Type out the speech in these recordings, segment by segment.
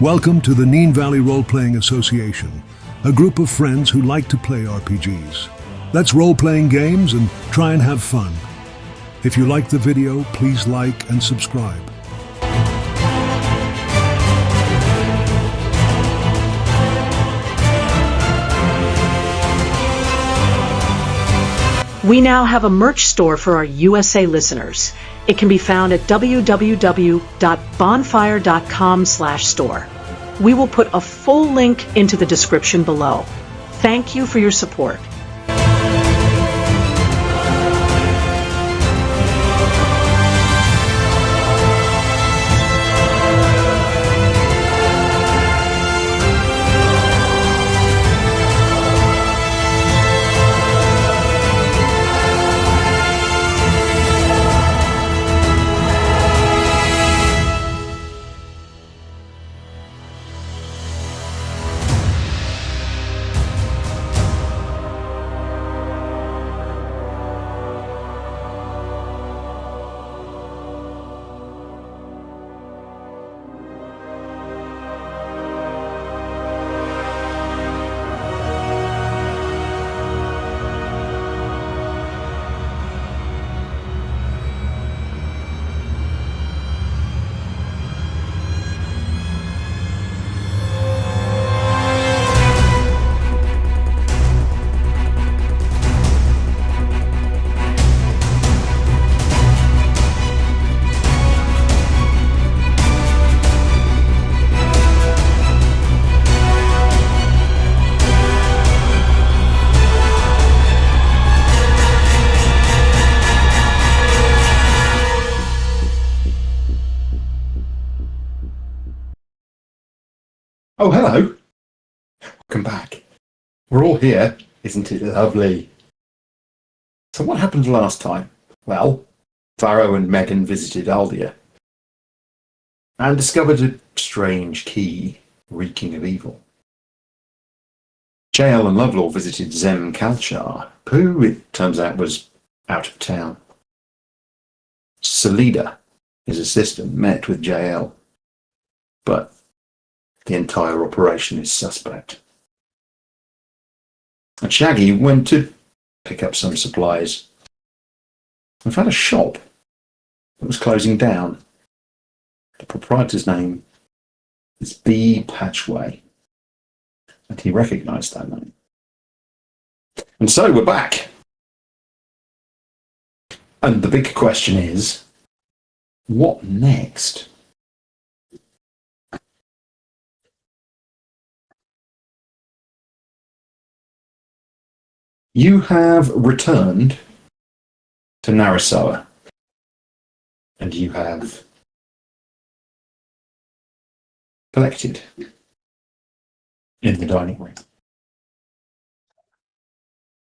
Welcome to the Neen Valley Role-Playing Association, a group of friends who like to play RPGs. Let's role-playing games and try and have fun. If you like the video, please like and subscribe. We now have a merch store for our USA listeners. It can be found at www.bonfire.com/store. We will put a full link into the description below. Thank you for your support. Oh, hello. Welcome back. We're all here. Isn't it lovely? So what happened last time? Well, Varo and Megan visited Aldia and discovered a strange key reeking of evil. JL and Lovlaw visited Zem Kalchar, who, it turns out, was out of town. Salida, his assistant, met with JL, but the entire operation is suspect. And Shaggy went to pick up some supplies and found a shop that was closing down. The proprietor's name is B. Patchway, and he recognised that name. And so we're back. And the big question is, what next? You have returned to Narasawa, and you have collected in the dining room,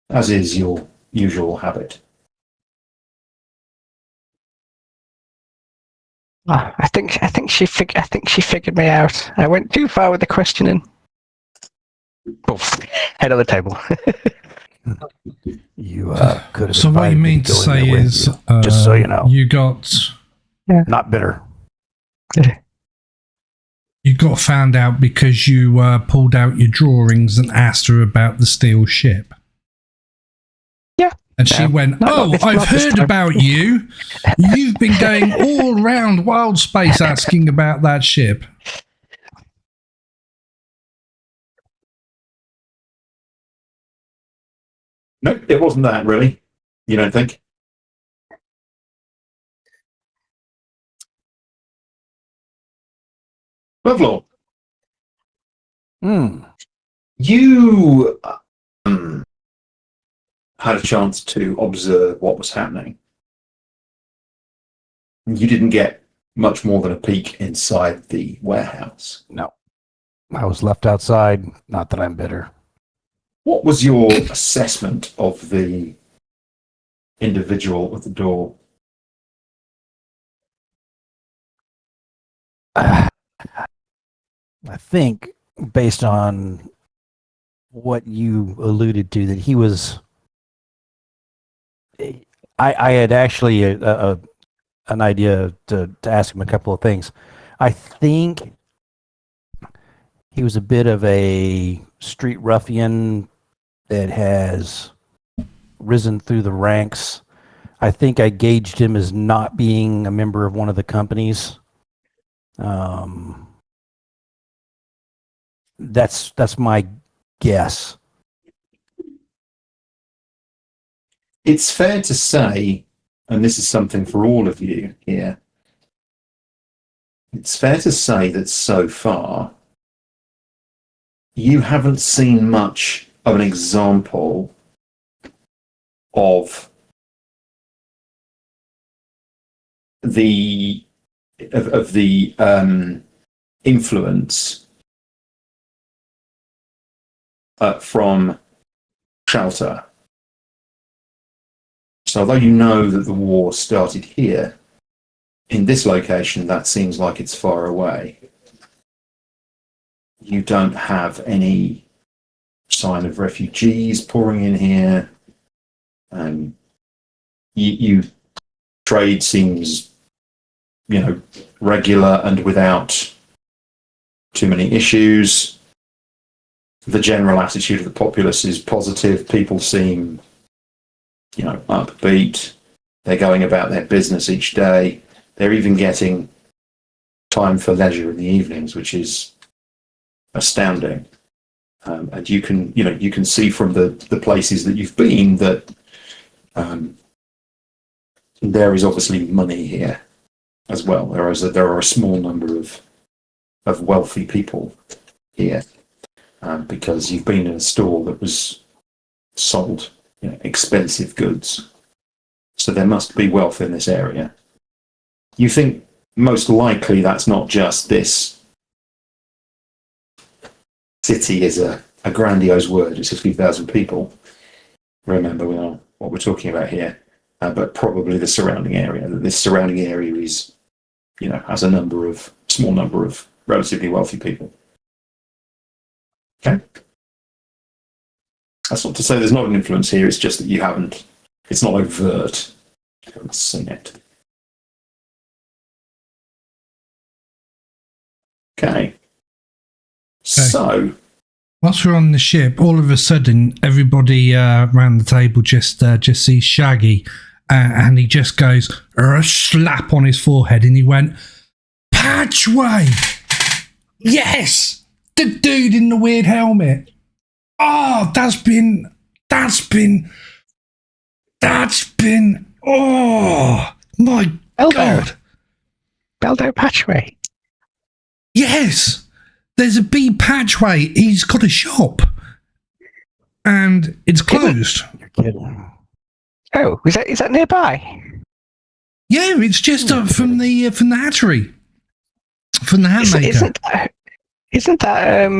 as is your usual habit. I think she figured me out. I went too far with the questioning. Oof, head on the table. You could have. So what you mean to say is, just so you know, you got not bitter. You got found out because you pulled out your drawings and asked her about the steel ship. Yeah, and she went, "Oh, I've heard about you. You've been going all around Wildspace asking about that ship." No, it wasn't that, really. You don't think? Lovlaw. You had a chance to observe what was happening. You didn't get much more than a peek inside the warehouse. No, I was left outside. Not that I'm bitter. What was your assessment of the individual at the door? I think, based on what you alluded to, that he was. I had actually an idea to ask him a couple of things. I think he was a bit of a street ruffian that has risen through the ranks. I think I gauged him as not being a member of one of the companies. That's my guess. It's fair to say, and this is something for all of you here, it's fair to say that so far you haven't seen much of an example of the influence from Shelter. So although you know that the war started here, in this location that seems like it's far away. You don't have any sign of refugees pouring in here. You trade seems, regular and without too many issues. The general attitude of the populace is positive. People seem, upbeat. They're going about their business each day. They're even getting time for leisure in the evenings, which is astounding. And you can see from the places that you've been that there is obviously money here as well. There are a small number of wealthy people here because you've been in a store that was sold expensive goods. So there must be wealth in this area. You think most likely that's not just this city is a grandiose word. It's 50,000 people. Remember what we're talking about here. But probably the surrounding area. This surrounding area is, has a small number of relatively wealthy people. Okay? That's not to say there's not an influence here, it's just that it's not overt. You haven't seen it. Okay. So, whilst we're on the ship, all of a sudden, everybody around the table just sees Shaggy, and he just goes a slap on his forehead, and he went, "Patchway, yes, the dude in the weird helmet. Oh, that's been. Oh my God, Beldo Patchway. Yes." There's a B Patchway. He's got a shop, and it's closed. You're kidding. Oh, is that nearby? Yeah, it's just up from the hatchery, from the hat maker. Isn't that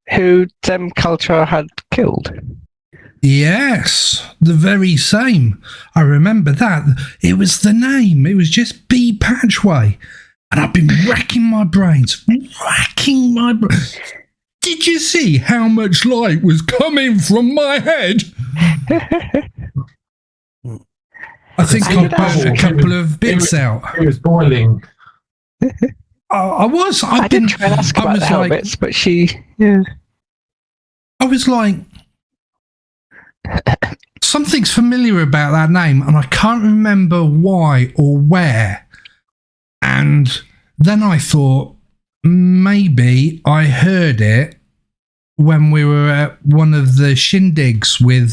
who Culture had killed? Yes, the very same. I remember that. It was the name. It was just B Patchway. And I've been racking my brains. Did you see how much light was coming from my head? I think I burnt a couple of bits out. It was boiling. I was. I didn't try and ask about the helmets, but she... Yeah. I was like... Something's familiar about that name, and I can't remember why or where. And then I thought maybe I heard it when we were at one of the shindigs with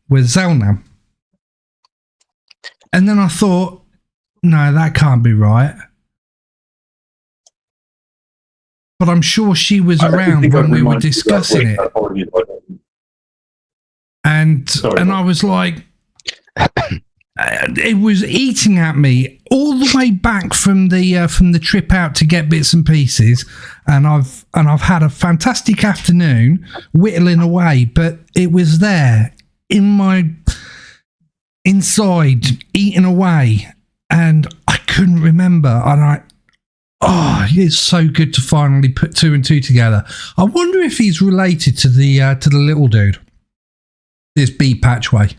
Zelnam. And then I thought, no, that can't be right. But I'm sure she was around when we were discussing it. And I was like... It was eating at me all the way back from the trip out to get bits and pieces, and I've had a fantastic afternoon whittling away, but it was there in my inside eating away, and I couldn't remember. And it's so good to finally put two and two together. I wonder if he's related to the little dude, this B Patchway.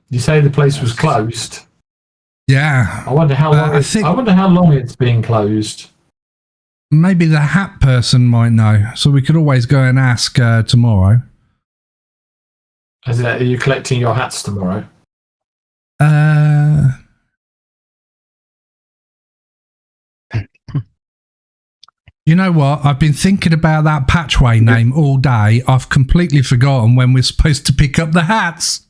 You say the place was closed? Yeah. I wonder how long. I wonder how long it's been closed. Maybe the hat person might know, so we could always go and ask tomorrow. Are you collecting your hats tomorrow? You know what? I've been thinking about that Patchway name all day. I've completely forgotten when we're supposed to pick up the hats.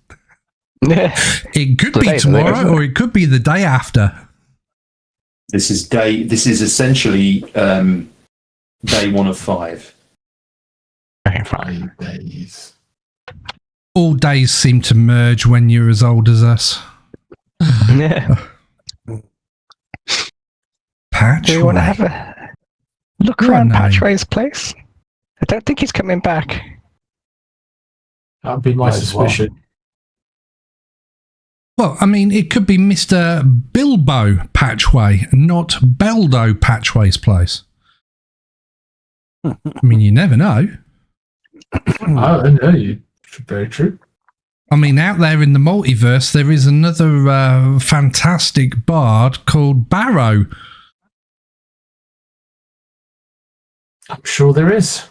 It could be tomorrow, or it could be the day after. This is essentially day 1 of 5. 5 days. All days seem to merge when you're as old as us. Yeah. Patchway. Do you want to have a look around Patchway's place? I don't think he's coming back. That would be my suspicion. Well, I mean, it could be Mr. Bilbo Patchway, not Beldo Patchway's place. I mean, you never know. Oh, no, very true. I mean, out there in the multiverse, there is another fantastic bard called Varo. I'm sure there is.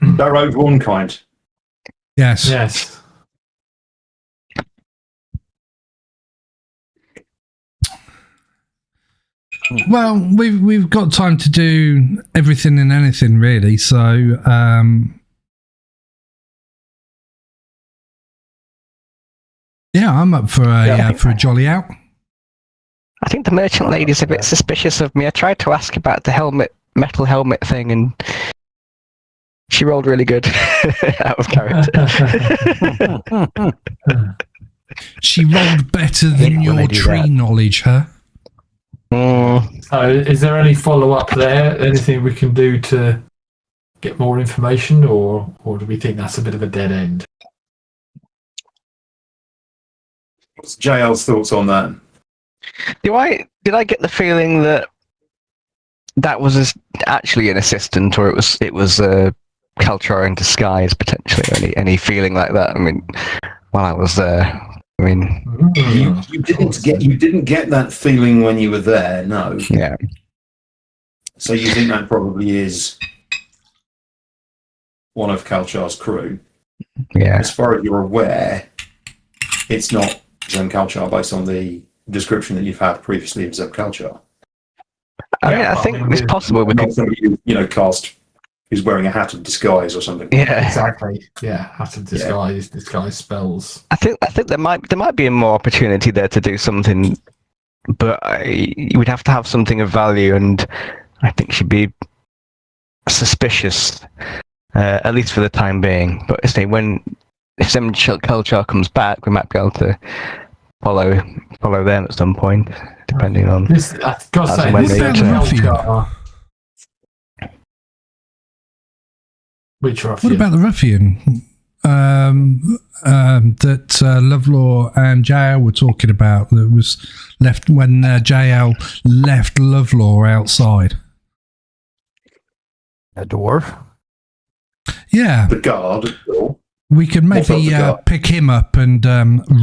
Barrow's one kind. Yes. Yes. Well, we've got time to do everything and anything, really. So, yeah, I'm up for a jolly out. I think the merchant lady's a bit suspicious of me. I tried to ask about the metal helmet thing, and she rolled really good out of character. She rolled better than your tree knowledge, huh? So is there any follow-up there? Anything we can do to get more information, or do we think that's a bit of a dead end? What's JL's thoughts on that? Did I get the feeling that was actually an assistant, or it was a Kalchar in disguise potentially? Any feeling like that? I mean, while I was there. I mean, you didn't get that feeling when you were there, no. Yeah. So you think that probably is one of Kalchar's crew? Yeah. As far as you're aware, it's not Zem Kalchar based on the description that you've had previously of Zem Kalchar. I think it's possible. Not somebody cast who's wearing a hat of disguise or something. Yeah, exactly. Yeah, hat of disguise, disguise spells. I think there might be a more opportunity there to do something, but you would have to have something of value, and I think she'd be suspicious, at least for the time being. But if some Kalchar comes back, we might be able to follow them at some point, depending on. I've got to say, this Kalchar. Which ruffian? What about the ruffian that Lovlaw and JL were talking about, that was left when JL left Lovlaw outside? A dwarf? Yeah. The guard. We could maybe pick him up and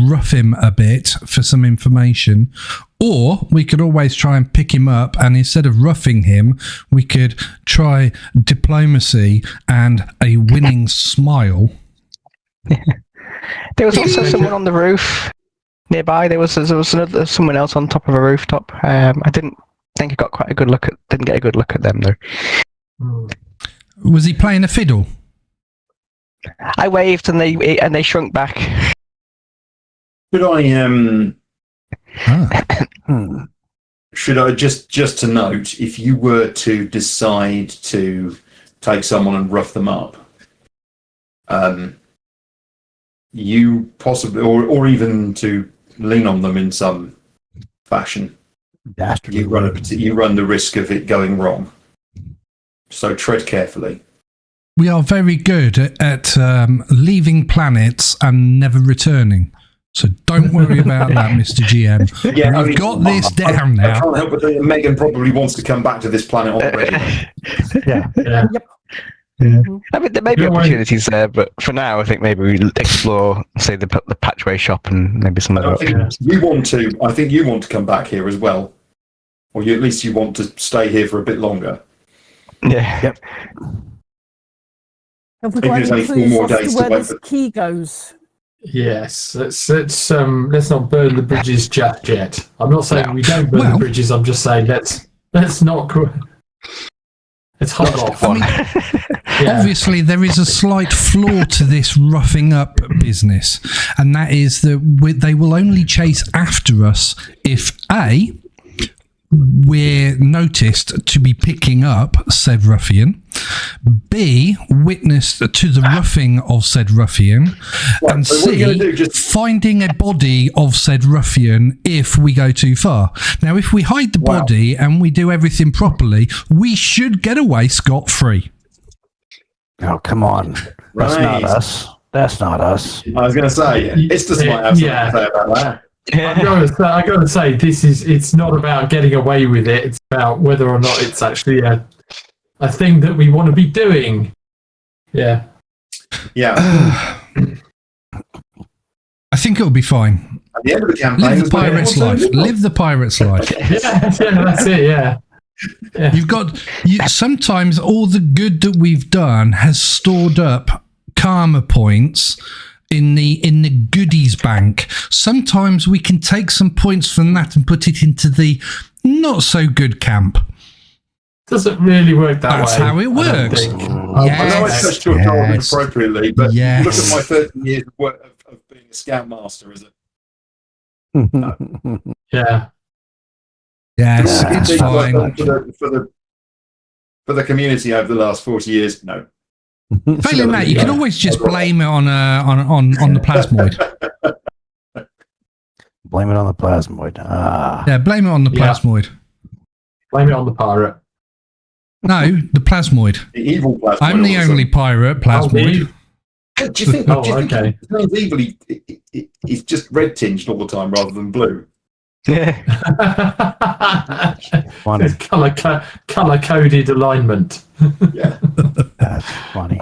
rough him a bit for some information. Or we could always try and pick him up, and instead of roughing him, we could try diplomacy and a winning smile. There was also someone on the roof nearby. There was someone else on top of a rooftop. I didn't think I got quite a good look at. Didn't get a good look at them though. Was he playing a fiddle? I waved and they shrunk back. Should I just to note, if you were to decide to take someone and rough them up, you possibly, or even to lean on them in some fashion, you run the risk of it going wrong. So tread carefully. We are very good at leaving planets and never returning. So don't worry about that, Mr. GM. Yeah, we've got this down now. I can't help but think Megan probably wants to come back to this planet already. Yeah. Yeah. Yep. Yeah. I mean, there may be You know, opportunities there, but for now, I think maybe we explore, say, the Patchway shop and maybe some other I think options. you want to. I think you want to come back here as well, or at least you want to stay here for a bit longer. Yeah. Yep. Have we Maybe got there's any only 4 clues more as to days to where wait this for. key goes? Yes, let's not burn the bridges just yet. I'm not saying we don't burn the bridges. I'm just saying let's not. Let's hold off. I mean, obviously, there is a slight flaw to this roughing up business, and that is that they will only chase after us if A, we're noticed to be picking up said ruffian, B, witnessed to the roughing of said ruffian, and so what are you C, gonna do? finding a body of said ruffian if we go too far. Now, if we hide the body and we do everything properly, we should get away scot-free. Oh, come on. That's not us. That's not us. I was going to say, it's just might have something to say about that. I got to say, it's not about getting away with it. It's about whether or not it's actually a thing that we want to be doing. Yeah. Yeah. I think it'll be fine. At the end of the campaign, Live the pirate's life. Live the pirate's life. Yeah, that's it. Yeah. You've got sometimes all the good that we've done has stored up karma points in the goodies bank. Sometimes we can take some points from that and put it into the not so good camp. Doesn't really work that way. That's how it works. I know I touched your shoulder appropriately, but look at my 30 years of being a scoutmaster, is it? No. Yeah. Yes, it's fine. For the community over the last 40 years, no. Failing that, you can always just blame it on the plasmoid. Blame it on the plasmoid. Yeah, blame it on the plasmoid. Blame it on the pirate. No, the plasmoid. The evil plasmoid. I'm the only pirate plasmoid. Do you think? Okay. It's evil. He's just red tinged all the time rather than blue. Yeah. Funny. Color coded alignment. Yeah. That's funny.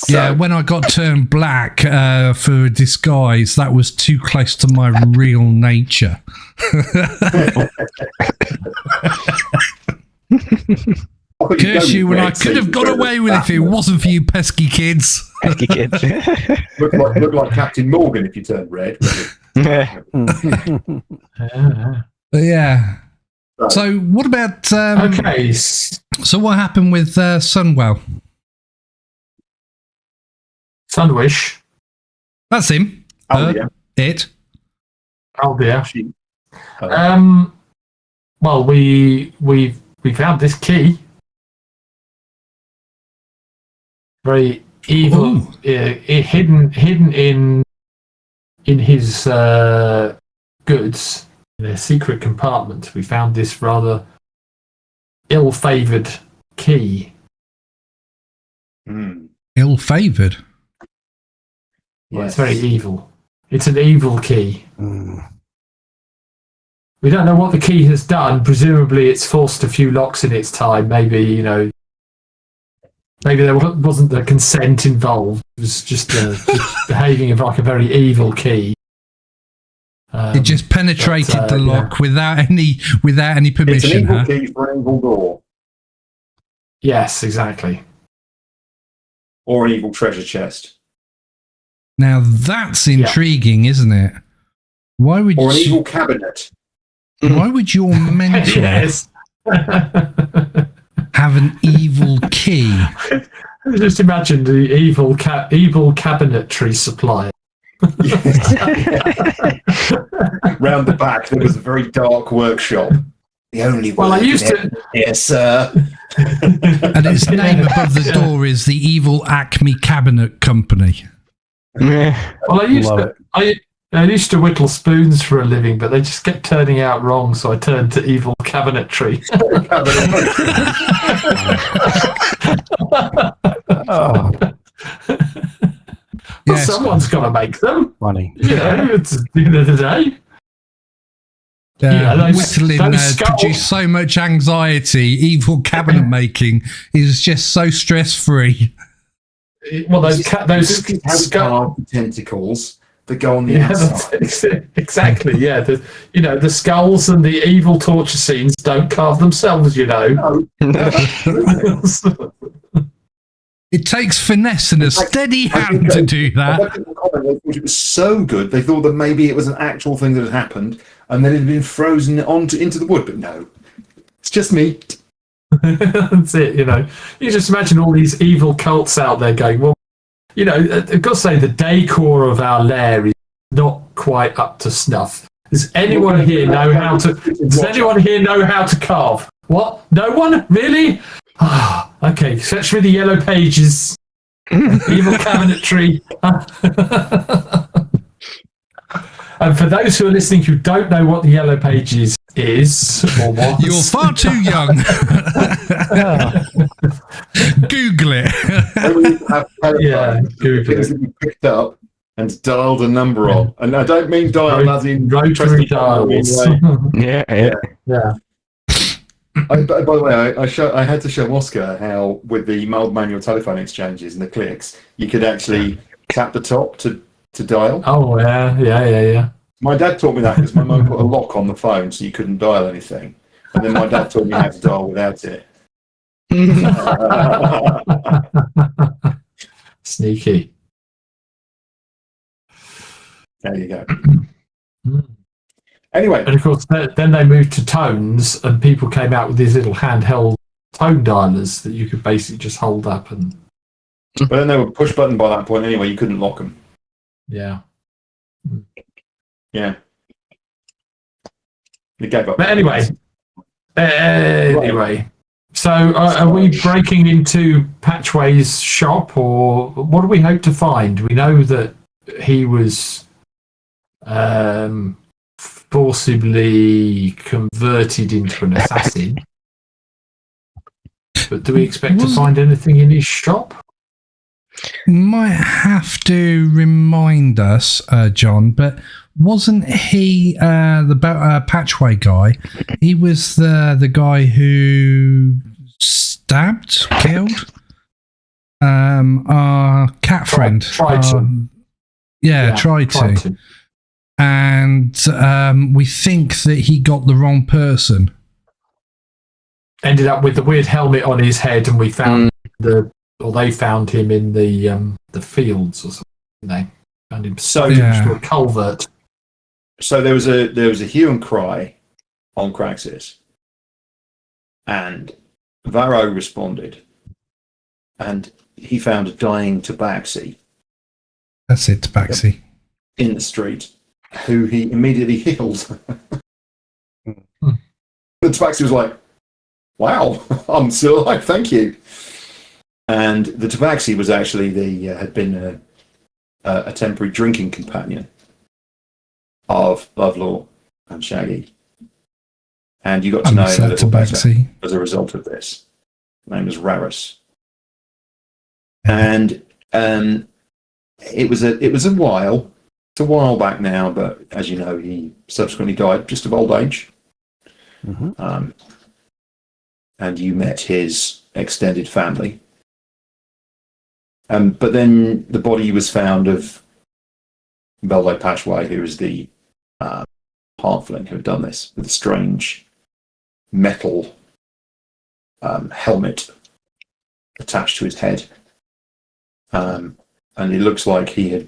Yeah, when I got turned black for a disguise, that was too close to my real nature. Curse you when I could have got away with it if it wasn't for you pesky kids. Pesky kids. Look like Captain Morgan if you turned red. Yeah. So what about... Okay. So what happened with Sunwell? Sunwish. That's him. It. Oh dear. Well, we found this key. Very evil, hidden in his goods in a secret compartment. We found this rather ill-favored key. Ill-favored. Well, it's very evil. It's an evil key. We don't know what the key has done. Presumably, it's forced a few locks in its time. Maybe, maybe there wasn't the consent involved. It was just behaving like a very evil key. It just penetrated the lock without any permission. It's an evil key for an evil door. Yes, exactly. Or an evil treasure chest. Now that's intriguing, isn't it? Why would or an evil cabinet? Why would your mentor have an evil key? Just imagine the evil cabinetry supplier. Round the back, there was a very dark workshop. The only well, I used to. Yes, sir. And its name above the door is the Evil Acme Cabinet Company. Well, I used to whittle spoons for a living, but they just kept turning out wrong, so I turned to evil cabinetry. Well, someone's got to make them. Funny. It's the end of the day. whittling those skulls- produced so much anxiety. Evil cabinet making is just so stress-free. Well, those skull tentacles that go on the outside. Exactly. Yeah, the skulls and the evil torture scenes don't carve themselves. No. It takes finesse and a steady hand to do that. They thought it was so good, they thought that maybe it was an actual thing that had happened, and then it had been frozen into the wood. But no, it's just me. That's it. You just imagine all these evil cults out there going, well, I've got to say the decor of our lair is not quite up to snuff. Does anyone here know how to? Does anyone here know how to carve? What? No one? Really? Okay, search through the yellow pages. Evil cabinetry. And for those who are listening who don't know what the yellow pages is or what, you're far too young. Google it. Yeah, Google it. You picked up and dialed a number on, and I don't mean dial as in rotary dials. Yeah. By the way, I had to show Oscar how with the manual telephone exchanges and the clicks, you could actually tap the top to dial. Oh yeah. My dad taught me that because my mum put a lock on the phone so you couldn't dial anything, and then my dad taught me how to dial without it. Sneaky. There you go. Anyway, and of course, then they moved to tones, and people came out with these little handheld tone dialers that you could basically just hold up and. But then they were push button by that point anyway. You couldn't lock them. Yeah. Yeah. They gave up. But anyway. So are we breaking into Patchway's shop, or what do we hope to find? We know that he was forcibly converted into an assassin. But do we expect to find anything in his shop? Might have to remind us, John, but wasn't he the Patchway guy? He was the guy who killed our cat friend. Tried to. Tried to. And we think that he got the wrong person. Ended up with the weird helmet on his head, and we found they found him in the fields or something. They found him to a culvert. So there was a hue and cry on Craxis, and Varo responded, and he found a dying tabaxi. That's it, tabaxi. In the street, who he immediately healed. The tabaxi was like, "Wow, I'm still alive, thank you." And the tabaxi was actually had been a temporary drinking companion of Lovlaw and Shaggy, and you got to know him a little better as a result of this. His name was Raris, and it was a while. It's a while back now, but as you know, he subsequently died just of old age. Mm-hmm. And you met his extended family. But then the body was found of Beldo Patchway, who was the halfling who had done this, with a strange metal helmet attached to his head. And it looks like he had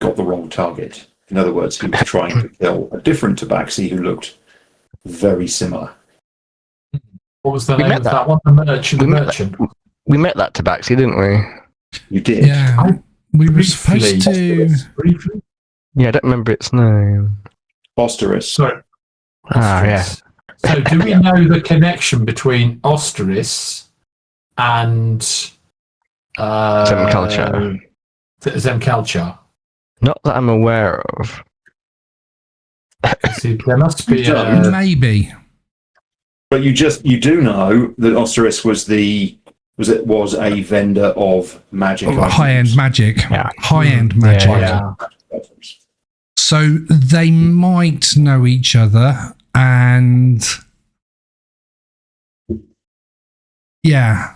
got the wrong target. In other words, he was trying to kill a different tabaxi who looked very similar. What was the name of that one? The merchant. We met that tabaxi, didn't we? You did. Yeah. We were supposed to... Briefly? Yeah, I don't remember its name. Osteris. Sorry. Yeah. So do we know the connection between Osteris and... Zemculture? Not that I'm aware of. See, there must be maybe. But you do know that Osteris was a vendor of magic. High-end magic. Yeah. High-end magic. Yeah. So they might know each other, and yeah.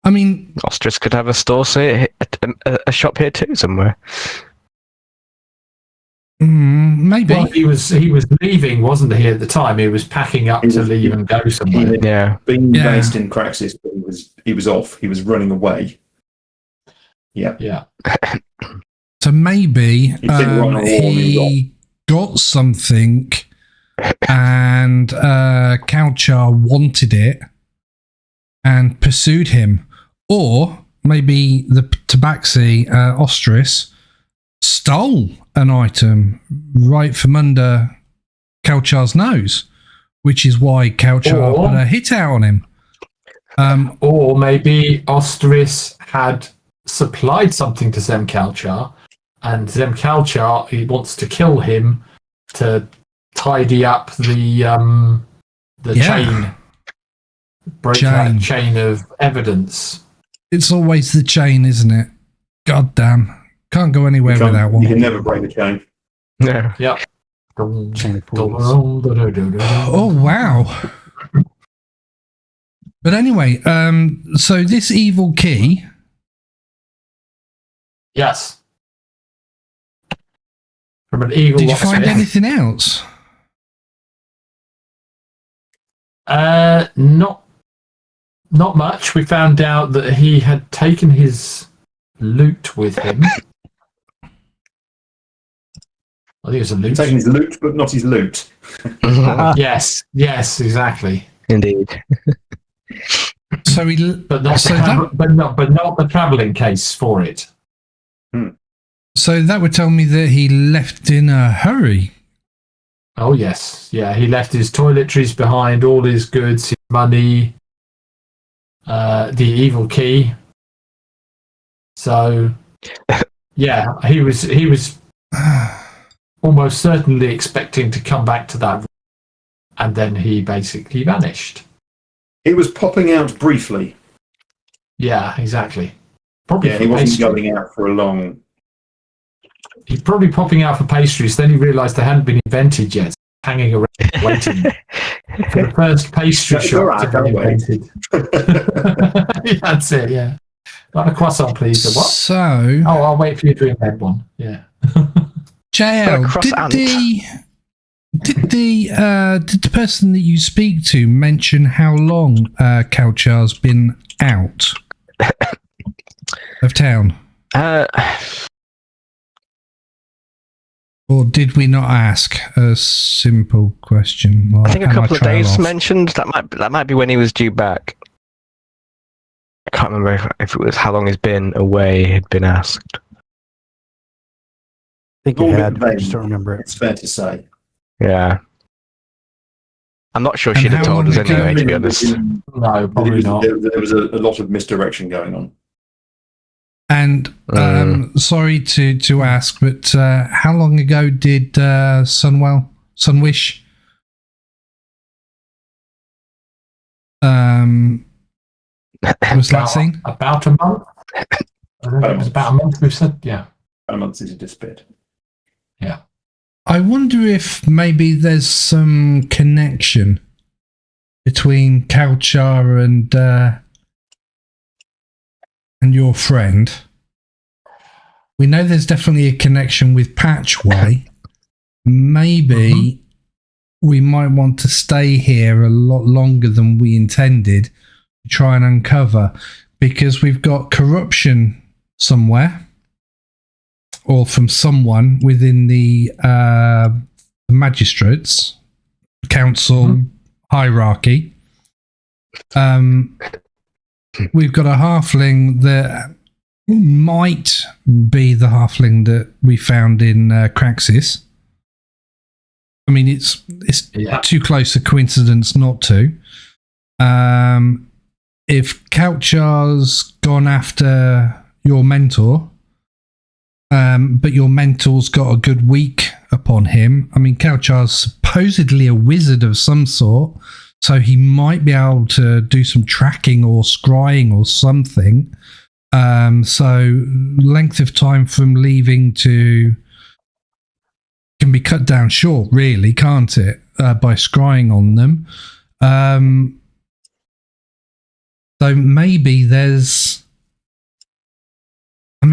I mean, Ostrich could have a store, say a shop here too somewhere. Maybe. Well, he was leaving, wasn't he? At the time, he was packing up to leave and go somewhere. Yeah, being based in Craxis, but he was off. He was running away. Yeah. Yeah. So maybe he he got something, and Kalchar wanted it and pursued him, or maybe the Tabaxi Ostris stole an item right from under Kalchar's nose, which is why Kalchar put a hit out on him. Or maybe Ostris had supplied something to Zemkalchar, and Zemkalchar, he wants to kill him to tidy up the chain, break that chain of evidence. It's always the chain, isn't it? God damn. Can't go anywhere without one. You can never break the chain. yeah, Yeah. Chain of fools. Oh, wow. But anyway, so this evil key... Yes. From an evil Did you find locksmith. anything else? Not much. We found out that he had taken his loot with him. I think it was a loot. Taking his loot, but not his loot. Yes, exactly. indeed. So he... But not, So but not the travelling case for it. So that would tell me that he left in a hurry. Oh yes, yeah. He left his toiletries behind, all his goods, his money, the evil key. So, yeah, he was almost certainly expecting to come back to that, and then he basically vanished. He was popping out briefly. Yeah, exactly. Probably Yeah, for he wasn't pastry. going out for a long. He's probably popping out for pastries. Then he realised they hadn't been invented yet, hanging around waiting for the first pastry That's shop all right, to be don't wait. invented. That's it. Yeah. Like a croissant, please. What? So, Oh, I'll wait for you to invent one. Yeah. JL, croissant. did the person that you speak to mention how long Kalchar's been out of town? Or did we not ask a simple question? Like, I think a am couple of trail days off? mentioned. That might be when he was due back. I can't remember if it was how long he's been away had been asked. I think All it been had. I vague. just don't remember it. It's fair to say. Yeah. I'm not sure And she'd have how told long us ago anyway, to be There honest. No, probably not. was a lot of misdirection going on. And sorry to ask, but how long ago did Sunwish was last seen? About a month. I think it was about a month. We've said, yeah. A month since he disappeared. Yeah. I wonder if maybe there's some connection between Kalchar and your friend. We know there's definitely a connection with Patchway. Maybe we might want to stay here a lot longer than we intended to try and uncover, because we've got corruption somewhere, or from someone within the magistrates council hierarchy. We've got a halfling that might be the halfling that we found in Craxis. I mean, it's too close a coincidence not to. If Kalchar's gone after your mentor, but your mentor's got a good week upon him. I mean, Kalchar's supposedly a wizard of some sort, so he might be able to do some tracking or scrying or something. So length of time from leaving to can be cut down short, really, can't it? By scrying on them. So maybe there's. I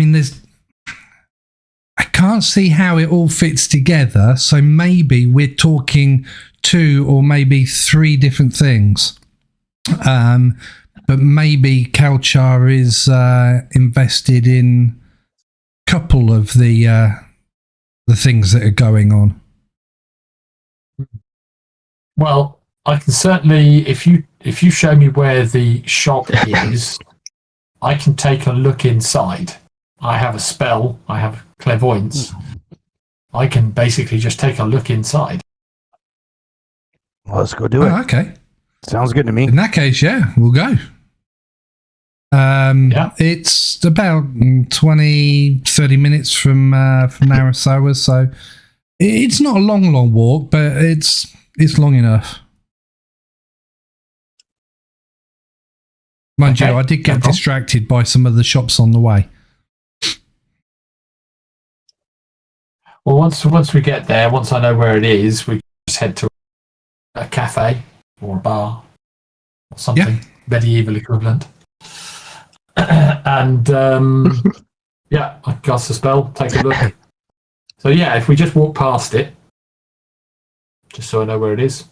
can't see how it all fits together. So maybe we're talking 2 or maybe 3 different things. But maybe Kalchar is invested in a couple of the things that are going on. Well, I can certainly, if you show me where the shop is, I can take a look inside. I have a spell. I have clairvoyance. I can basically just take a look inside. Well, let's go do it. Oh, okay. Sounds good to me. In that case, yeah, we'll go. It's about 20, 30 minutes from Narasawa, so it's not a long walk, but it's long enough. Mind you, I did get distracted by some of the shops on the way. Well, once we get there, once I know where it is, we just head to a cafe or a bar or something medieval equivalent. And I cast a spell, take a look. So yeah, if we just walk past it, just so I know where it is.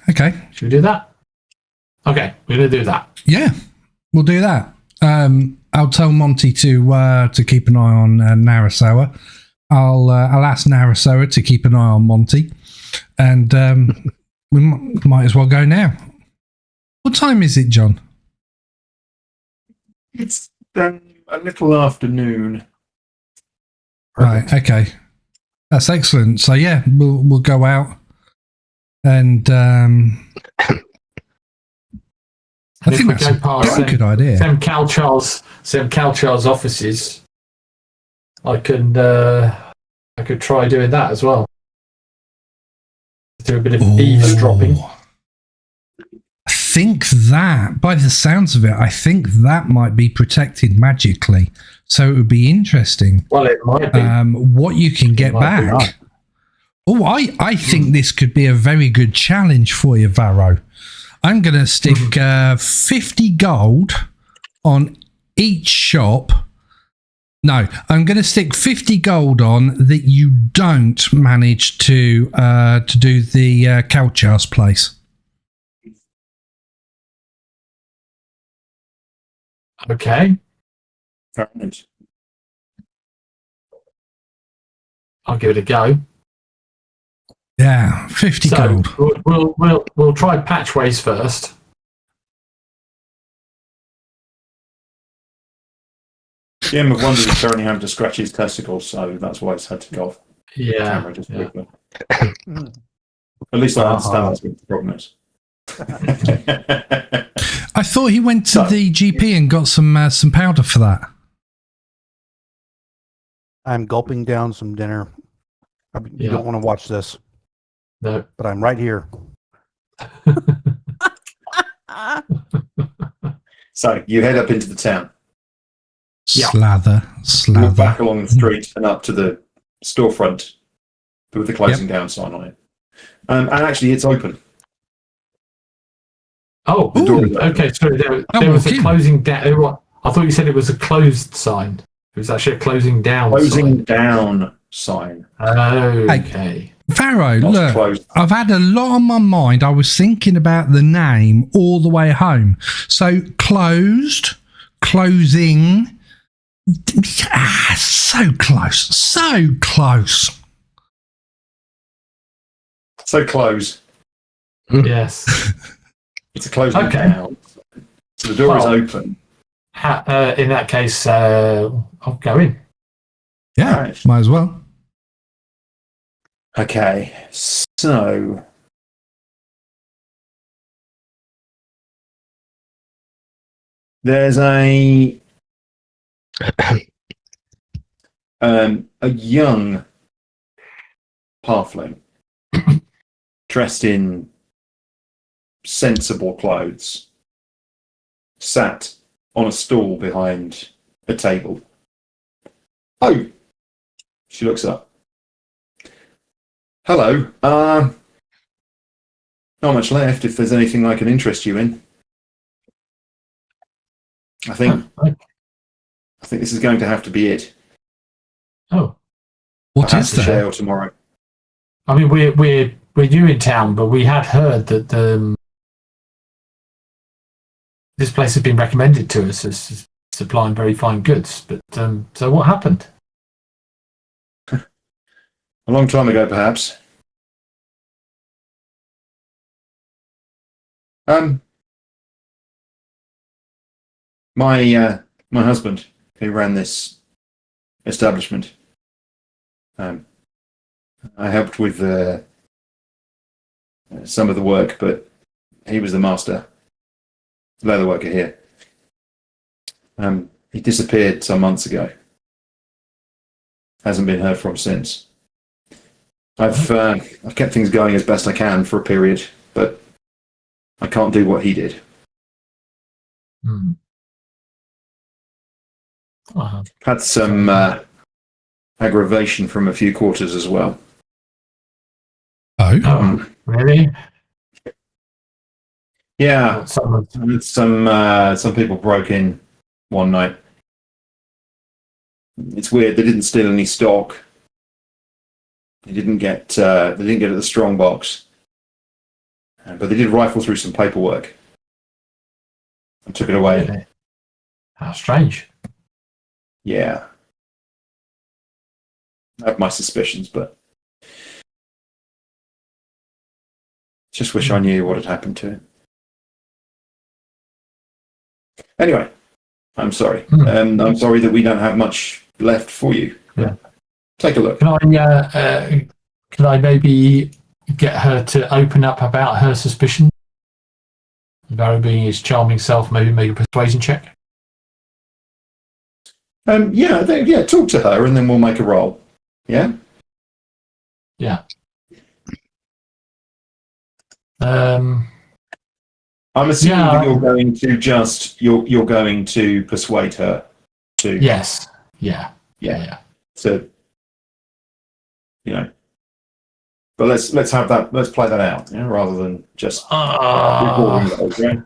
Okay. Should we do that? Okay, we're gonna do that. Yeah, we'll do that. I'll tell Monty to keep an eye on Narasawa. I'll ask Narasawa to keep an eye on Monty, and we might as well go now. What time is it, John? It's a little afternoon. Right. Okay. That's excellent. So yeah, we'll go out, and I think that's a good idea. Sam Kalchar's offices. I could try doing that as well. Do a bit of eavesdropping. I think that, by the sounds of it, I think that might be protected magically. So it would be interesting. Well, it might be. What you can get back. Oh, I think this could be a very good challenge for you, Varo. I'm going to stick 50 gold on each shop. No, I'm going to stick 50 gold on that you don't manage to do the Kalchar's place. Okay. Fair enough. I'll give it a go. Yeah, 50 gold. We'll try Patchways first. Jim of Wonders is currently having to scratch his testicles, so that's why it's had to go off camera just quickly. At least I understand that's what the problem is. I thought he went to the GP and got some powder for that. I'm gulping down some dinner. You don't want to watch this. No. But I'm right here. So you head up into the town. Slather. Walk back along the street and up to the storefront with the closing down sign on it. And actually, it's open. Oh, okay. Sorry, there was a closing down. I thought you said it was a closed sign. It was actually a closing down. Closing down sign. Okay. Varo, Not look, closed. I've had a lot on my mind. I was thinking about the name all the way home. So closed, closing. So close. So close. So close. Yes. It's a closing down. So the door is open. In that case, I'll go in. Yeah, Right. might as well. Okay, so there's a young halfling dressed in sensible clothes, sat on a stool behind a table. Oh, she looks up. Hello. Not much left. If there's anything I can interest you in, I think this is going to have to be it. Oh, What Perhaps is a there? share tomorrow. I mean, we're new in town, but we had heard that this place has been recommended to us as supplying very fine goods. But so what happened? A long time ago, perhaps. My husband, who ran this establishment, I helped with some of the work, but he was the master leather worker here. He disappeared some months ago. Hasn't been heard from since. I've kept things going as best I can for a period, but I can't do what he did. Hmm. Had some aggravation from a few quarters as well. Oh, Really? Yeah, Someone- some people broke in one night. It's weird. They didn't steal any stock. They didn't get the strong box, but they did rifle through some paperwork and took it away. Really? How strange. Yeah, I have my suspicions, but just wish I knew what had happened to him. Anyway, I'm sorry. I'm sorry that we don't have much left for you. Yeah. Take a look. Can I maybe get her to open up about her suspicion? Varo being his charming self, maybe make a persuasion check. Yeah, talk to her and then we'll make a roll. Yeah? Yeah. I'm assuming Yeah. that you're going to persuade her to Yes. Yeah. So but let's play that out, rather than just recording those, right?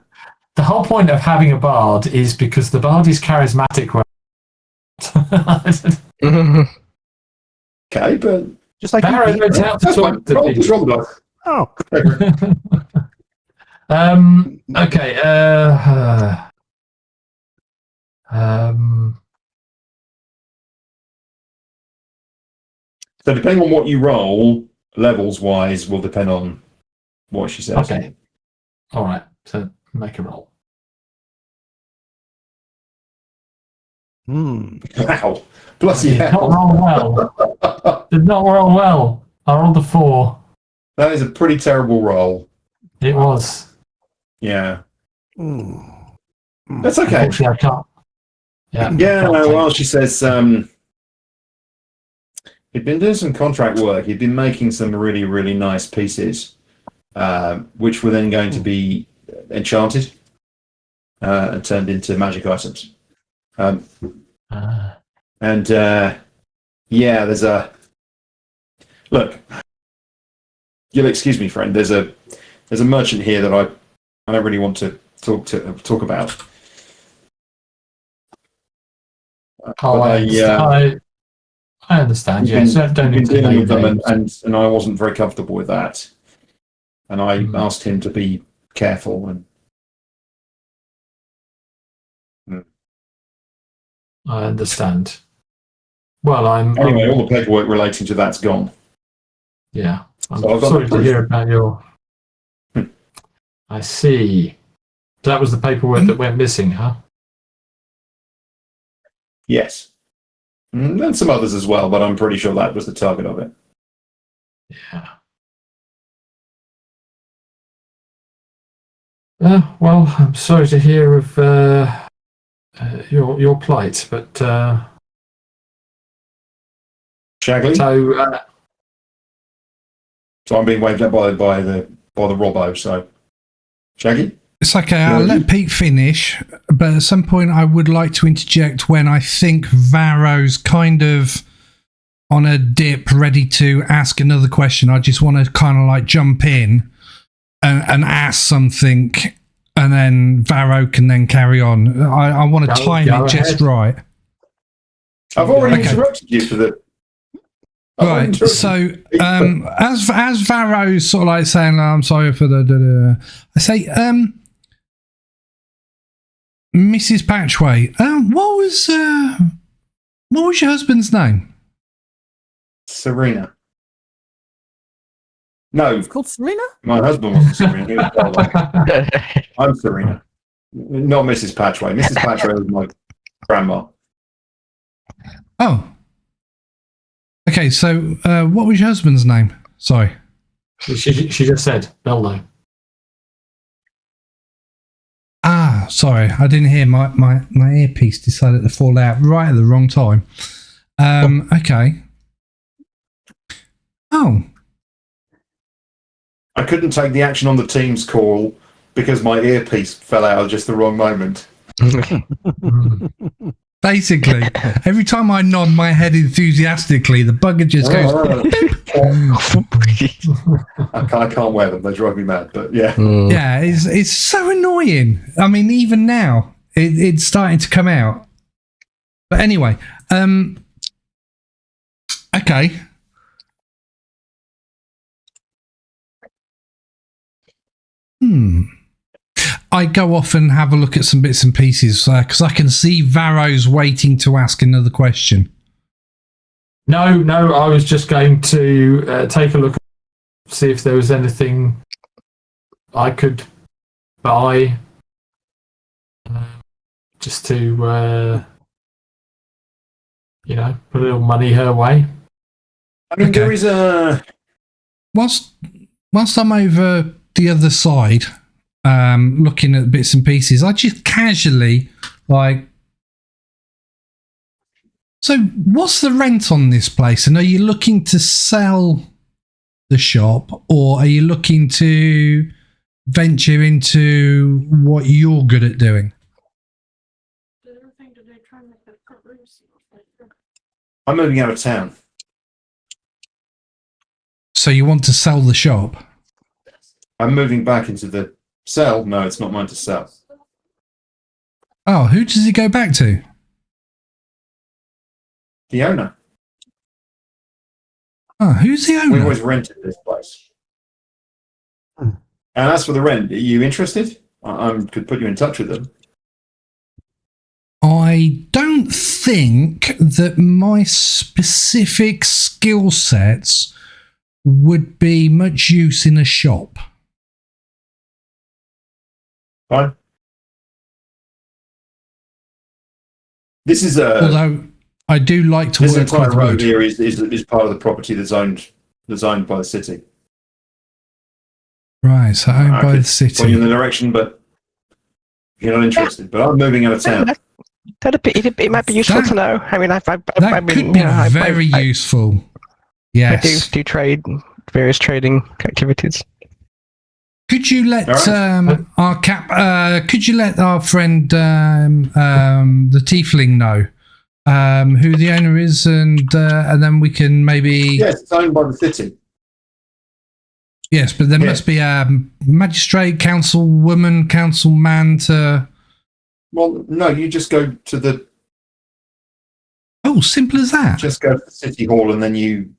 The whole point of having a bard is because the bard is charismatic. Okay, but Just like Varo you, goes out to that's fine. talk to Just people. roll the dice. oh, Okay. So depending on what you roll, levels wise, will depend on what she says. Okay. All right. So make a roll. Wow. Bloody Did not hell. roll well. Did not roll well. I rolled a 4. That is a pretty terrible roll. It was. Yeah. mm. That's okay. Unfortunately, I can't. Yeah. Yeah, can't take- well, she says he'd been doing some contract work. He'd been making some really, really nice pieces, which were then going to be enchanted and turned into magic items. And yeah, there's a look. You'll excuse me, friend. There's a merchant here that I don't really want to talk about. Oh, I understand. You've Yes, been don't need to dealing name with them, names. and I wasn't very comfortable with that. And I Mm. asked him to be careful. And I understand. Well, anyway, all the paperwork relating to that's gone. yeah. I'm So I've got sorry the to proof. hear about your. I see. That was the paperwork that went missing, huh? Yes, and some others as well, but I'm pretty sure that was the target of it. Yeah. Well, I'm sorry to hear of your plight, but Shaggy. so So I'm being waved at by the Robbo. So Shaggy. it's okay. I'll let Pete finish, but at some point I would like to interject when I think Varo's kind of on a dip, ready to ask another question. I just want to kind of like jump in and ask something, and then Varo can then carry on. I want to time it just right. I've already interrupted you for the. Right, so as Varo's sort of like saying, I'm sorry for the I say, Mrs. Patchway, what was your husband's name? Serena. No, It's called Serena? my husband wasn't Serena. He was Barlow. I'm Serena, not Mrs. Patchway. Mrs. Patchway was my grandma. Oh. Okay, so what was your husband's name? Sorry. She just said Bello. Ah, sorry, I didn't hear. My earpiece decided to fall out right at the wrong time. Okay. Oh. I couldn't take the action on the Teams call because my earpiece fell out at just the wrong moment. Basically, every time I nod my head enthusiastically, the bugger just goes. I can't wear them; they drive me mad. But yeah, Yeah, it's so annoying. I mean, even now, it's starting to come out. But anyway, okay. I go off and have a look at some bits and pieces because I can see Varo's waiting to ask another question. No, I was just going to take a look, see if there was anything I could buy, just to, put a little money her way. I mean, Okay. there is a. Whilst I'm over the other side, looking at bits and pieces, I just casually like. So, what's the rent on this place? And are you looking to sell the shop, or are you looking to venture into what you're good at doing? I'm moving out of town. So you want to sell the shop? I'm moving back into the cell. No, it's not mine to sell. Oh, who does it go back to? The owner. Oh, who's the We owner? always rented this place. And as for the rent, are you interested? I could put you in touch with them. I don't think that my specific skill sets would be much use in a shop. Fine. This is a. Although I do like to This work entire with road wood. here is part of the property that's owned by the city. Right, so owned I by could the city. point you in the direction, but if you're not interested. But I'm moving out of town. It might be useful to know. I mean, That could be very useful. Yes. I do trade, various trading activities. Could you let All right. could you let our friend the Tiefling know who the owner is, and then we can maybe Yes, it's owned by the city. yes, but there must be a magistrate, councilwoman, councilman to. Well, no, you just go to the Oh, simple as that. just go to the city hall and then you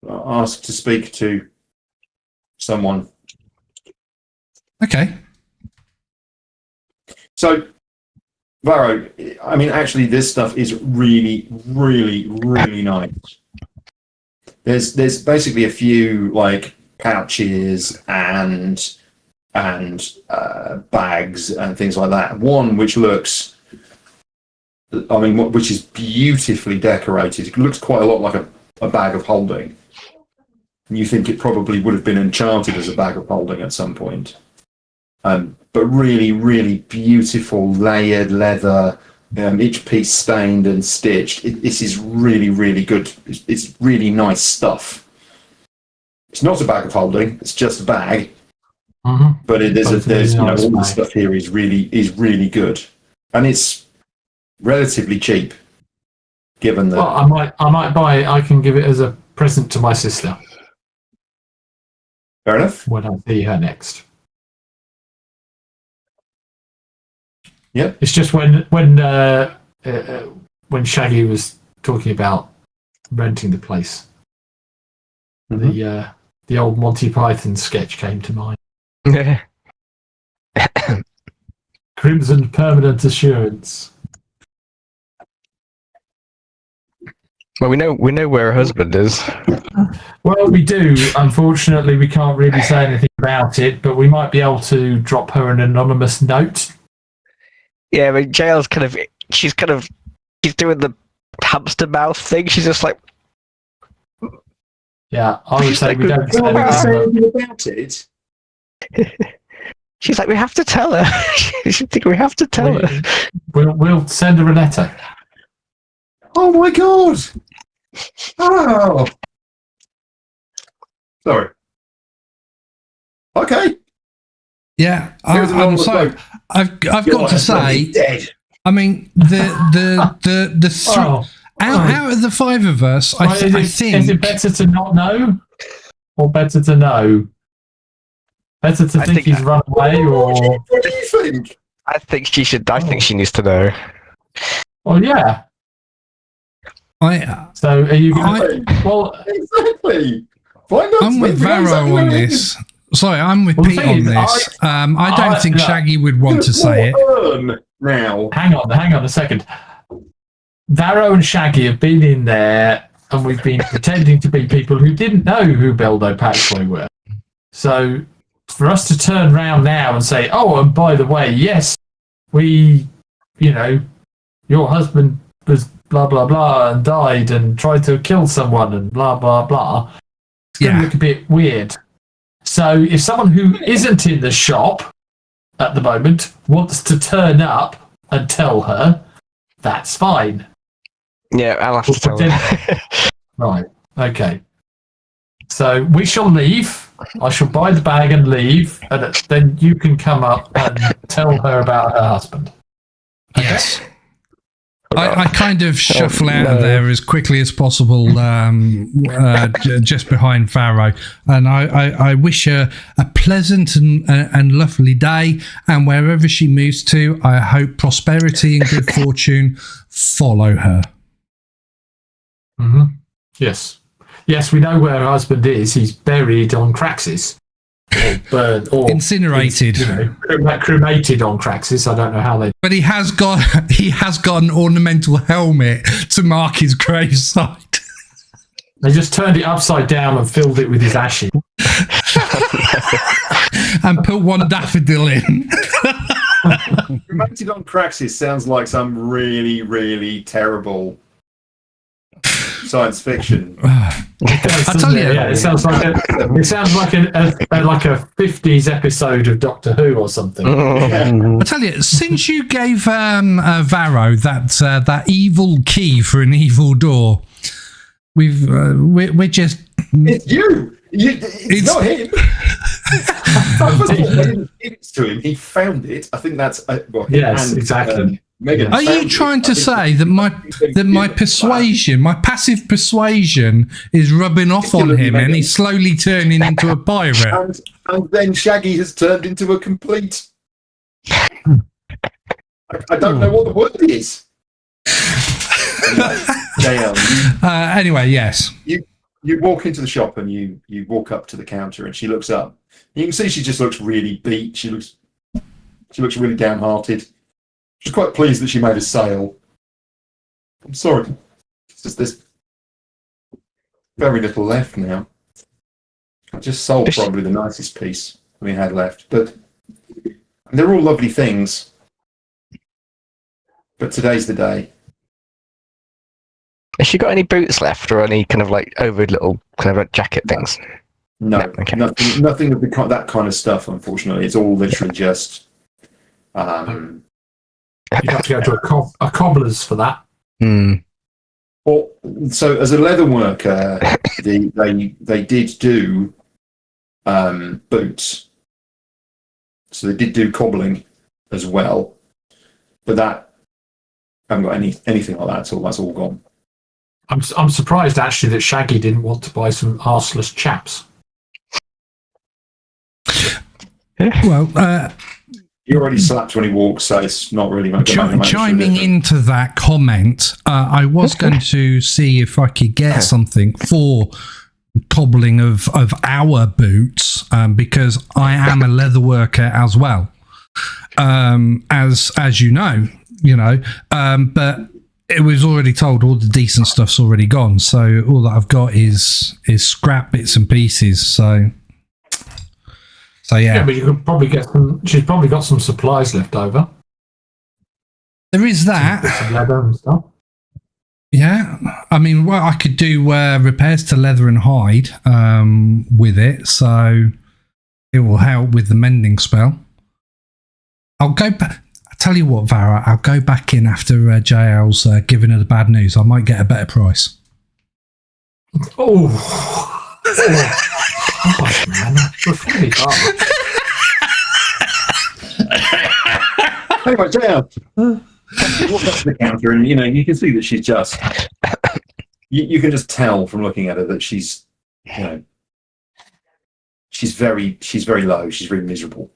ask to speak to someone. Okay. So, Varo, I mean, actually, this stuff is really, really, really nice. There's basically a few like pouches and bags and things like that. One which looks, I mean, which is beautifully decorated. It looks quite a lot like a bag of holding. And you think it probably would have been enchanted as a bag of holding at some point. But really, really beautiful layered leather, each piece stained and stitched. This is really, really good. It's really nice stuff. It's not a bag of holding. It's just a bag. Mm-hmm. But there's Nice all the bag. stuff here is really good, and it's relatively cheap. given that. Well, I might buy it. I can give it as a present to my sister Fair enough. when I see her next. Yep. It's just when Shaggy was talking about renting the place, the old Monty Python sketch came to mind. Crimson Permanent Assurance. Well, we know where her husband is. Well, we do. Unfortunately, we can't really say anything about it, but we might be able to drop her an anonymous note. Yeah, I mean, Jail's she's doing the hamster mouth thing. She's just like, Yeah, I would say we don't say Well, I say anything. anything about it. she's like, we have to tell her. We have to tell her. We'll send her a letter. Oh my god! Oh, sorry. Okay. Yeah, Here's an I'm anonymous so. note. I've Your got to husband is say, dead. I mean, the three, out of the five of us, I Is it think better to not know, or better to know? Better to think he's run away, or What do you think? I think she should. I think she needs to know. well, yeah. So are you going to... Well, Exactly. Find out. I'm with Maybe Varo on this. Sorry, I'm with Well, the Pete thing on is, this. I don't think Shaggy would want to say it. Now. hang on a second. Varo and Shaggy have been in there, and we've been pretending to be people who didn't know who Beldo Paxway were. So for us to turn round now and say, oh, and by the way, yes, we, your husband was blah, blah, blah, and died and tried to kill someone and blah, blah, blah, it's going to look a bit weird. So if someone who isn't in the shop at the moment wants to turn up and tell her, that's fine. Yeah, I'll have to tell her. Right, okay. So we shall leave. I shall buy the bag and leave, and then you can come up and tell her about her husband. Yes. I kind of shuffle out no. of there as quickly as possible, just behind Varo, and I wish her a pleasant and lovely day, and wherever she moves to, I hope prosperity and good fortune follow her. Mm-hmm. Yes. Yes, we know where her husband is. He's buried on Craxis. Or burned, or Incinerated. Cremated on Craxis. I don't know how they... But he has got an ornamental helmet to mark his gravesite. They just turned it upside down and filled it with his ashes. And put one daffodil in. Cremated on Craxis sounds like some really, really terrible science fiction. I tell you, yeah, it sounds like a 50s episode of Doctor Who or something. I tell you, since you gave Varo that evil key for an evil door, we're just. It's you. It's not him. I didn't give it to him. He found it. I think that's yes, exactly. Megan, are you trying to say that my persuasion, my passive persuasion, is rubbing off on him, and he's slowly turning into a pirate? And then Shaggy has turned into a complete. I don't know what the word is. Anyway, yes. You walk into the shop and you walk up to the counter, and she looks up. You can see she just looks really beat. She looks really downhearted. She's quite pleased that she made a sale. I'm sorry. It's just there's very little left now. I just sold probably the nicest piece we had left, but they're all lovely things. But today's the day. Has she got any boots left, or any kind of like over little kind of like jacket things? No, okay. nothing of that kind of stuff. Unfortunately, it's all literally just. You'd have to go to a cobbler's for that. Well, so as a leather worker, they did do boots. So they did do cobbling as well, but that I haven't got anything like that at all. That's all gone. I'm surprised actually that Shaggy didn't want to buy some arseless chaps. Well, He already slaps when he walks, so it's not really much. chiming into that comment, I was going to see if I could get something for cobbling of our boots, because I am a leather worker as well, as you know, but it was already told all the decent stuff's already gone, so all that I've got is scrap bits and pieces. So yeah. Yeah, but you could probably get some. She's probably got some supplies left over. There is that. Some leather and stuff. Yeah, I mean, well, I could do repairs to leather and hide with it, so it will help with the mending spell. I'll go back. I tell you what, Varo, I'll go back in after JL's giving her the bad news. I might get a better price. Oh. Oh, man, that's really hard. Anyway, JL. Walk up to the counter, and you can see that she's just. You can just tell from looking at her that she's, she's very low. She's very miserable.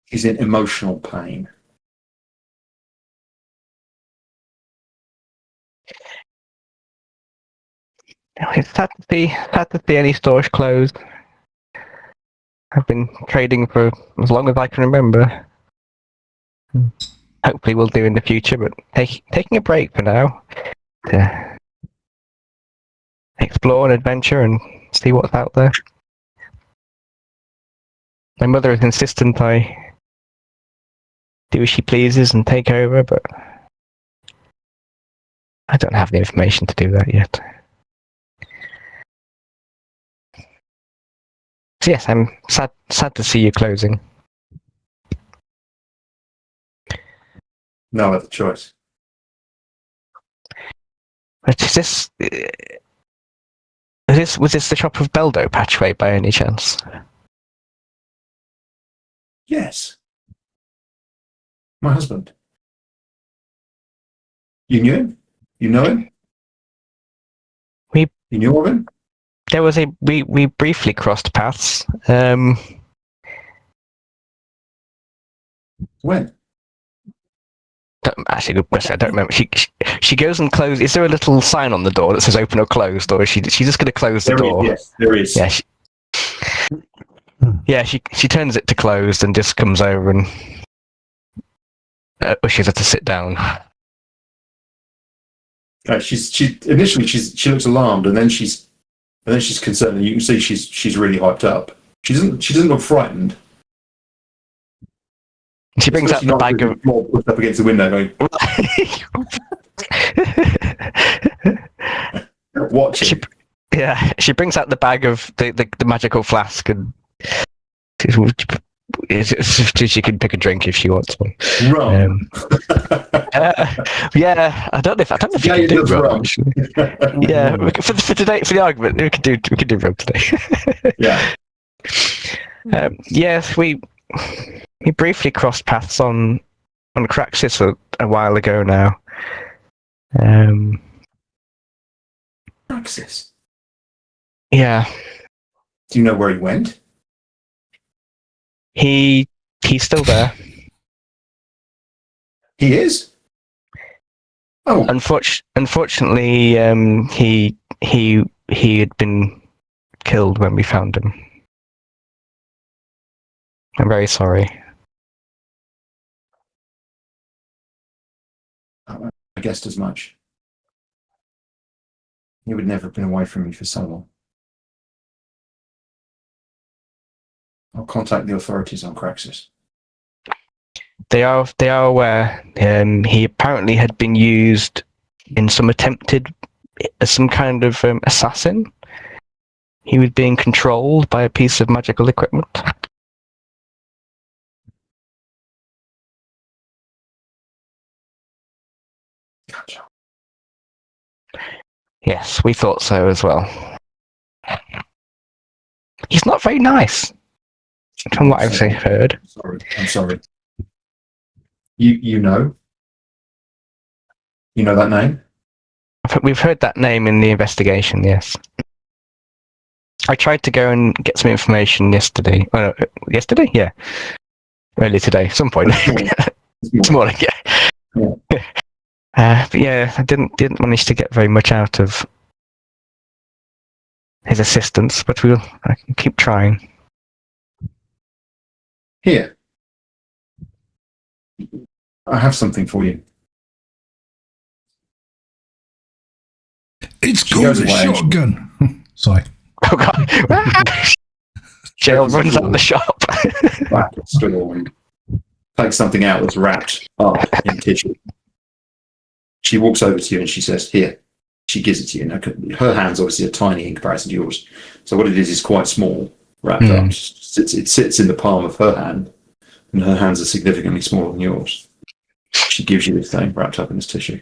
She's in emotional pain. It's sad to see any stores closed. I've been trading for as long as I can remember. Hopefully we'll do in the future, but taking a break for now to explore and adventure and see what's out there. My mother is insistent I do as she pleases and take over, but I don't have the information to do that yet. So yes, I'm sad to see you closing. No other choice. But was this the shop of Beldo Patchway by any chance? Yes. My husband. You knew him? You know him? You knew of him? There was we briefly crossed paths. When? Actually, good question. I don't remember. She goes and closes. Is there a little sign on the door that says open or closed, or is she just going to close the door? Yes, there is. Yeah, she turns it to closed and just comes over and wishes her to sit down. She looks alarmed, and then she's concerned, and you can see she's really hyped up. She doesn't look frightened. She brings out the bag of pushed up against the window, going, watching. She brings out the bag of the magical flask, and she can pick a drink if she wants one. Rum. Yeah, I don't know if you can do rum. Actually. Yeah, for today, for the argument, we could do rum today. Yeah. Yes, we briefly crossed paths on Craxis a while ago now. Craxis. Yeah. Do you know where he went? He's still there. He is? Oh. Unfortunately, he had been killed when we found him. I'm very sorry. I guessed as much. He would never have been away from me for so long. I'll contact the authorities on Craxis. They are aware. He apparently had been used in some attempted as some kind of assassin. He was being controlled by a piece of magical equipment. Gotcha. Yes, we thought so as well. He's not very nice, from what I've heard. I'm sorry. You know? You know that name? We've heard that name in the investigation, yes. I tried to go and get some information yesterday. Yesterday? Yeah. Earlier today, some point. This morning, yeah. But yeah, I didn't manage to get very much out of his assistance, but I can keep trying. Here. I have something for you. It's She called goes a away. shotgun. Sorry. Oh god. Jail runs out of the shop. Back at the store and takes something out that's wrapped up in tissue. She walks over to you and she says, here. She gives it to you. Now, her hands obviously are tiny in comparison to yours. So what it is quite small, wrapped up. It sits in the palm of her hand, and her hands are significantly smaller than yours. She gives you this thing wrapped up in this tissue.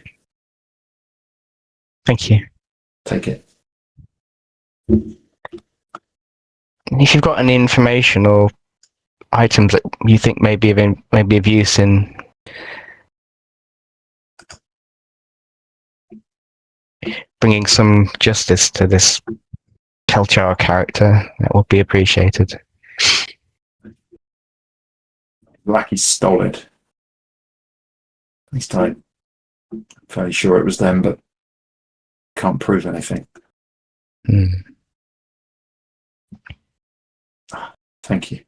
Thank you. Take it. If you've got any information or items that you think may be of use in bringing some justice to this Kelchar character, that would be appreciated. Lackey stole it. At least I'm fairly sure it was them, but can't prove anything. Thank you.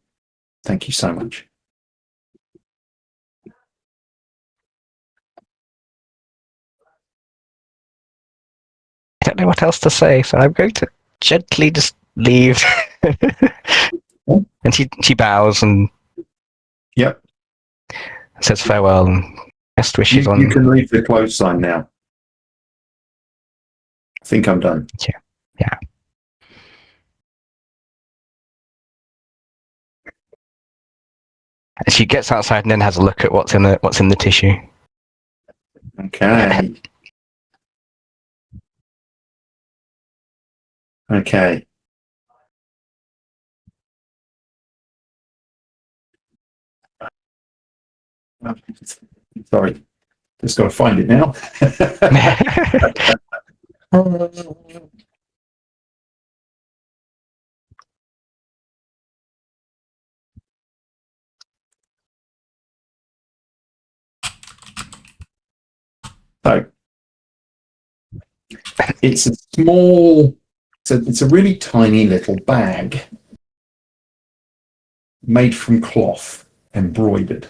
Thank you so much. I don't know what else to say, so I'm going to gently just leave. And she bows and says farewell and best wishes You can leave the close sign now. I think I'm done. Yeah. And she gets outside and then has a look at what's in the tissue. Okay. Okay. Sorry. Just got to find it now. So it's a small, it's a really tiny little bag made from cloth, embroidered.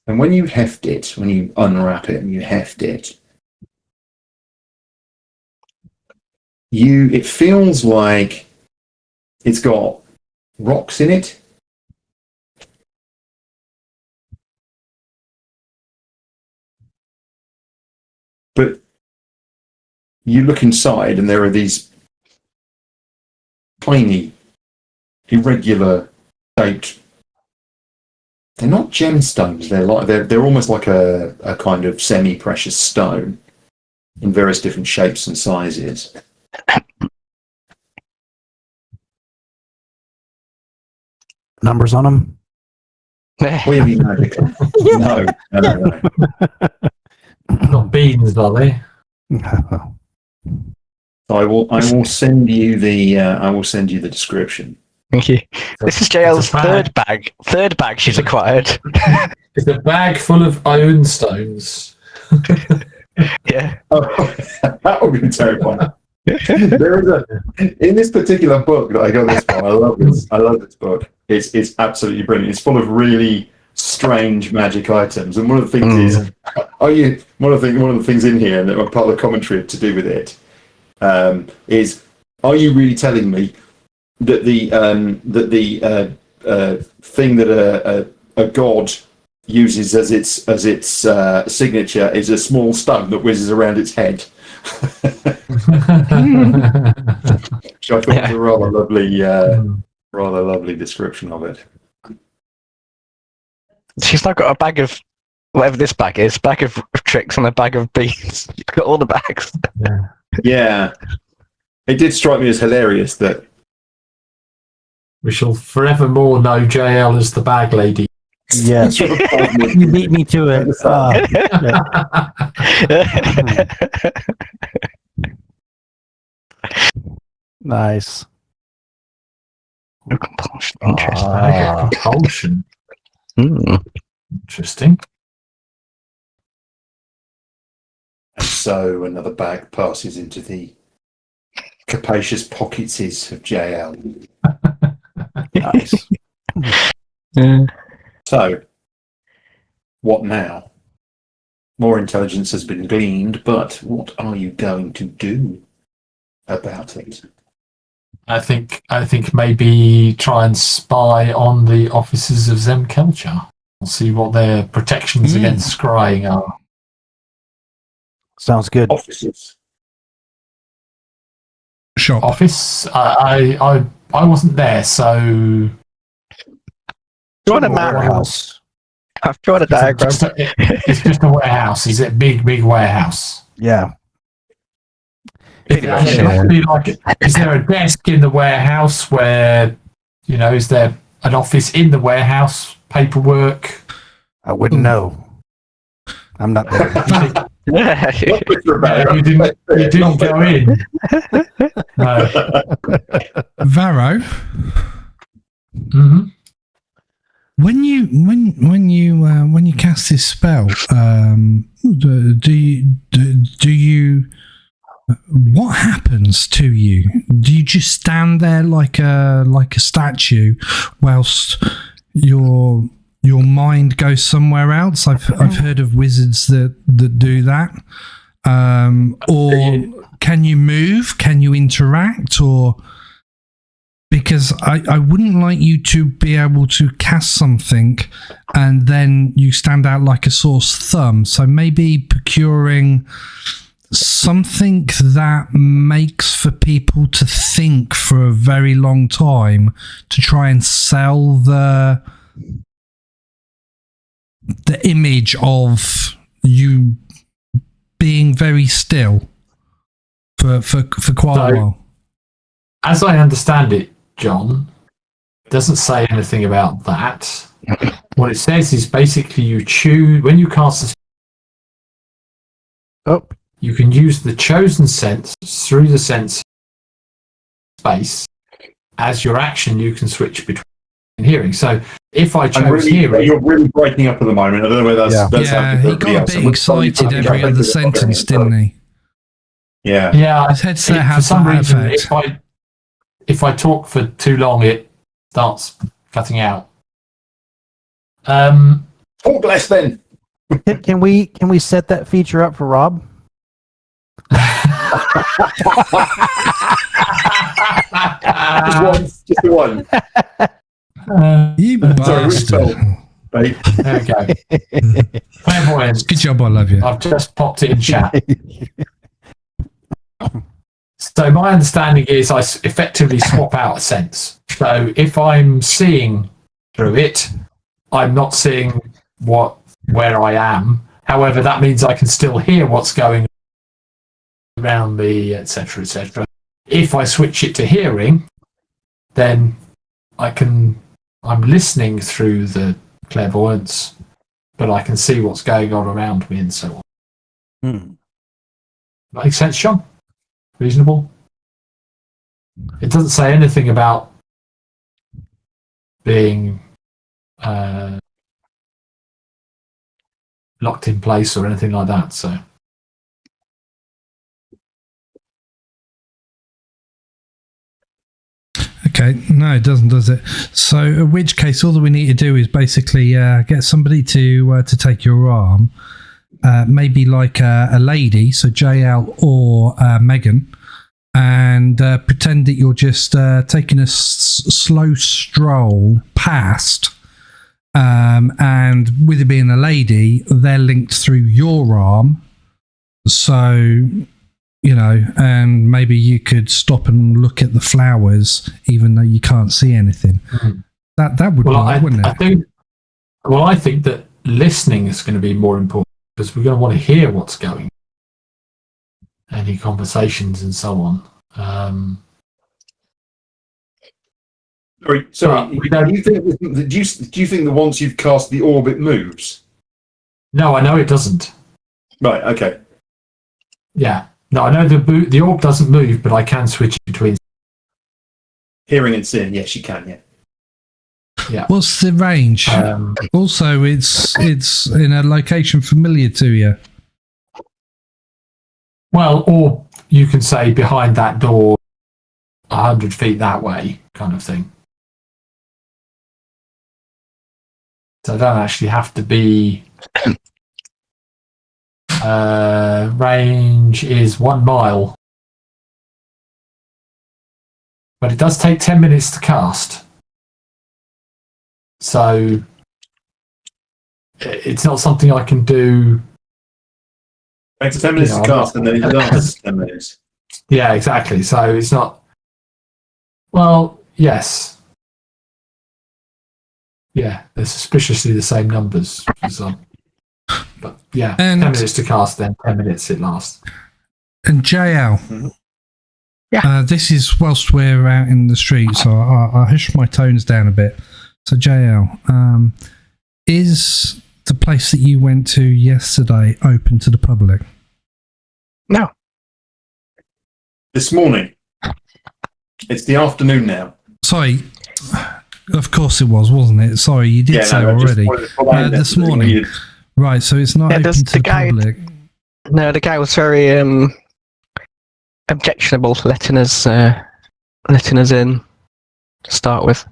And when you heft it, when you unwrap it and you heft it, it feels like it's got rocks in it. But you look inside and there are these tiny, irregular shaped. They're not gemstones. They're almost like a kind of semi-precious stone in various different shapes and sizes. Numbers on them? What do you mean magical? No. Not beans, are they? I will send you the description. Thank you. This is JL's It's a bag. third bag she's acquired. It's a bag full of iron stones. Yeah. Oh, that would be terrifying. There is in this particular book that I got this from. I love this book. It's absolutely brilliant. It's full of really strange magic items, and one of the things is, one of the things in here, and that part of the commentary to do with it, is, are you really telling me that the thing that a god uses as its signature is a small stone that whizzes around its head? Which I thought was a rather lovely description of it. She's now got a bag of whatever this bag is, bag of tricks and a bag of beans. You've got all the bags. Yeah. It did strike me as hilarious that We shall forevermore know JL as the bag lady. Yes. You beat me to it. Nice. No compulsion. Interesting. Compulsion. Interesting. And so another bag passes into the capacious pockets of JL. Nice. So, what now? More intelligence has been gleaned, but what are you going to do about it? I think maybe try and spy on the officers of Zemkelcha. We'll see what their protections against scrying are. Sounds good. Officers. Shop. Office? I wasn't there, so... Drawn a warehouse. I've drawn a It's diagram. it's just a warehouse. Is it a big warehouse? Yeah. Is there a desk in the warehouse where, is there an office in the warehouse? Paperwork? I wouldn't know. I'm not there. You didn't go in. No. Varo, Mm-hmm. when you cast this spell, do you what happens to you? Do you just stand there like a statue whilst your mind goes somewhere else? I've heard of wizards that do that. Or can you move? Can you interact? Or because I wouldn't like you to be able to cast something and then you stand out like a sore thumb. So maybe procuring something that makes for people to think for a very long time to try and sell the image of you being very still for quite a while. As I understand it, John, it doesn't say anything about that. What it says is basically you choose, when you cast you can use the chosen sense through the sense space. As your action, you can switch between hearing. So if I chose hearing... You're really breaking up at the moment. I don't know whether that's he got a bit excited every other sentence, didn't he? Yeah. Yeah. His headset For has some that reason, effect. if I talk for too long, it starts cutting out. Talk less then. Can we set that feature up for Rob? Just the one. You bastard. Right. There we go. Clairvoyance. Good job, I love you. I've just popped it in chat. So my understanding is I effectively swap out a sense. So if I'm seeing through it, I'm not seeing where I am. However, that means I can still hear what's going around me, etc., etc. If I switch it to hearing, then I'm listening through the clairvoyance, but I can see what's going on around me and so on. Makes sense, Sean? Reasonable? It doesn't say anything about being locked in place or anything like that, so... Okay, no, it doesn't, does it? So, in which case, all that we need to do is basically get somebody to take your arm, maybe like a lady, so JL or Megan, and pretend that you're just taking a slow stroll past, and with it being a lady, they're linked through your arm, so... and maybe you could stop and look at the flowers, even though you can't see anything. That would work, wouldn't it? I think that listening is going to be more important because we're going to want to hear what's going on, any conversations and so on. Sorry. we don't- Do you think that once you've cast the orb, it moves? No, I know it doesn't. Right. Okay. Yeah. No, I know the orb doesn't move, but I can switch between. Hearing and seeing. Yes, you can. Yeah. Yeah. What's the range? Also, it's in a location familiar to you. Well, or you can say behind that door, 100 feet that way, kind of thing. So I don't actually have to be. Range is 1 mile, but it does take 10 minutes to cast. So it's not something I can do. Takes 10 minutes to cast, and then it lasts 10 minutes. Yeah, exactly. So it's not. Well, yes. Yeah, they're suspiciously the same numbers. But yeah, And- 10 minutes to cast, then 10 minutes it lasts. And JL, this is whilst we're out in the street, so I hush my tones down a bit. So JL, is the place that you went to yesterday open to the public? No. This morning. It's the afternoon now. Sorry, of course it was, wasn't it? Sorry, you did say I just already. wanted to follow that. This morning. Right, so it's not Yeah, open to the public. No, the guy was very objectionable to letting us in to start with.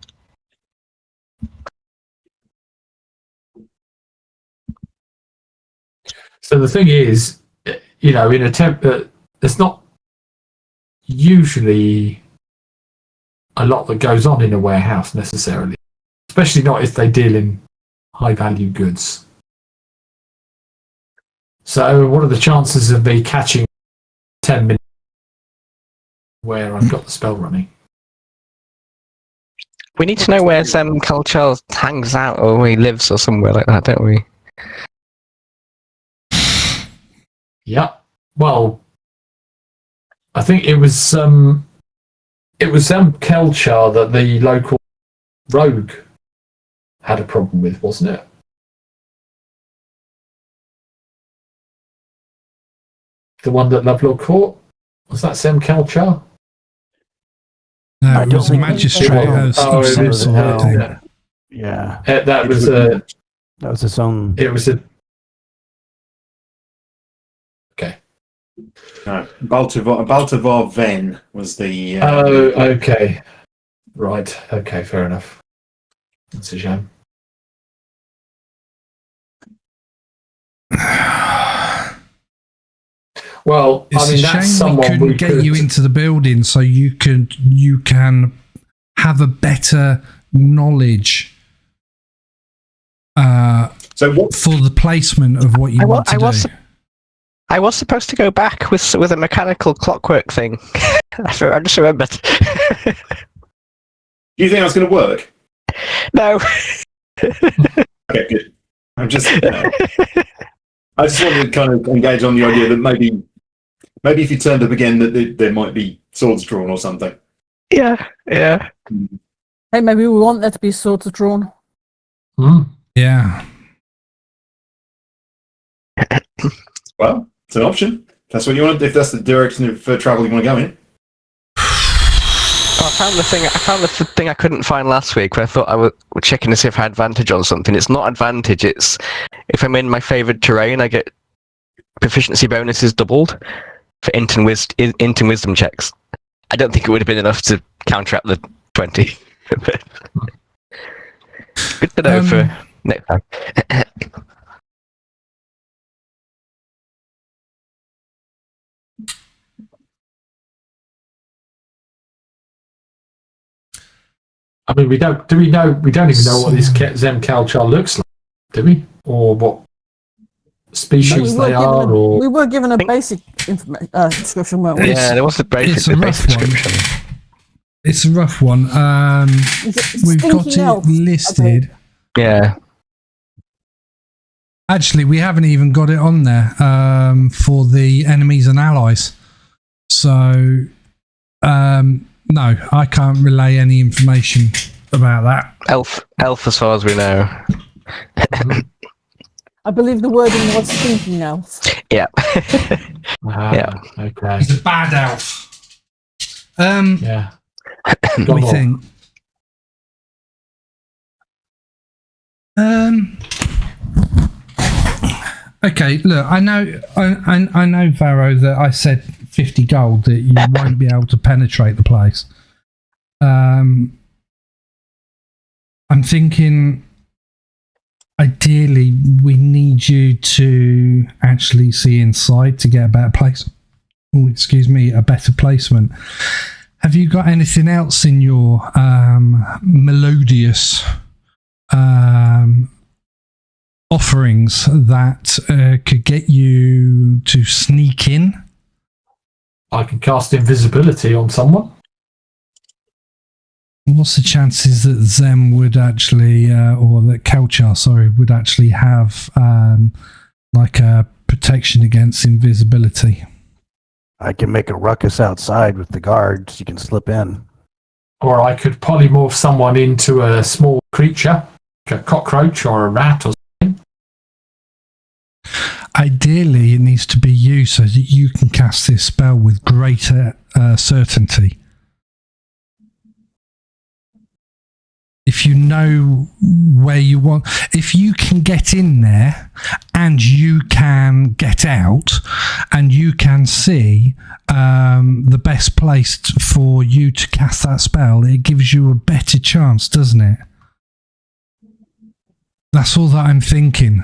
So the thing is, in a there's not usually a lot that goes on in a warehouse necessarily, especially not if they deal in high value goods. So what are the chances of me catching 10 minutes where I've got the spell running? We need to know where Sam Culchel hangs out or where he lives or somewhere like that, don't we? Yeah. Well, I think it was Kelchar that the local rogue had a problem with, wasn't it? The one that Lovlaw caught? Was that Sam Kelchar? No, I it don't was a think magistrate it was. of Oh, it some was. sort. I Oh, think. yeah. Yeah, That was a. that was its own. It was a. Okay. No, Baltavar Ven was the. Oh, okay. Right. Okay. Fair enough. That's a shame. Well, It's I mean, a that's shame we someone couldn't we get could. you into the building so you can have a better knowledge So what? for the placement of what you want to do. I was supposed to go back with a mechanical clockwork thing. I just remembered. Do you think that's going to work? No. Okay, good. I just wanted to kind of engage on the idea that maybe if you turned up again, that there might be swords drawn or something. Yeah. Hey, maybe we want there to be swords drawn. Hmm. Yeah. Well, it's an option. That's what you want. If that's the direction of travel you want to go in. I found the thing I couldn't find last week where I thought I was checking to see if I had advantage on something. It's not advantage, it's if I'm in my favoured terrain, I get proficiency bonuses doubled for int and wisdom checks. I don't think it would have been enough to counteract the 20. Good to know for next time. I mean, we don't even know what this Zem Kalchar looks like, do we? Or what species they are? Or We were given a basic description, weren't we? Yeah, there was the It's a basic rough one. description. It's a rough one. We've got Stinking it elf, listed. Yeah. Actually, we haven't even got it on there for the enemies and allies. So, no, I can't relay any information about that. Elf, as far as we know. I believe the wording was stinking elf. Yeah. Yeah. Okay. He's a bad elf. Yeah. Let me think. Okay, look, I know, Varo, that I said 50 gold that you won't be able to penetrate the place. I'm thinking, ideally, we need you to actually see inside to get a better place. Oh, excuse me, a better placement. Have you got anything else in your melodious offerings that could get you to sneak in? I can cast invisibility on someone. What's the chances that Zem would actually, or that Kelchar, sorry, would actually have like a protection against invisibility? I can make a ruckus outside with the guards. You can slip in. Or I could polymorph someone into a small creature, like a cockroach or a rat or something. Ideally, it needs to be you so that you can cast this spell with greater certainty. If you know where you want, if you can get in there and you can get out and you can see the best place for you to cast that spell, it gives you a better chance, doesn't it? That's all that I'm thinking,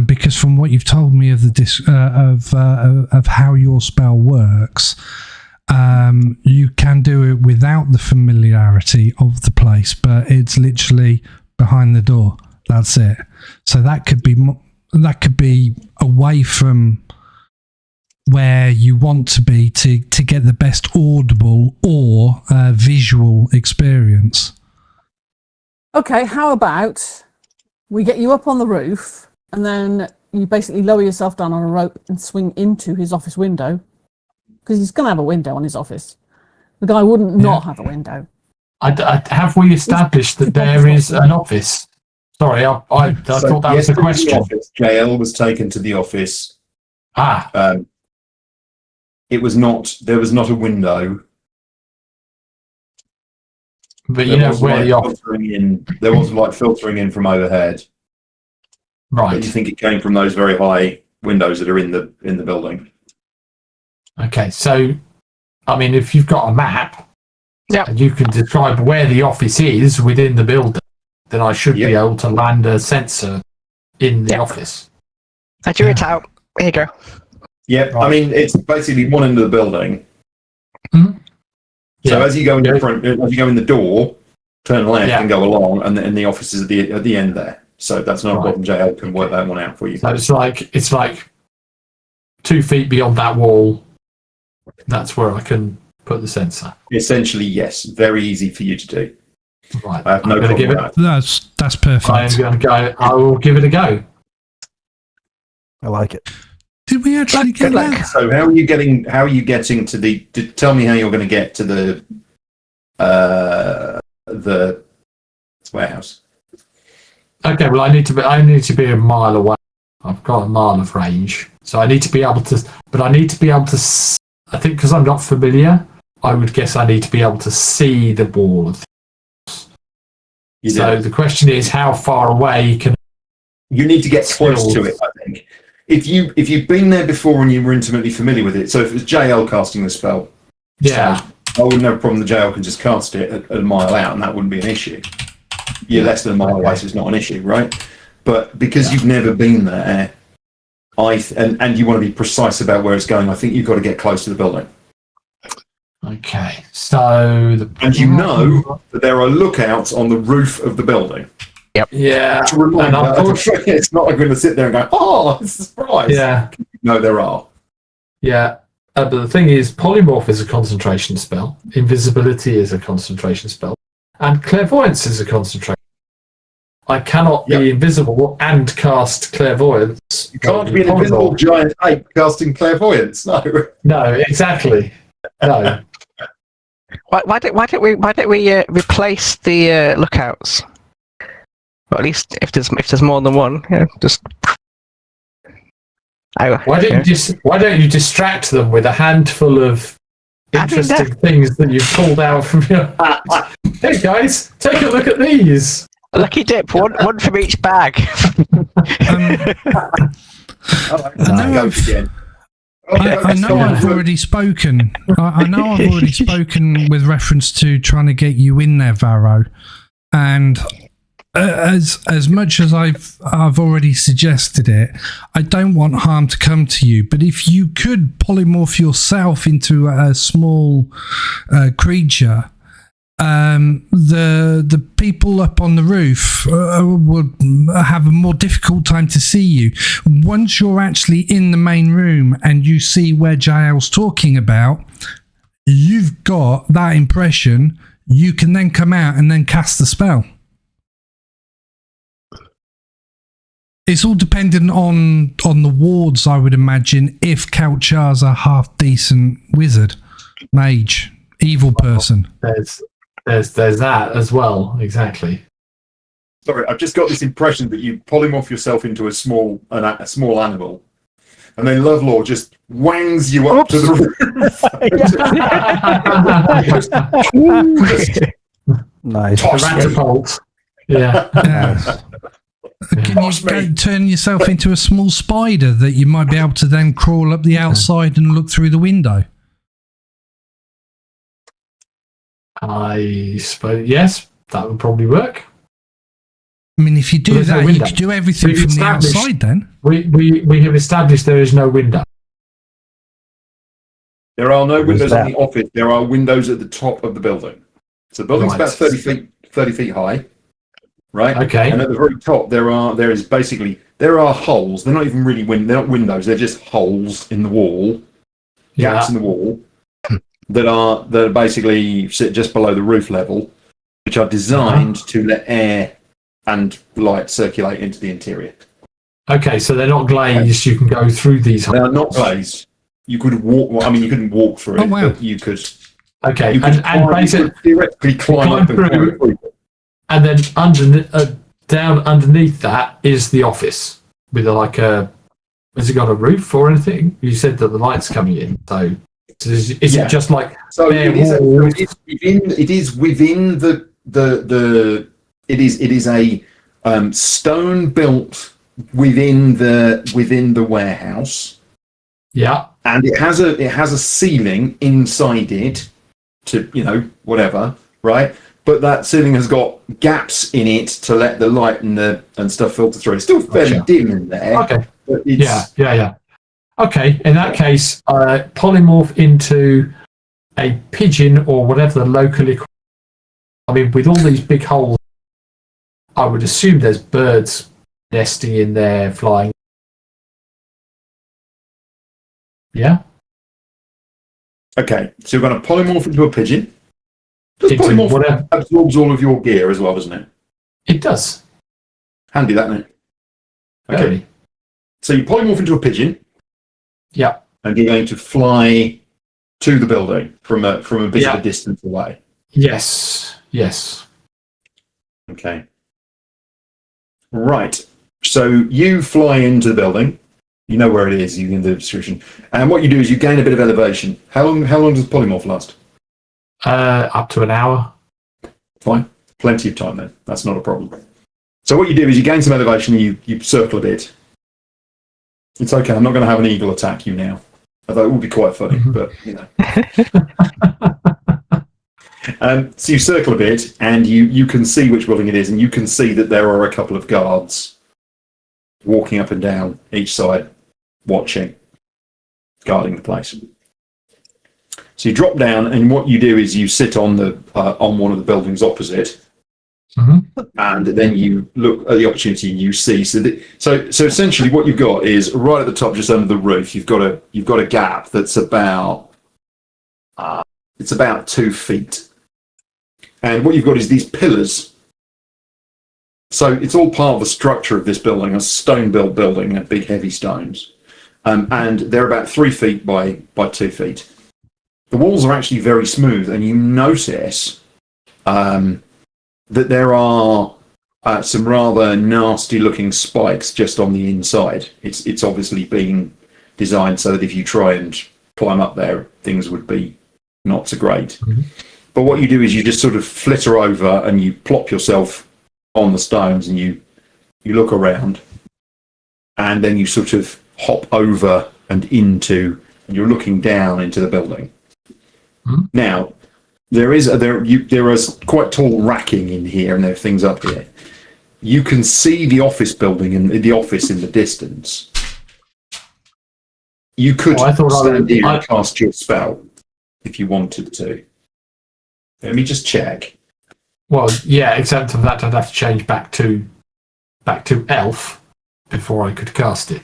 because from what you've told me of the of how your spell works, you can do it without the familiarity of the place, but it's literally behind the door. That's it. So that could be away from where you want to be to get the best audible or visual experience. Okay, how about we get you up on the roof and then you basically lower yourself down on a rope and swing into his office window, because he's going to have a window on his office. The guy wouldn't not have a window. Have we established that there is an office? Sorry, I thought that was the question. JL was taken to the office. It was not. There was not a window. But you know where the office. There was light filtering in from overhead. Right. But you think it came from those very high windows that are in the building? Okay, so I mean, if you've got a map, and you can describe where the office is within the building, then I should be able to land a sensor in the office. I drew it out. Here you go. Yeah, right. I mean, it's basically one end of the building. Mm-hmm. So as you go in the front, as you go in the door, turn left and go along, and the office is at the end there. So that's not a problem. JL can work that one out for you. So it's like 2 feet beyond that wall. That's where I can put the sensor. Essentially, yes. Very easy for you to do. Right. I have no problem with that. That's perfect. I am going to go. I will give it a go. I like it. Did we actually get that? So how are you getting to the? Tell me how you're going to get to the warehouse. Okay. Well, I need to be a mile away. I've got a mile of range, so I need to be able to. But I need to be able to. I think because I'm not familiar, I would guess I need to be able to see the wall of things. So the question is, how far away can you need to get close to it? I think if you've been there before and you were intimately familiar with it. So if it was JL casting the spell, I wouldn't have a problem. The JL can just cast it at a mile out, and that wouldn't be an issue. You're less than a mile away, so it's not an issue, right? But because you've never been there, and you want to be precise about where it's going, I think you've got to get close to the building. Okay, so and you know that there are lookouts on the roof of the building. Yep. Yeah. And unfortunately, it's not like we're going to sit there and go, "Oh, it's a surprise." Yeah. No, there are. Yeah, but the thing is, polymorph is a concentration spell. Invisibility is a concentration spell, and clairvoyance is a concentration. I cannot be invisible and cast clairvoyance. You can't be an invisible giant ape casting clairvoyance. No. No, exactly. No. Why don't we replace the lookouts? Or at least if there's more than one, just. Why don't you distract them with a handful of interesting things that you've pulled out from your hat? Hey guys, take a look at these. Lucky dip, one from each bag. I know I've already spoken. I know I've already spoken with reference to trying to get you in there, Varo, and as much as I've already suggested it, I don't want harm to come to you. But if you could polymorph yourself into a small creature, the people up on the roof would have a more difficult time to see you. Once you're actually in the main room and you see where Jael's talking about, you've got that impression. You can then come out and then cast the spell. It's all dependent on the wards, I would imagine, if Kalchar's a half decent wizard, mage, evil person. There's that as well, exactly. Sorry, I've just got this impression that you polymorph yourself into a small animal, and then Lovlaw just wangs you up to the roof. Nice. Ratapult. Yeah. Can you turn yourself into a small spider that you might be able to then crawl up the outside and look through the window? I suppose, yes, that would probably work. I mean, if you do that, you could do everything from the outside then. We have established there is no window. There are no windows in the office. There are windows at the top of the building. So the building's about 30 feet high, right? Okay. And at the very top, there are holes. They're not even really they're not windows. They're just holes in the wall, gaps in the wall that are basically sit just below the roof level, which are designed to let air and light circulate into the interior. Okay, so they're not glazed. You can go through these holes. They are not glazed. You could walk. Well, I mean, you couldn't walk through it, but you could. Okay, you could basically theoretically climb up through. And then down underneath that is the office with has it got a roof or anything? You said that the light's coming in, so is it just like it is within it is a stone built within the warehouse. Yeah. And it has a ceiling inside it to whatever, right? But that ceiling has got gaps in it to let the light and stuff filter through. It's still fairly dim in there. Okay. But it's, Yeah. Okay, in that case, polymorph into a pigeon or whatever the local equivalent. I mean, with all these big holes, I would assume there's birds nesting in there, flying. Yeah. Okay, so you're going to polymorph into a pigeon. Does polymorph absorbs all of your gear as well, doesn't it? It does. Handy, that, isn't it? Okay. Very. So you polymorph into a pigeon. Yeah. And you're going to fly to the building from a bit of a distance away. Yes. Okay. Right. So you fly into the building. You know where it is. You in the description. And what you do is you gain a bit of elevation. How long does polymorph last? Up to an hour. Fine. Plenty of time then. That's not a problem. So what you do is you gain some elevation. You circle a bit. It's okay. I'm not going to have an eagle attack you now. Although it would be quite funny, but so you circle a bit, and you can see which building it is, and you can see that there are a couple of guards walking up and down each side, watching, guarding the place. So you drop down, and what you do is you sit on one of the buildings opposite. And then you look at the opportunity and you see. So essentially, what you've got is right at the top, just under the roof. You've got a gap that's about 2 feet, and what you've got is these pillars. So it's all part of the structure of this building, a stone-built building, and big heavy stones, and they're about 3 feet by 2 feet. the walls are actually very smooth, and you notice that there are some rather nasty-looking spikes just on the inside. It's obviously been designed so that if you try and climb up there, things would be not so great. Mm-hmm. But what you do is you just sort of flitter over and you plop yourself on the stones and you look around, and then you sort of hop over and you're looking down into the building. Mm-hmm. Now, there is quite tall racking in here, and there are things up here. You can see the office building and the office in the distance. You could stand here and cast your spell if you wanted to. Let me just check. Well, yeah, except for that, I'd have to change back to elf before I could cast it.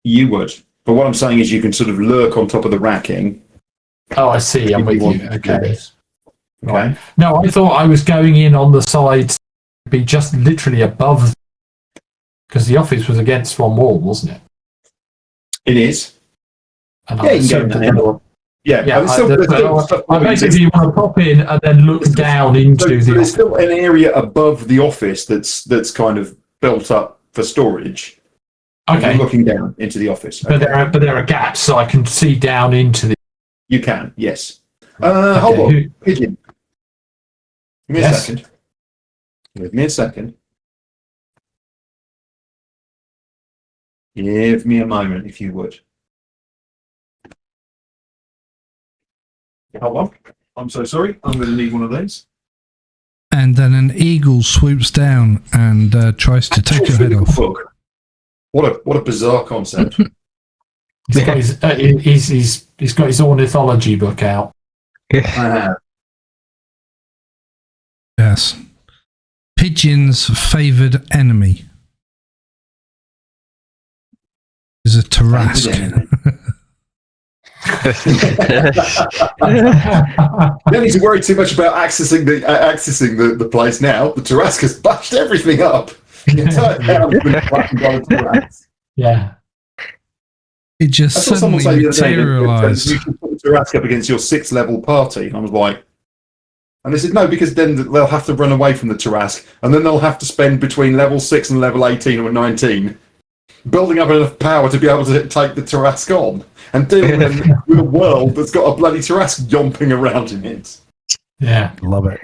You would. But what I'm saying is you can sort of lurk on top of the racking. Oh, I see. I'm with you. Okay. Okay. No, I thought I was going in on the side, be just literally above, because the office was against one wall, wasn't it? It is. And Yeah, you can go down. Yeah, I basically want to pop in and then look down into the. There's still an area above the office that's kind of built up for storage. Okay. You're looking down into the office. But there are gaps, so I can see down into the. You can, yes. Hold on, Pigeon. Give me a second. Give me a second. Give me a moment, if you would. Hold on. I'm so sorry. I'm going to need one of these. And then an eagle swoops down and tries to take your head off. Book. What a bizarre concept. He's got his ornithology book out. I have. Yes. Pigeon's favoured enemy is a Tarrasque. You don't need to worry too much about accessing the place now. The Tarrasque has bashed everything up. The entire town has been flattened by the Tarrasque. Yeah. It just suddenly materialised. You can put the Tarrasque up against your 6th level party. And I was like, and they said no, because then they'll have to run away from the Tarrasque, and then they'll have to spend between level 6 and level 18 or 19 building up enough power to be able to take the Tarrasque on and deal with a world that's got a bloody Tarrasque yomping around in it. Yeah, love it.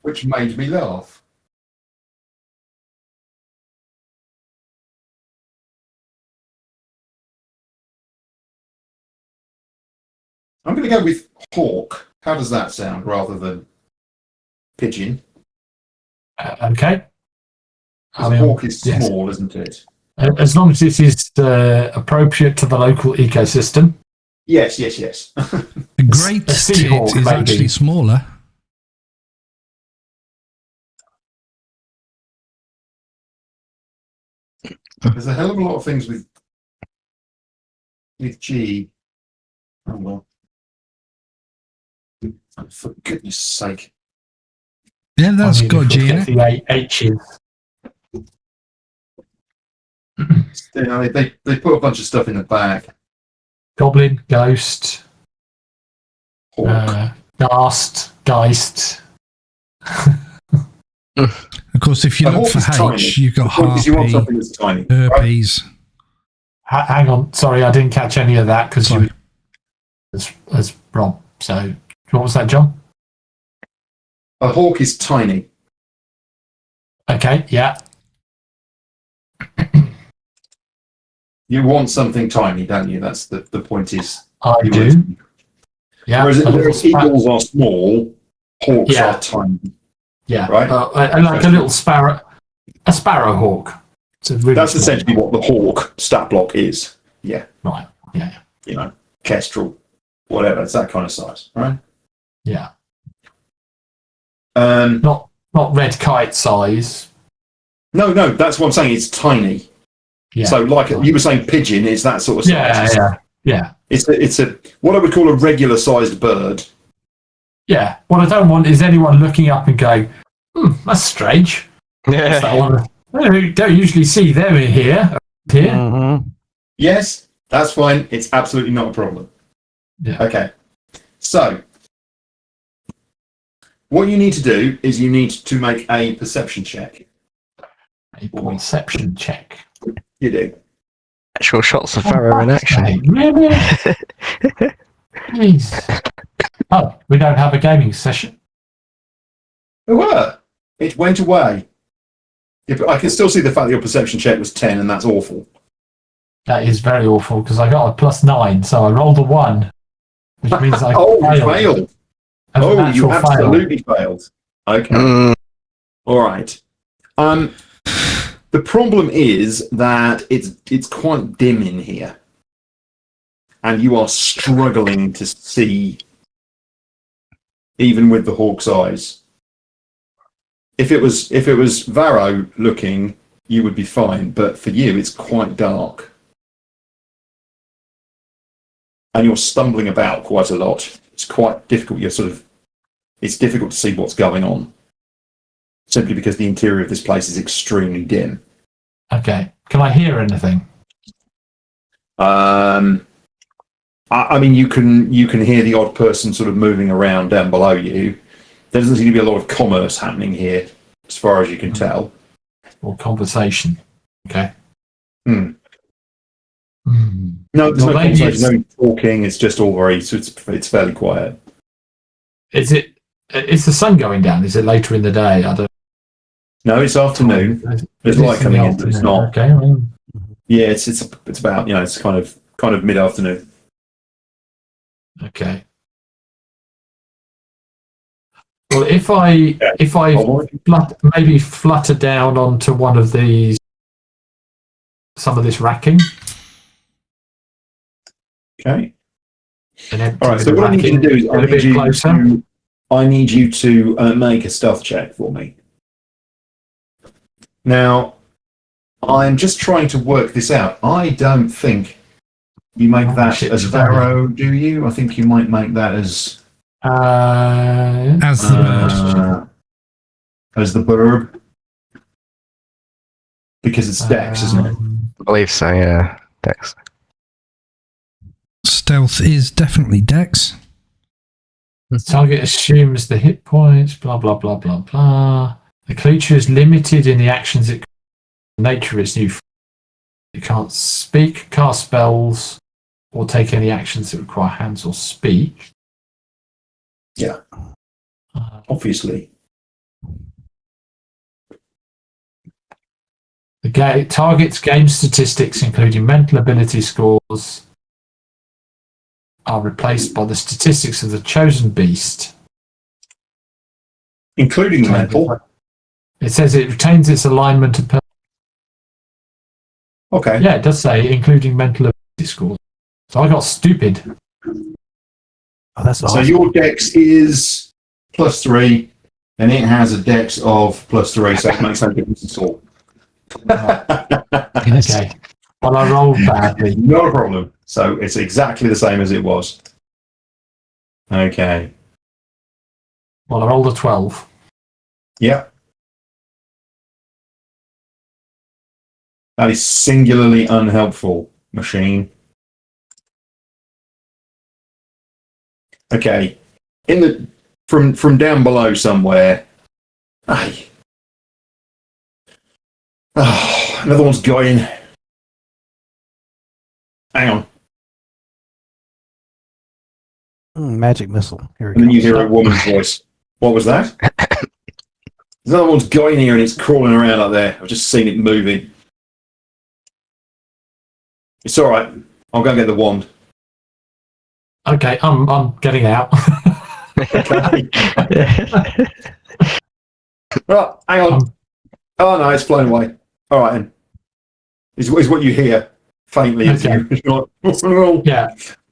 Which made me laugh. I'm going to go with hawk. How does that sound rather than pigeon? Okay. Hawk is small, isn't it? As long as this is appropriate to the local ecosystem. Yes. The great tit is actually smaller. There's a hell of a lot of things with G. Oh well. Oh, for goodness sake. Yeah, that's got G in it. The H's. They put a bunch of stuff in the back. Goblin, ghost, Hawk. Geist. Of course, if you look for H, tiny. you've got You want harpy, something that's tiny. herpes. Hang on, sorry, I didn't catch any of that because you as Rob. So, what was that, John? A hawk is tiny. Okay, yeah. You want something tiny, don't you? That's the point is. I do. Yeah. Whereas eagles are small, hawks are tiny. Yeah. Right. And like a little sparrow, a sparrowhawk. That's essentially what the hawk stat block is. Yeah. Right. Yeah. You know, kestrel, whatever. It's that kind of size, right? Yeah. Not red kite size. No. That's what I'm saying. It's tiny. Yeah. So, like you were saying, pigeon is that sort of size. Yeah. It's a what I would call a regular sized bird. Yeah. What I don't want is anyone looking up and going, that's strange. Yeah. That one? I don't usually see them in here. Mm-hmm. Yes, that's fine. It's absolutely not a problem. Yeah. Okay. So, what you need to do is you need to make a perception check. A perception check. You do. Actual shots of Varo in action. Really? Jeez. Oh, we don't have a gaming session. There were. It went away. Yeah, but I can still see the fact that your perception check was 10, and that's awful. That is very awful because I got a +9, so I rolled a 1, which means I You failed. Oh, you absolutely failed. Okay. All right. The problem is that it's quite dim in here, and you are struggling to see, even with the hawk's eyes. If it was Varo looking, you would be fine, but for you, it's quite dark, and you're stumbling about quite a lot. It's quite difficult. It's difficult to see what's going on, simply because the interior of this place is extremely dim. Okay. Can I hear anything? I mean, you can hear the odd person sort of moving around down below you. There doesn't seem to be a lot of commerce happening here, as far as you can tell. Or conversation. Okay. No, there's no conversation, no talking. It's just all it's fairly quiet. Is the sun going down? Is it later in the day? I don't. No, it's afternoon. There's light coming in, but it's not. Okay. Well. Yeah, it's about it's kind of mid-afternoon. Okay. Well, if I maybe flutter down onto one of these, some of this racking. Okay. And all right. So what I need you to do is I need you to make a stealth check for me. Now, I'm just trying to work this out. I don't think you make that as Varo, do you? I think you might make that as the burb, because it's Dex, isn't it? I believe so. Yeah, Dex. Stealth is definitely Dex. The target assumes the hit points. Blah blah blah blah blah. The creature is limited in the actions it. Nature is new. It can't speak, cast spells, or take any actions that require hands or speech. Yeah. Obviously. The target's game statistics, including mental ability scores, are replaced by the statistics of the chosen beast. Including the mental? It says it retains its alignment of. Okay. Yeah, it does say including mental ability scores. So I got stupid. Oh, that's awesome. So your dex is +3, and it has a dex of +3, so it makes no difference at all. Okay. Well, I rolled badly. No problem. So it's exactly the same as it was. Okay. Well, I rolled a 12. Yeah. That is singularly unhelpful, machine. Okay. From down below somewhere. Another one's going. Hang on. Magic missile. Here And then you hear a woman's voice. What was that? Another one's going here and it's crawling around up there. I've just seen it moving. It's all right. I'll go and get the wand. Okay, I'm getting out. Okay. Right, hang on. Oh no, it's flown away. All right, then. Is what you hear faintly. Okay. Yeah.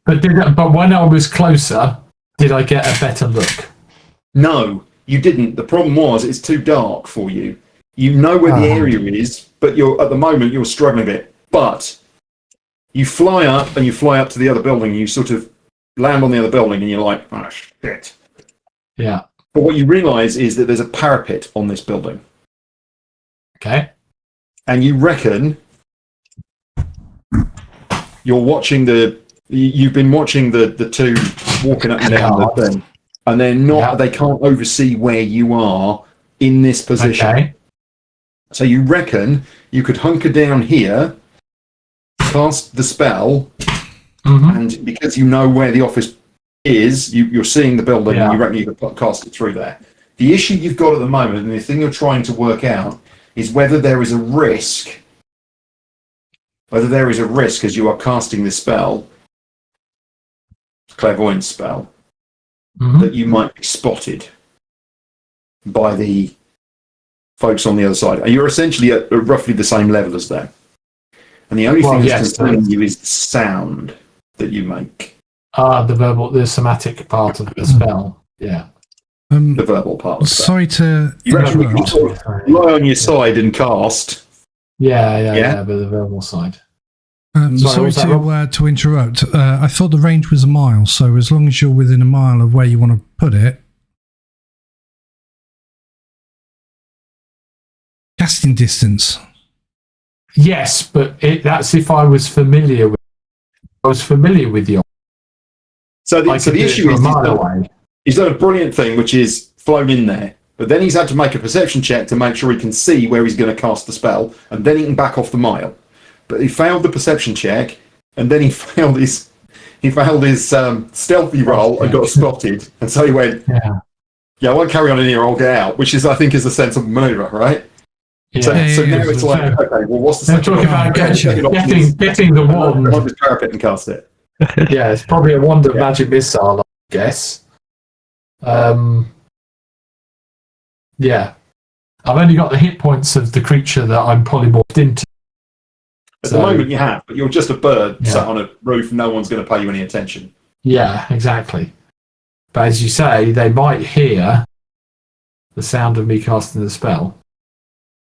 But when I was closer, did I get a better look? No, you didn't. The problem was it's too dark for you. You know where the area is, but at the moment you're struggling a bit. But you fly up to the other building. And you sort of land on the other building, and you're like, "Oh shit!" Yeah. But what you realise is that there's a parapet on this building. Okay. And you reckon you've been watching the two walking up and down the thing, and they're not. They can't oversee where you are in this position. Okay. So you reckon you could hunker down here, cast the spell, and because you know where the office is, you're seeing the building, and you reckon you could cast it through there. The issue you've got at the moment, and the thing you're trying to work out, is whether there is a risk. Whether there is a risk as you are casting this spell, clairvoyance spell, that you might be spotted by the folks on the other side. You're essentially at roughly the same level as them. And the only thing that's concerning you is the sound that you make. The somatic part of the spell. Yeah. The verbal part of the spell. Sorry to interrupt. Lie on your side and cast. Yeah, but the verbal side. Sorry to interrupt. I thought the range was a mile, so as long as you're within a mile of where you want to put it. Casting distance. Yes, but that's if I was familiar with. You. So the issue is he's done a brilliant thing, which is flown in there. But then he's had to make a perception check to make sure he can see where he's going to cast the spell, and then he can back off the mile. But he failed the perception check, and then he failed his stealthy roll and got spotted. And so he went, I won't carry on in here, I'll get out, which is, I think, is a sensible manoeuvre, right? Yeah. So now it's like, okay, well, what's the second talking about getting the wand. On the parapet and cast it. Yeah, it's probably a wand of magic missile, I guess. Yeah. I've only got the hit points of the creature that I'm polymorphed into. At the moment you have, but you're just a bird sat on a roof, no one's going to pay you any attention. Yeah, exactly. But as you say, they might hear the sound of me casting the spell.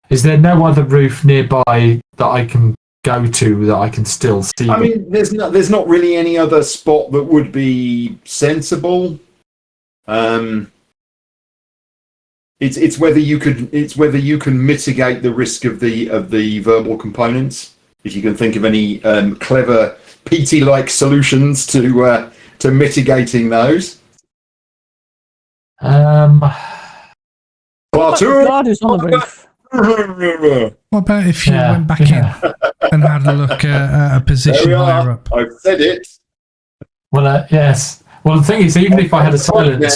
Is there no other roof nearby that I can go to that I can still see? I mean, there's not really any other spot that would be sensible. It's whether you can mitigate the risk of the verbal components. If you can think of any clever PT-like solutions to mitigating those. God who's on the roof. What about if you went back in and had a look at a position higher up? I've said it. Well, yes. Well, the thing is, even if I had a silent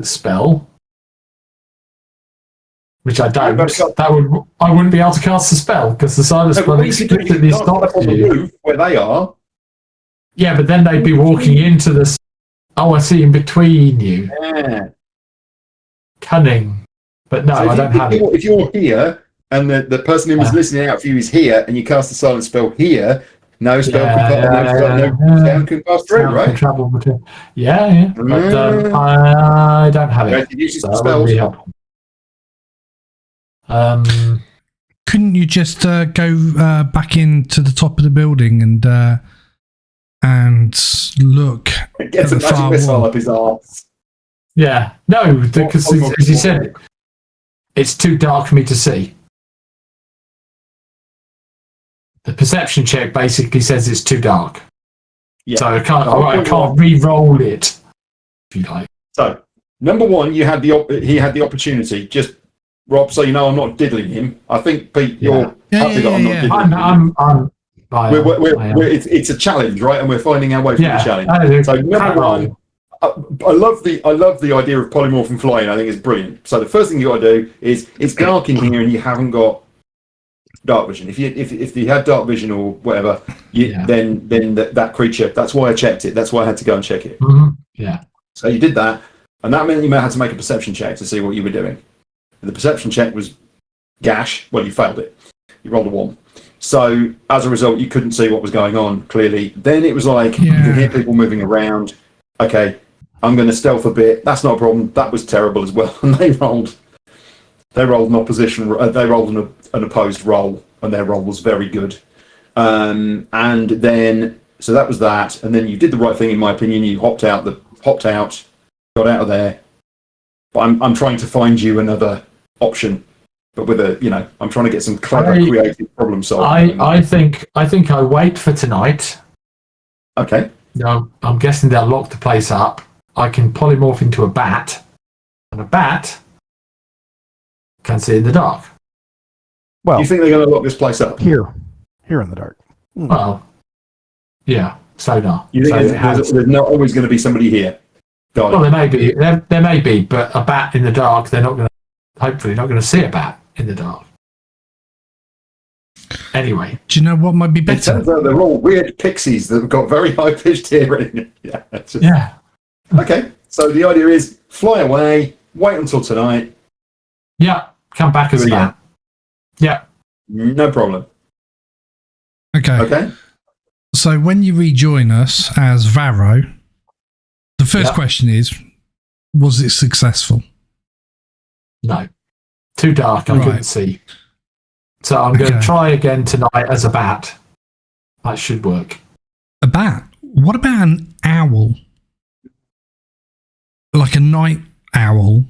spell, which I don't, I wouldn't be able to cast the spell because the silent spell explicitly stops you. Where they are. Yeah, but then they'd be walking into the. Oh, I see, in between you. Yeah. Cunning. But no, I don't have it. If you're here and the person who was listening out for you is here, and you cast the silent spell here, no spell sound can pass through, right? Travel between. Yeah. But I don't have it. Couldn't you just go back into the top of the building and look get a magic missile up his arse? Yeah, no, because as you said, it's too dark for me to see. The perception check basically says it's too dark. Yeah. So I can't re-roll it, if you like. So, number one, he had the opportunity. Just, Rob, so you know I'm not diddling him. I think, Pete, you're happy that I'm not diddling him. It's a challenge, right? And we're finding our way through the challenge. So, number one, I love the idea of polymorph and flying. I think it's brilliant. So the first thing you got to do is it's dark in here and you haven't got dark vision. If you had dark vision or whatever, then that creature. That's why I checked it. That's why I had to go and check it. Mm-hmm. Yeah. So you did that, and that meant you had to make a perception check to see what you were doing. And the perception check was gash. Well, you failed it. You rolled a 1. So as a result, you couldn't see what was going on clearly. Then it was like you could hear people moving around. Okay. I'm going to stealth a bit. That's not a problem. That was terrible as well. And they rolled an opposition. They rolled an opposed roll, and their roll was very good. And then so that was that. And then you did the right thing, in my opinion. You hopped out, got out of there. But I'm trying to find you another option. But with I'm trying to get some clever, creative problem solving. I think I wait for tonight. Okay. No, I'm guessing they'll lock the place up. I can polymorph into a bat, and a bat can see in the dark. Well, You think they're going to lock this place up? here in the dark. Well, yeah, sonar. You think So it has- there's not always going to be somebody here? Got well, it. there may be, but a bat in the dark, they're not going to. Hopefully, not going to see a bat in the dark. Anyway, Do you know what might be It better? turns out they're all weird pixies that have got very high-pitched hearing. Yeah. it's just- yeah, Okay, so the idea is fly away, wait until tonight. yeah, come back as a Brilliant. bat. Yeah, No problem. Okay. Okay? So when you rejoin us as Varo, the first Yeah. question is, was it successful? no, too dark. I Right. couldn't see. So I'm going to Okay. try again tonight as a bat. That should work. A bat? What about an owl? Like a night owl?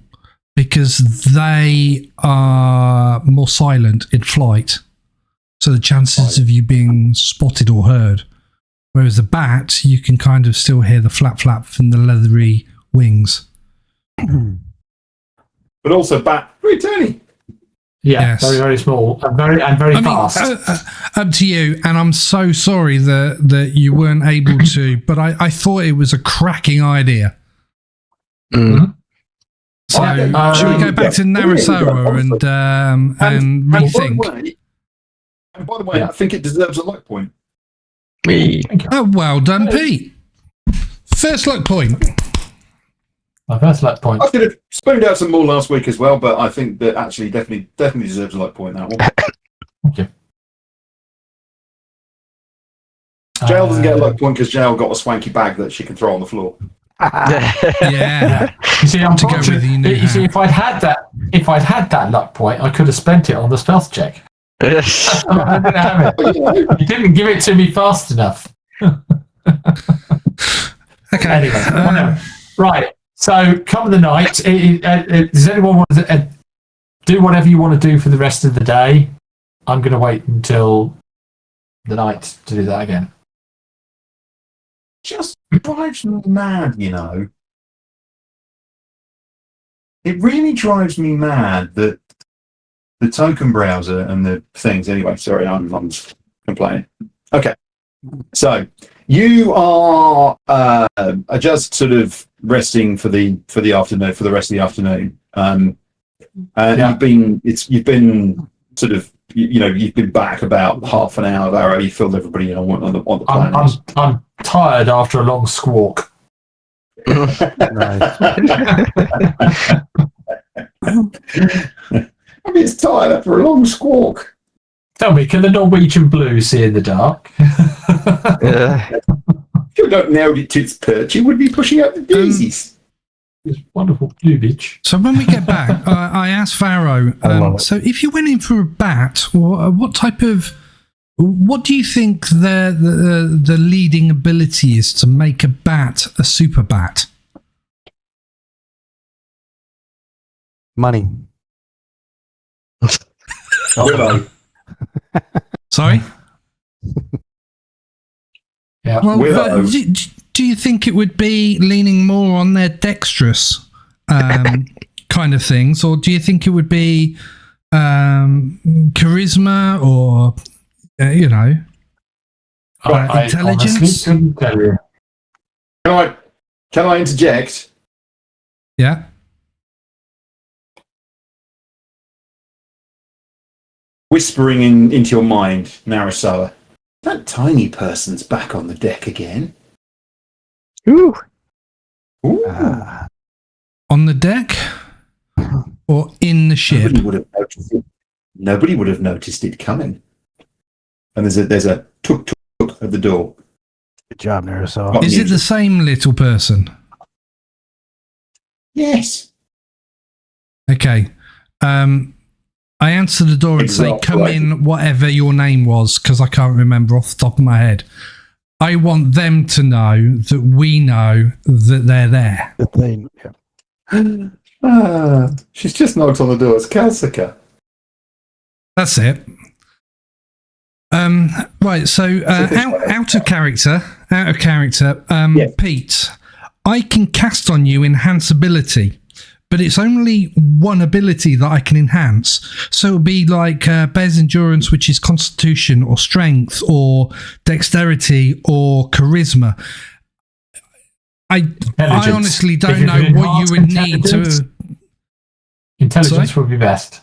Because they are more silent in flight. So the chances of you being spotted or heard. Whereas a bat, you can kind of still hear the flap flap from the leathery wings. But also very tiny. Yeah, Yes. very very small and very fast. Up to you. And I'm so sorry that you weren't able to, but I thought it was a cracking idea. Mm. So should we go back to Narasawa and rethink? And by the way, I think it deserves a luck point. Me. Oh, well done, Pete. First luck point. My first luck point. I could have spooned out some more last week as well, but I think that actually definitely deserves a luck point, that one. Okay. Jail doesn't get a luck point because Jail got a swanky bag that she can throw on the floor. Yeah. You see, To go with you know you see, how. if I'd had that luck point, I could have spent it on the stealth check. Yes. I didn't have it. You didn't give it to me fast enough. Okay. Anyway, whatever. Right. So, come the night. Does anyone want to do whatever you want to do for the rest of the day? I'm going to wait until the night to do that again. Just drives me mad, you know. It really drives me mad that the token browser and the things. Anyway, sorry, I'm complaining. Okay, so you are just sort of resting for the afternoon, for the rest of the afternoon. Yeah. You've been sort of you've been back about half an hour. Varo, you filled everybody in on the planet. I'm tired after a long squawk. Nice. I mean, it's tired after a long squawk. Tell me, can the Norwegian blue see in the dark? Yeah. If you don't nailed it to its perch, you would be pushing out the daisies. This wonderful plumage. So when we get back, I asked Varo, so if you went in for a bat, what do you think the leading ability is to make a bat a super bat? Money. Willow. Sorry? Yeah. Well, Willow. do you think it would be leaning more on their dexterous kind of things, or do you think it would be charisma or I honestly intelligence? couldn't tell you. Can I interject? Yeah. Whispering into your mind, Narasawa. That tiny person's back on the deck again. Ooh. Ooh. On the deck or in the ship? Nobody would have noticed it. Nobody would have noticed it coming. And there's a tuk tuk at the door. Good job, Narasawa. Not Is it unusual. the same little person? Yes. Okay. I answer the door and say, Exactly. come in, whatever your name was, because I can't remember off the top of my head. I want them to know that we know that they're there. Good thing. Yeah. She's just knocked on the door. It's Kalsika. That's it. Right, so out of character, Yes. Pete, I can cast on you enhance ability, but it's only one ability that I can enhance. So it'll be like Bear's Endurance, which is Constitution or Strength or Dexterity or Charisma. I honestly don't know what you would need to... Intelligence would be best.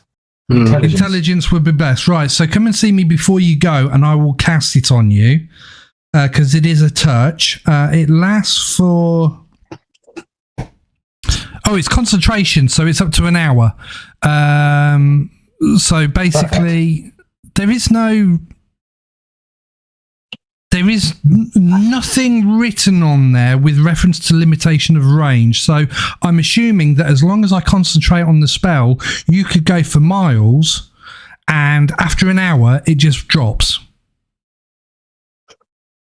Intelligence would be best. Right, so come and see me before you go and I will cast it on you because it is a touch. It lasts for... Oh, it's concentration, so it's up to an hour. So basically, there is nothing written on there with reference to limitation of range. So I'm assuming that as long as I concentrate on the spell, you could go for miles, and after an hour, it just drops.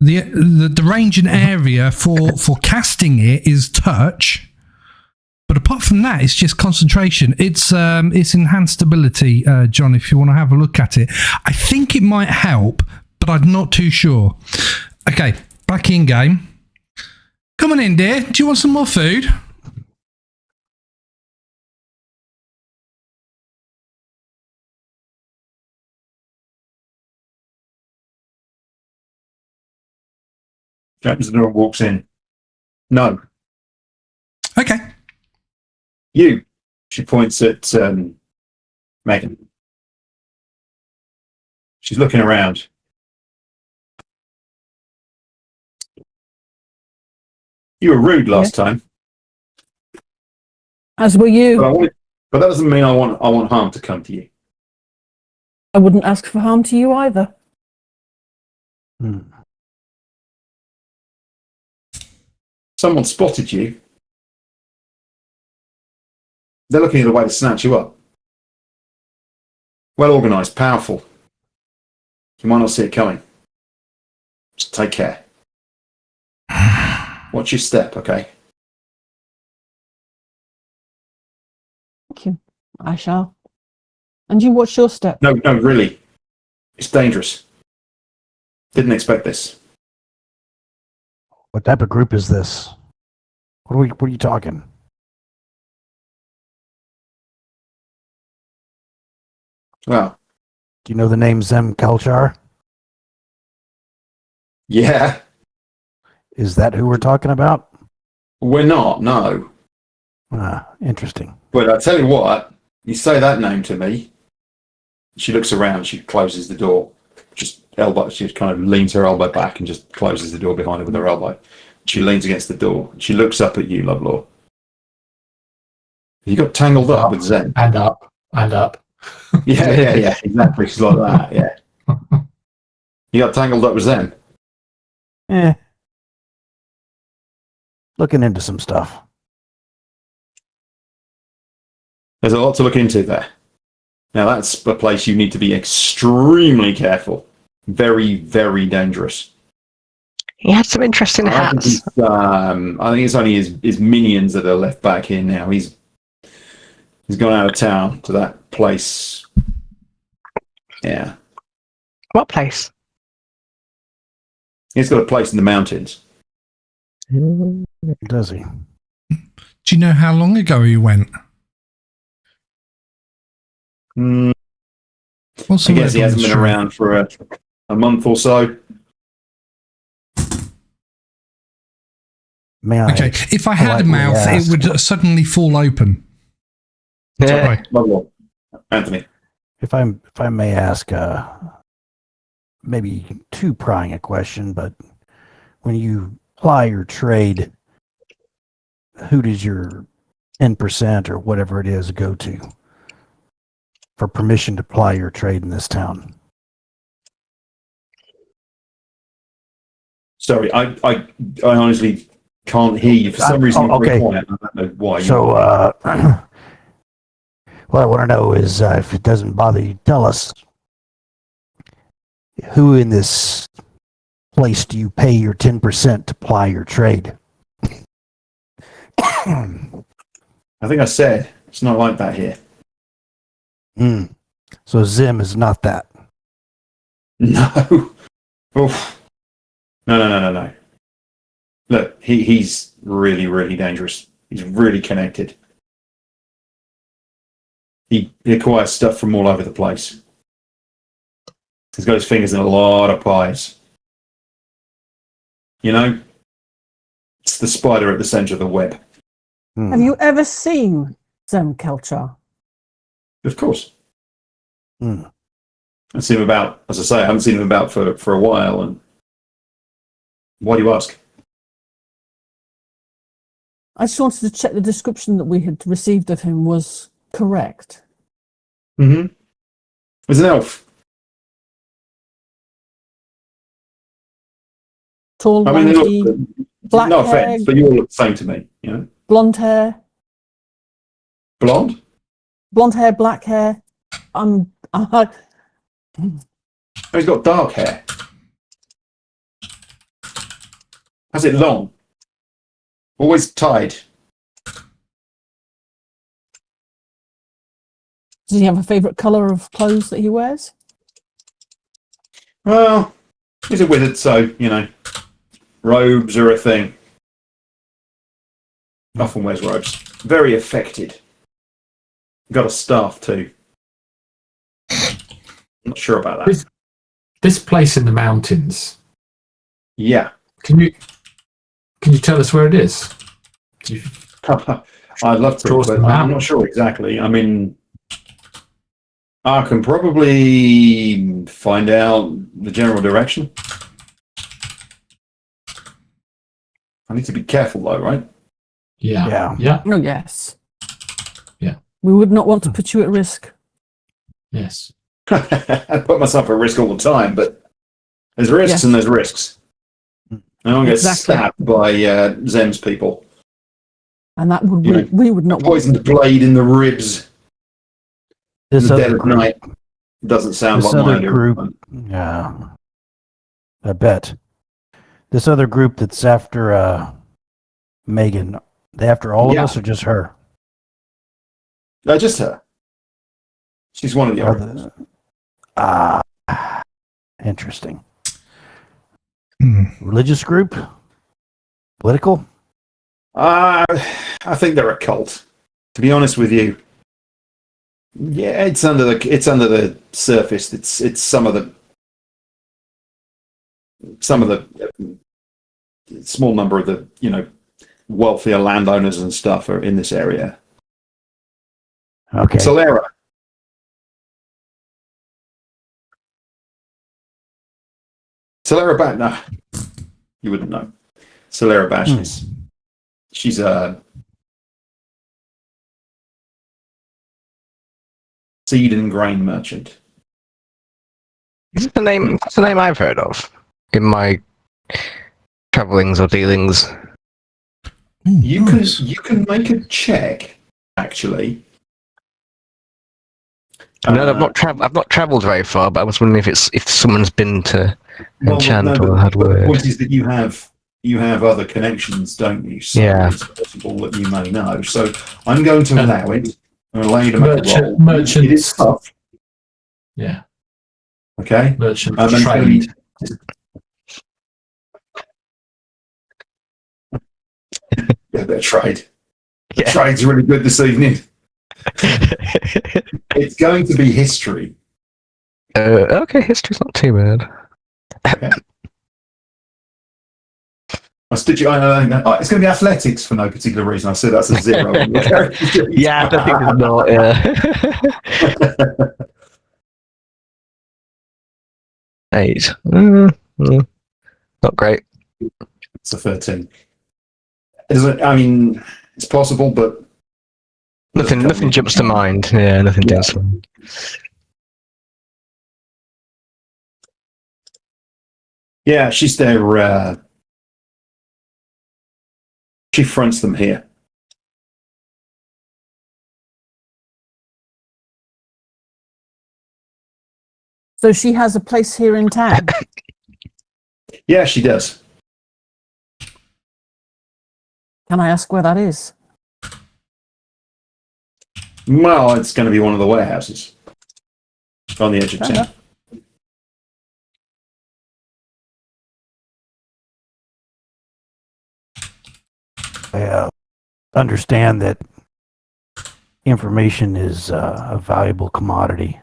The range and area for casting it is touch. But apart from that, it's just concentration. It's enhanced ability, John, if you want to have a look at it. I think it might help, but I'm not too sure. Okay, back in game. Come on in, dear. Do you want some more food? Opens the door and walks in. No. Okay. You. She points at Megan. She's looking around. You were rude last time. As were you. But that doesn't mean I want harm to come to you. I wouldn't ask for harm to you either. Someone spotted you. They're looking at a way to snatch you up. Well organised, powerful. You might not see it coming. Just take care. Watch your step, okay? Thank you. I shall. And you watch your step. No, really. It's dangerous. Didn't expect this. What type of group is this? What are you talking? Well, Do you know the name Zem Kalchar? yeah. Is that who we're talking about? We're not, no. Interesting. But I tell you what, you say that name to me. She looks around, she closes the door. She kind of leans her elbow back and just closes the door behind her with her elbow. She leans against the door. She looks up at you, Lovlaw. You got tangled up with Zen. And up. Yeah, exactly. She's like that, yeah. You got tangled up with Zen. Looking into some stuff. There's a lot to look into there. Now, that's a place you need to be extremely careful. Very, very dangerous. He had some interesting hats. I think it's only his minions that are left back here now. He's gone out of town to that place. Yeah. What place? He's got a place in the mountains. Does he? Do you know how long ago he went? I guess he hasn't been around for a month or so. Okay, if I had a mouth, it would suddenly fall open. Yeah. Sorry. Anthony. If I may ask, maybe too prying a question, but when you ply your trade, who does your 10% or whatever it is go to for permission to ply your trade in this town? Sorry, I honestly can't hear you. For some reason, you're very quiet. I don't know why. So, what I want to know is, if it doesn't bother you, tell us, who in this place do you pay your 10% to ply your trade? I think I said it's not like that here. So Zim is not that. No. Oof. No. Look, he's really, really dangerous. He's really connected. He acquires stuff from all over the place. He's got his fingers in a lot of pies. You know? It's the spider at the center of the web. Have you ever seen Zem Kelchar? Of course. Hmm. I've seen him about, as I say, I haven't seen him about for a while. And why do you ask? I just wanted to check the description that we had received of him was correct. Mm-hmm. He's an elf. Tall, I mean, they lanky, look, black no hair, offense, but you all look the same to me. You know, blonde hair, blonde. black hair. Oh, he's got dark hair. Has it long? Always tied. Does he have a favourite colour of clothes that he wears? Well, he's a wizard, so, you know, robes are a thing. Often wears robes. Very affected. Got a staff, too. Not sure about that. This place in the mountains. Yeah. Can you tell us where it is? I'd love to, but I'm not sure exactly. I mean, I can probably find out the general direction. I need to be careful, though, right? Yeah. Oh, yes. Yeah. We would not want to put you at risk. Yes. I put myself at risk all the time, but there's risks and there's risks. I don't get stabbed by Zem's people. And that would we would not poisoned blade in the ribs in the dead of night. Doesn't sound this like my other idea. group. Yeah, I bet. This other group that's after Megan, they after all of us or just her? No, just her. She's one of the others. Interesting. Religious group? Political? I think they're a cult. To be honest with you, yeah, it's under the surface. It's some of the small number of the wealthier landowners and stuff are in this area. Okay. Solera. Solera Bash. No, you wouldn't know. Solera Bashness. She's a seed and grain merchant. Is it the name? That's the name I've heard of in my travelings or dealings. You can make a check, actually. No, I've not travelled very far, but I was wondering if someone's been to Enchant or had word. The point is that you have other connections, don't you? So yeah. It's possible that you may know. So I'm going to allow it. I'm going to allow you to make a roll. Merchants. It is tough. Yeah. Okay. Merchants trade. Yeah, they're trade. Yeah. Trade's really good this evening. It's going to be history. Okay, history's not too bad. Okay. It's going to be athletics for no particular reason. I said that's a 0. Yeah, I don't think it's not. 8. Not great. It's a 13. I mean, it's possible, but nothing jumps to mind. Yeah, nothing does. Yeah, she's there. She fronts them here. So she has a place here in town? Yeah, she does. Can I ask where that is? Well, it's going to be one of the warehouses on the edge of town. understand that information is a valuable commodity.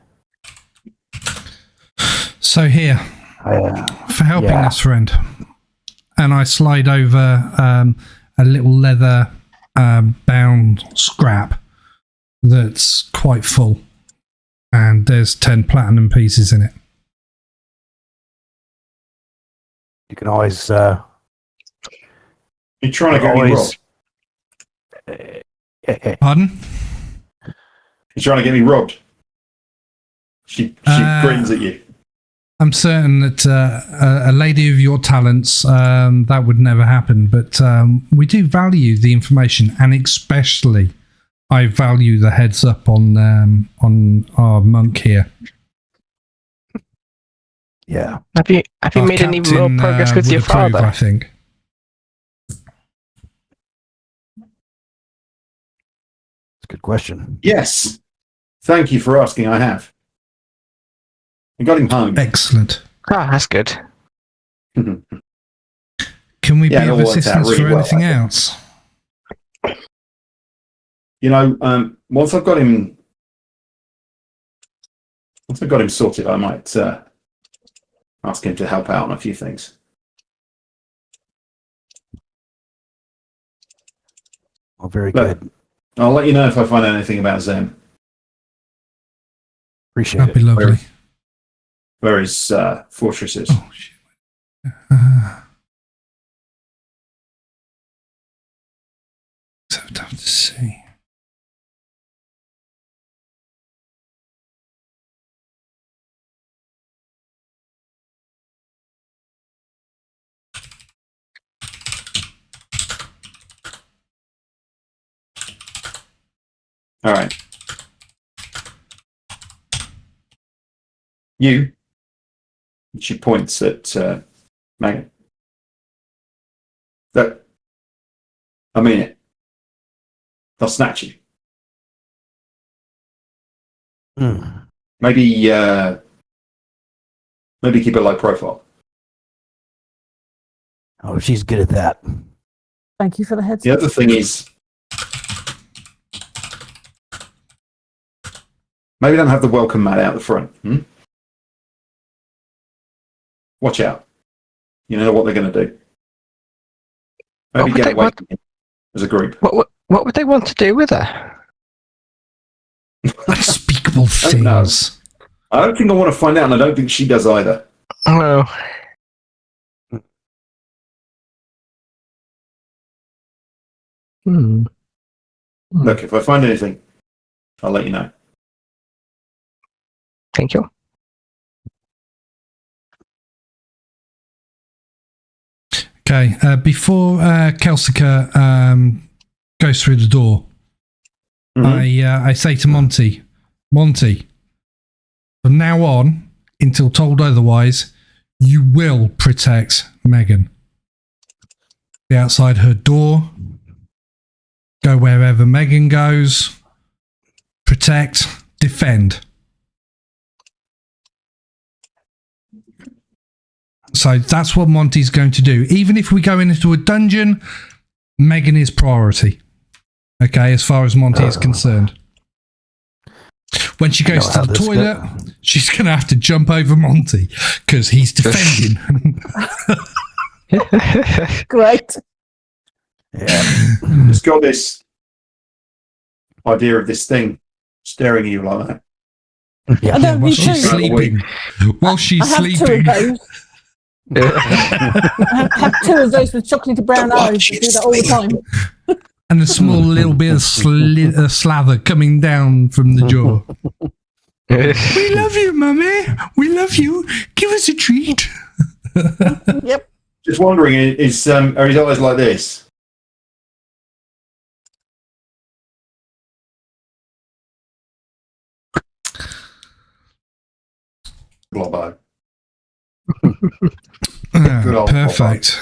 So here, for helping us, friend, and I slide over a little leather bound scrap that's quite full, and there's 10 platinum pieces in it. You can always. You're trying to get me robbed. Pardon? You're trying to get me robbed. She grins at you. I'm certain that a lady of your talents, that would never happen. But we do value the information, and especially, I value the heads up on our monk here. Yeah. Have you Our made any more captain, progress with would your approve, father? I think. That's a good question. Yes. Thank you for asking. I have. I got him home. Excellent. Ah, that's good. Can we be Yeah, it of all worked out assistance really for well, anything I think. else? You know, once I've got him sorted, I might ask him to help out on a few things. Well, very Look, good. I'll let you know if I find anything about Zem. Appreciate That'd be it. lovely. Where his fortress is. Oh, shit. So tough to see. All right. You. She points at Megan. Look, I mean it. They'll snatch you. Maybe keep a low profile. Oh, she's good at that. Thank you for the heads The up. other thing is, maybe don't have the welcome mat out the front. Watch out. You know what they're going to do. Maybe get away from it as a group. What would they want to do with her? Unspeakable don't know. things. I don't think I want to find out, and I don't think she does either. Oh, no. Look, if I find anything, I'll let you know. Thank you. Okay, before Kelsika goes through the door, I say to Monty, from now on, until told otherwise, you will protect Megan. Be outside her door, go wherever Megan goes, protect, defend. So that's what Monty's going to do. Even if we go into a dungeon, Megan is priority. Okay, as far as Monty is concerned. When she goes to the toilet, she's going to have to jump over Monty because he's defending. Great. Yeah. Just got this idea of this thing staring at you like that. I don't While need she's two. sleeping. While she's I have two sleeping. of those. I have two of those with chocolatey brown eyes. I do that all the time. And a small little bit of slather coming down from the jaw. We love you, Mummy. We love you. Give us a treat. Yep. Just wondering, are his eyes like this? Globbo. Good old Perfect.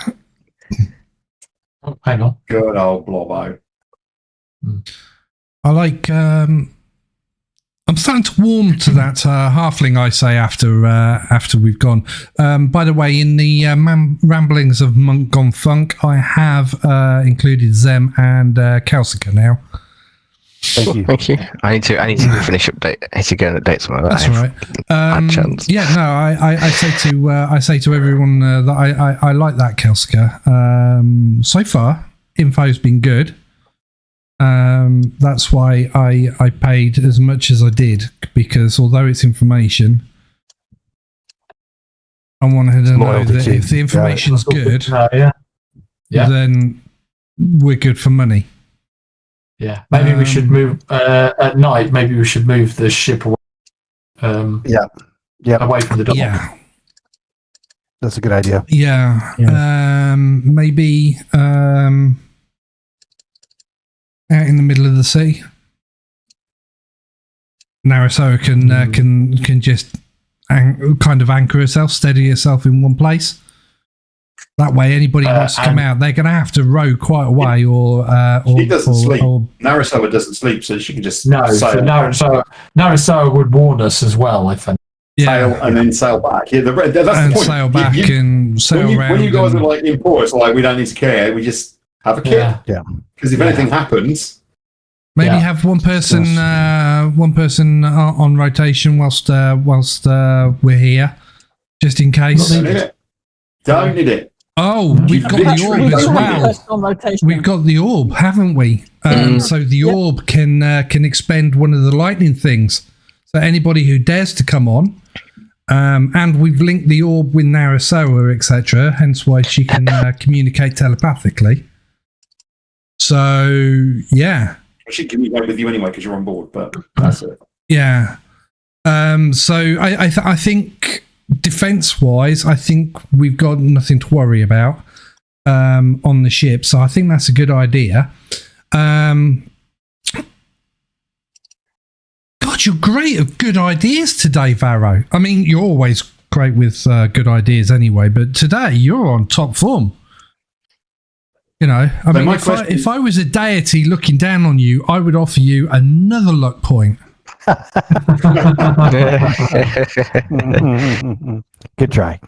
Oh, hang on. Good old Blobbo. I like. I'm starting to warm to that halfling. I say after we've gone. By the way, in the ramblings of Monk Gone Funk, I have included Zem and Kelsica now. Thank you. Thank you. I need to finish update. I need to go and update some of that. That's all right. Chance. Yeah, no, I say to everyone that I like that Kelsica. So far, info's been good. That's why I paid as much as I did, because although it's information, I wanted to know that if the information's good, then we're good for money. Yeah, maybe we should move at night. Maybe we should move the ship away. Away from the dock. Yeah, that's a good idea. Yeah. Maybe out in the middle of the sea. Narasoa can just kind of anchor herself, steady herself in one place. That way, anybody who wants to come out, they're going to have to row quite a way, or she doesn't sleep. Narasoa doesn't sleep, so she can just sail. So Narasoa would warn us as well if sail and then sail back. Yeah, that's the point. Sail back and sail around. When you guys are like in port, it's like we don't need to care. We just have a kit. Yeah. Because if anything happens, maybe have one person on rotation whilst we're here, just in case. Don't need it. Oh, we've got the orb as well. We've got the orb, haven't we? So the orb can expend one of the lightning things. So anybody who dares to come on, and we've linked the orb with Narasoa, etc. Hence why she can communicate telepathically. So yeah, she can communicate with you anyway because you're on board. But that's it. Yeah. So I think. Defense-wise, I think we've got nothing to worry about on the ship, so I think that's a good idea. God, you're great at good ideas today, Varo. I mean, you're always great with good ideas anyway, but today you're on top form. You know, I mean, if I was a deity looking down on you, I would offer you another luck point. Good try.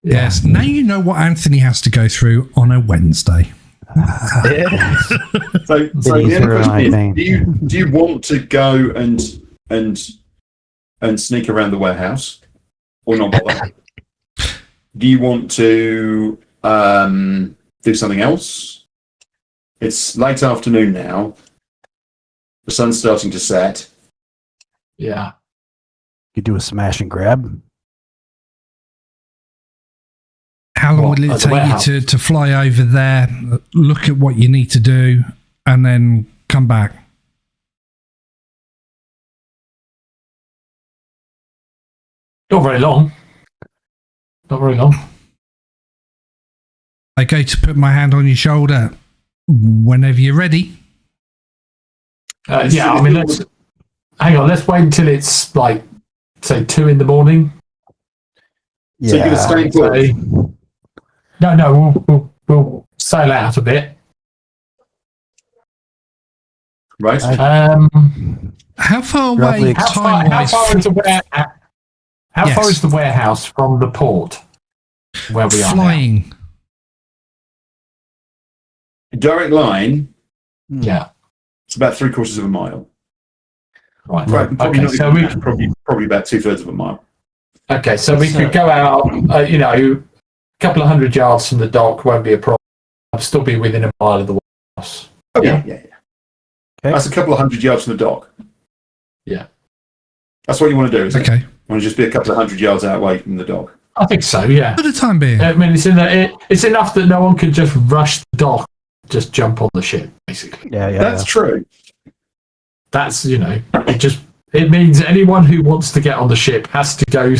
Yes. Now you know what Anthony has to go through on a Wednesday. So the other question is, do you want to go and sneak around the warehouse, or not bother? Do you want to do something else? It's late afternoon now. The sun's starting to set. Yeah. You do a smash and grab. How long will it take you to fly over there, look at what you need to do, and then come back? Not very long. Not very long. I go to put my hand on your shoulder whenever you're ready. Yeah, I mean, hang on, let's wait until it's like, say, 2 a.m. Yeah. So you're going to stay put? No, we'll sail out a bit. Right. How far away time-wise? How far is the warehouse from the port where we are flying? Direct line. Yeah. It's about 3/4 of a mile. Right. Probably about 2/3 of a mile. Okay, so we could go out, a couple of 100 yards from the dock, won't be a problem. I'll still be within a mile of the warehouse. Okay, yeah. Okay. That's a couple of 100 yards from the dock. Yeah. That's what you want to do, isn't it? Okay. You want to just be a couple of 100 yards out away from the dock. I think so, yeah. For the time being. I mean, it's enough that no one can just rush the dock, just jump on the ship, basically. Yeah. That's true. That's, it means anyone who wants to get on the ship has to go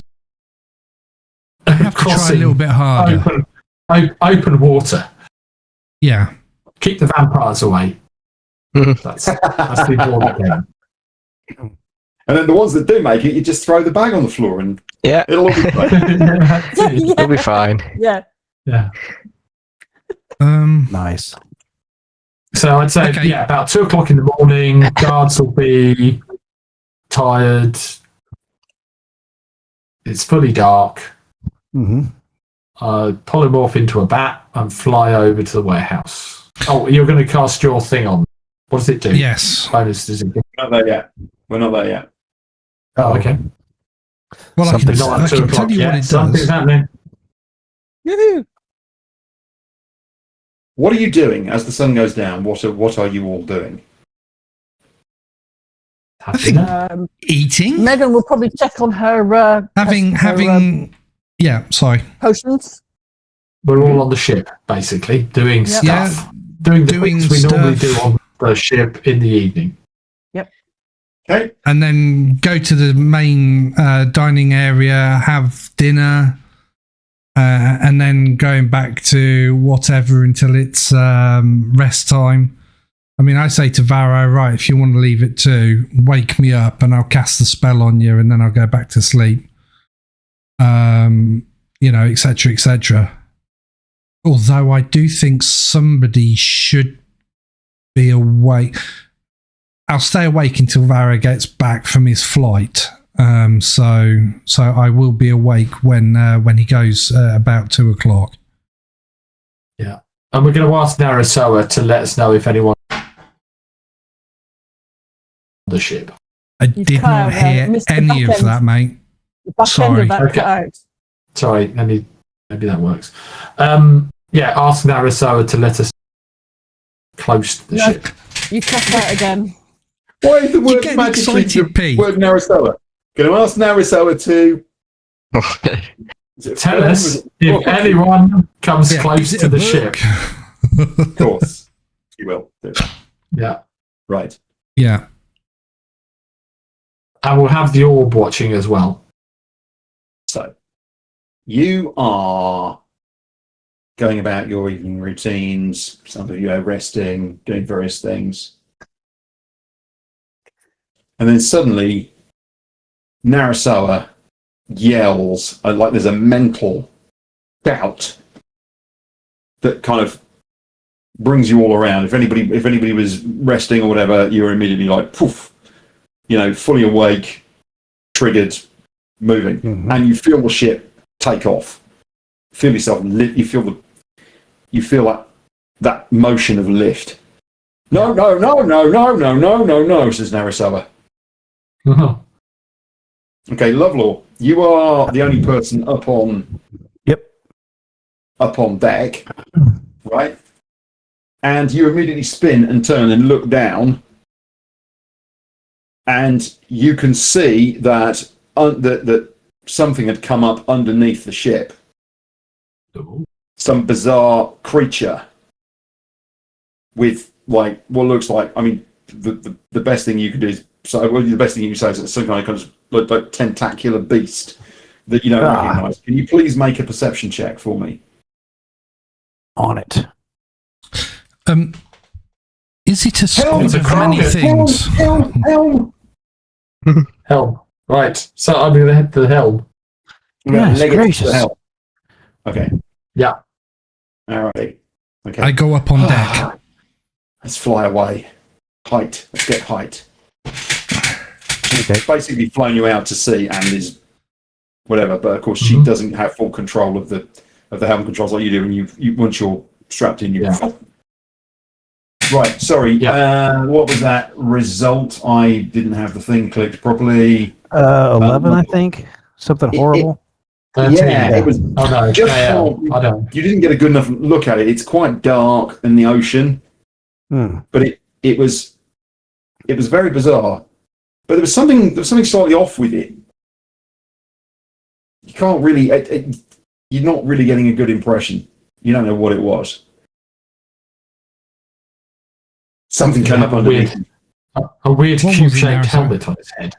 I have to try a little bit harder. Open water. Yeah. Keep the vampires away. That's the important thing. And then the ones that do make it, you just throw the bag on the floor and it'll all be fine. It'll be fine. Yeah. Yeah. Nice. So I'd say, about 2 o'clock in the morning, guards will be tired. It's fully dark. Mm-hmm. Polymorph into a bat and fly over to the warehouse. Oh, you're going to cast your thing on. What does it do? Yes. Bonus does it give? We're not there yet. We're not there yet. Oh, okay. Well, I Something's can, Not I at 2 can o'clock tell you yet. what it Something's does. happening. What are you doing as the sun goes down? What are you all doing? I think eating, Megan will probably check on her having. Yeah, sorry. potions. We're all on the ship, basically, doing Yep. stuff. Doing the Doing things we normally do stuff. on the ship in the evening. Okay. And then go to the main dining area, have dinner, and then going back to whatever until it's rest time. I mean, I say to Varo, right, if you want to leave it too, wake me up and I'll cast the spell on you and then I'll go back to sleep. Etc., etc. Although I do think somebody should be awake. I'll stay awake until Varo gets back from his flight. So I will be awake when he goes about 2 o'clock. Yeah. And we're going to ask Narasoa to let us know if anyone on the ship. I You did not can't, hear Mr. any of Buckend. that, mate. The back end Sorry. of that Okay. cut out. Sorry, maybe that works. Ask Narasoa to let us close to the No. ship. You cut out again. Why is the word getting magic excited, Pete. word Narasoa? Going to ask Narasoa to is it Tell film? us Is it if book? anyone comes Yeah, close is it to a the book? ship. Of course, you will. Do. Yeah. Right. Yeah. And we'll have the orb watching as well. So, you are going about your evening routines. Some of you are resting, doing various things. And then suddenly, Narasoa yells, like there's a mental doubt that kind of brings you all around. If anybody was resting or whatever, you're immediately like, poof, fully awake, triggered, moving. Mhm. And you feel the ship take off. Feel yourself lit. You feel that motion of lift. No, says Narasoa. Okay, Lovlaw, you are the only person up on deck, right? And you immediately spin and turn and look down, and you can see that that something had come up underneath the ship. Some bizarre creature with like what looks like. I mean, the best thing you can do is the best thing you can say is it's some kind of like tentacular beast that you don't recognise. Can you please make a perception check for me? On it. Is it a Helm, squad of many things? Helm. Right. So I'm going to head to the helm. Yes, Negative gracious. to hell. Okay. Yeah. All right. Okay. I go up on deck. Let's fly away. Height. Let's get height. Okay. Basically flown you out to sea and is whatever, but of course she doesn't have full control of the helm controls like you do, and you once you're strapped in, Right, sorry. Yeah. What was that result? I didn't have the thing clicked properly. 11, I think. Something horrible. 13. Yeah, it was Oh no. just I don't. you didn't get a good enough look at it. It's quite dark in the ocean, but it was very bizarre. But there was something slightly off with it. You can't really, you're not really getting a good impression. You don't know what it was. Something came up underneath. A weird What was cube-shaped it, Narasoa? helmet on its head.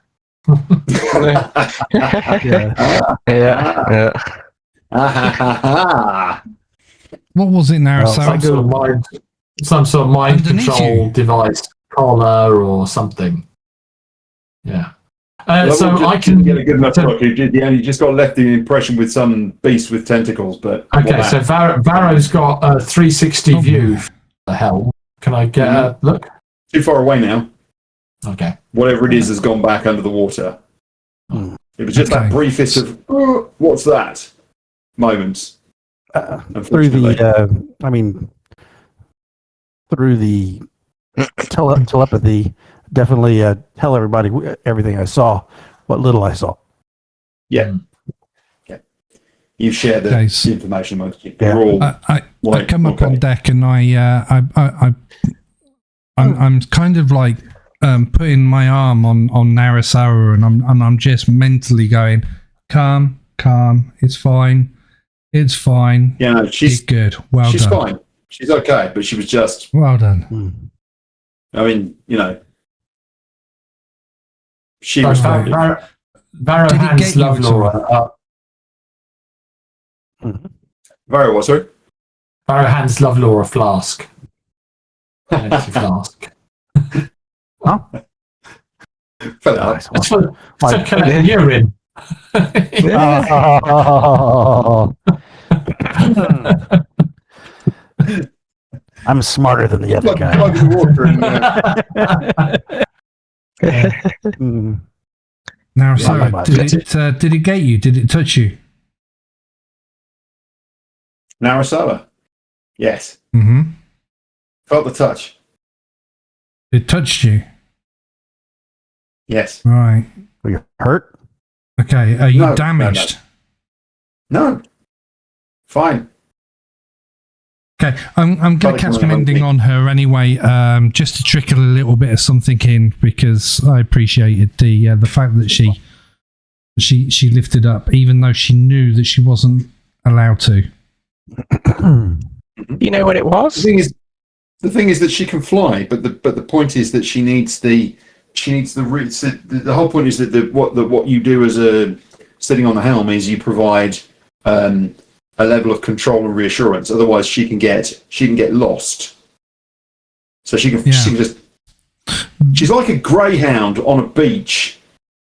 Yeah. What was it now? Some sort of mind Underneath control you. device, collar or something. Yeah. Well, So just I can didn't get a good enough look. You just got left the impression with some beast with tentacles. But Okay, so Varo's got a 360 view for the helm. Can I get a look? too far away now. Okay. Whatever it is has gone back under the water. It was just that Okay. briefest of, "Oh, what's that?" moments. Through the, through the telepathy, definitely tell everybody everything I saw, what little I saw. Yeah. Yeah. You share the Okay, so- information amongst you. Yeah. You're all I like, come up okay. on deck and I'm kind of like putting my arm on Narasawa and I'm just mentally going, calm, it's fine. Yeah, no, she's Did good. Well she's done. fine. She's okay, but she was just, Well done. I mean, she So was fine. Varo Did he hands get you at all? Lovlaw. Very well, sorry. Varo hands Lovlaw a flask. An empty flask. Fell out. Nice. It's for Like- collecting urine. I'm smarter than the other Plug guy. the water in. Mm. Narasawa, Yeah, did it get you? Did it touch you? Narasawa. Yes. Mm-hmm. Felt the touch. It touched you. Yes. Right. Are you hurt? Okay. Are you No, damaged? No. Fine. Okay, I'm going to Probably cast coming mending home. on her anyway, just to trickle a little bit of something in because I appreciated the fact that she lifted up, even though she knew that she wasn't allowed to. You know what it was? The thing is that she can fly, but the point is that she needs the roots. The whole point is that what you do as a sitting on the helm is you provide a level of control and reassurance. Otherwise, she can get lost. So she can just. She's like a greyhound on a beach.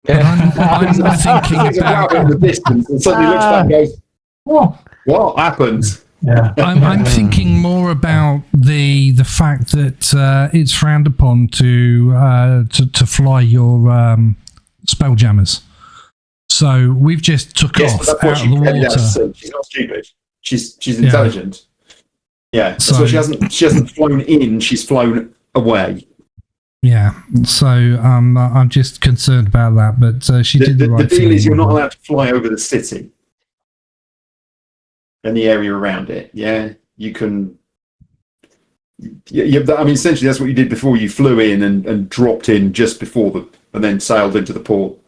But I'm thinking There's a rabbit in about. the distance, and suddenly looks back and goes, "What happened?" Yeah. I'm thinking more about the fact that it's frowned upon to fly your spelljammers. So we've just took Yes, off but that's what out of the yeah, water. so she's not stupid. She's intelligent. Yeah. So- So she hasn't flown in. She's flown away. Yeah, so I'm just concerned about that, but she did the right The thing. deal is you're not allowed to fly over the city and the area around it. Yeah, you can. Yeah, I mean, essentially, that's what you did before. You flew in and dropped in just before and then sailed into the port.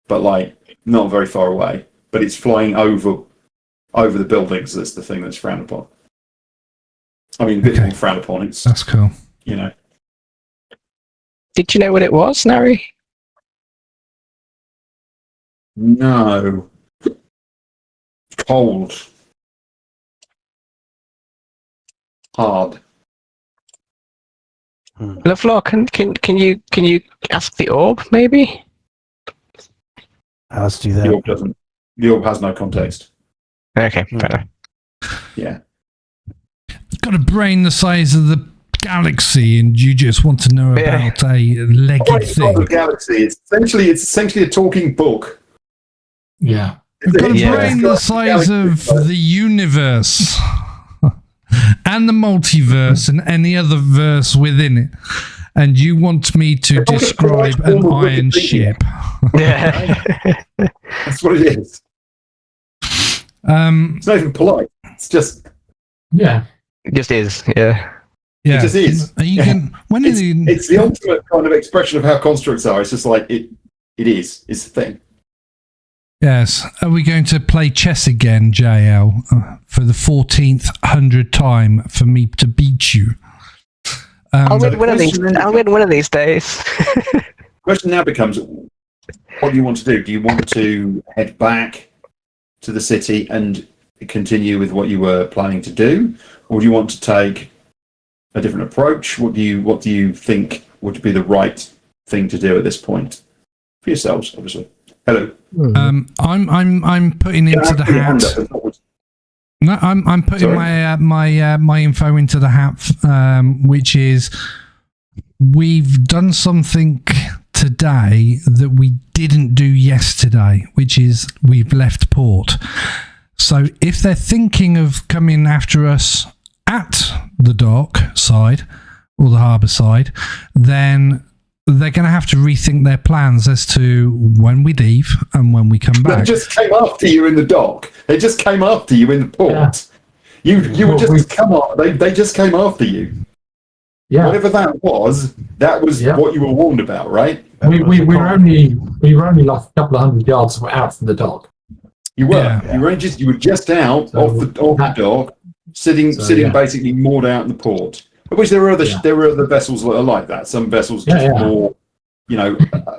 But like, not very far away. But it's flying over the buildings. That's the thing that's frowned upon. I mean, a bit Okay. more frowned upon. It's That's cool. Did you know what it was, Nari? No. Cold. Hard. Lovlaw, can you ask the orb maybe? Let's do The that. orb doesn't. The orb has no context. Okay, fair enough. Yeah. Got a brain the size of the galaxy, and you just want to know Yeah. about a legged It's not a thing. galaxy. It's essentially a talking book. Yeah. You've got a Yeah. brain the size of the universe and the multiverse and any other verse within it. And you want me to It's like a describe polite an form of iron Wikipedia. ship. Yeah. That's what it is. It's not even polite. It's just. Yeah. It just is, yeah. Yeah. It just is. Are you Yeah. can, when are you, It's the ultimate kind of expression of how constructs are. It's just like it is. It's the thing. yes. Are we going to play chess again, JL, for the 14th time for me to beat you? I'll so win one of these. question is- I'll win one of these days. Question now becomes: what do you want to do? Do you want to head back to the city and continue with what you were planning to do, or do you want to take a different approach? What do you think would be the right thing to do at this point for yourselves? Obviously. Hello. I'm putting You don't into have the to put your hand hat. up, it's not what- No, I'm putting Sorry? my info into the hat, which is we've done something today that we didn't do yesterday, which is we've left port. So if they're thinking of coming after us at the dock side or the harbour side, then they're going to have to rethink their plans as to when we leave and when we come back. They just came after you in the dock. They just came after you in the port. Yeah. You were just come on. They just came after you. Yeah. Whatever that was what you were warned about, right? We were only like a couple of 100 yards out from the dock. You were. Yeah. You were just out off the dock, sitting basically moored out in the port. Of which there were other vessels that are like that. Some vessels just more,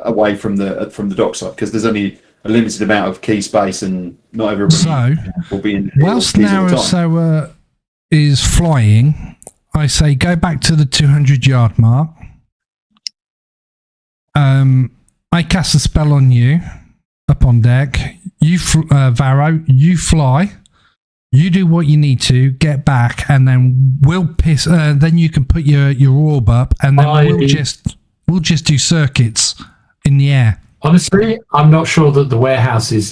away from the dock side because there's only a limited amount of key space and not everybody will be in. Whilst Narasawa is flying, I say go back to the 200-yard mark. I cast a spell on you up on deck. You, Varo, you fly. You do what you need to get back, and then we'll piss. Then you can put your orb up, and then we'll just do circuits in the air. Honestly, I'm not sure that the warehouse is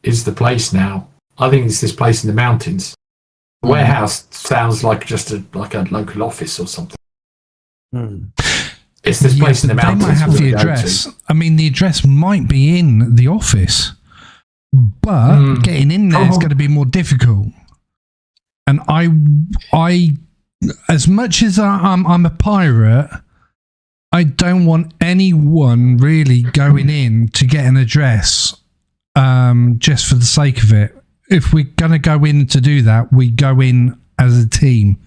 the place now. I think it's this place in the mountains. The warehouse sounds like just a local office or something. It's this place in the mountains. They might have the address. I mean, the address might be in the office, but getting in there is going to be more difficult. And I, as much as I'm a pirate, I don't want anyone really going in to get an address just for the sake of it. If we're going to go in to do that, we go in as a team.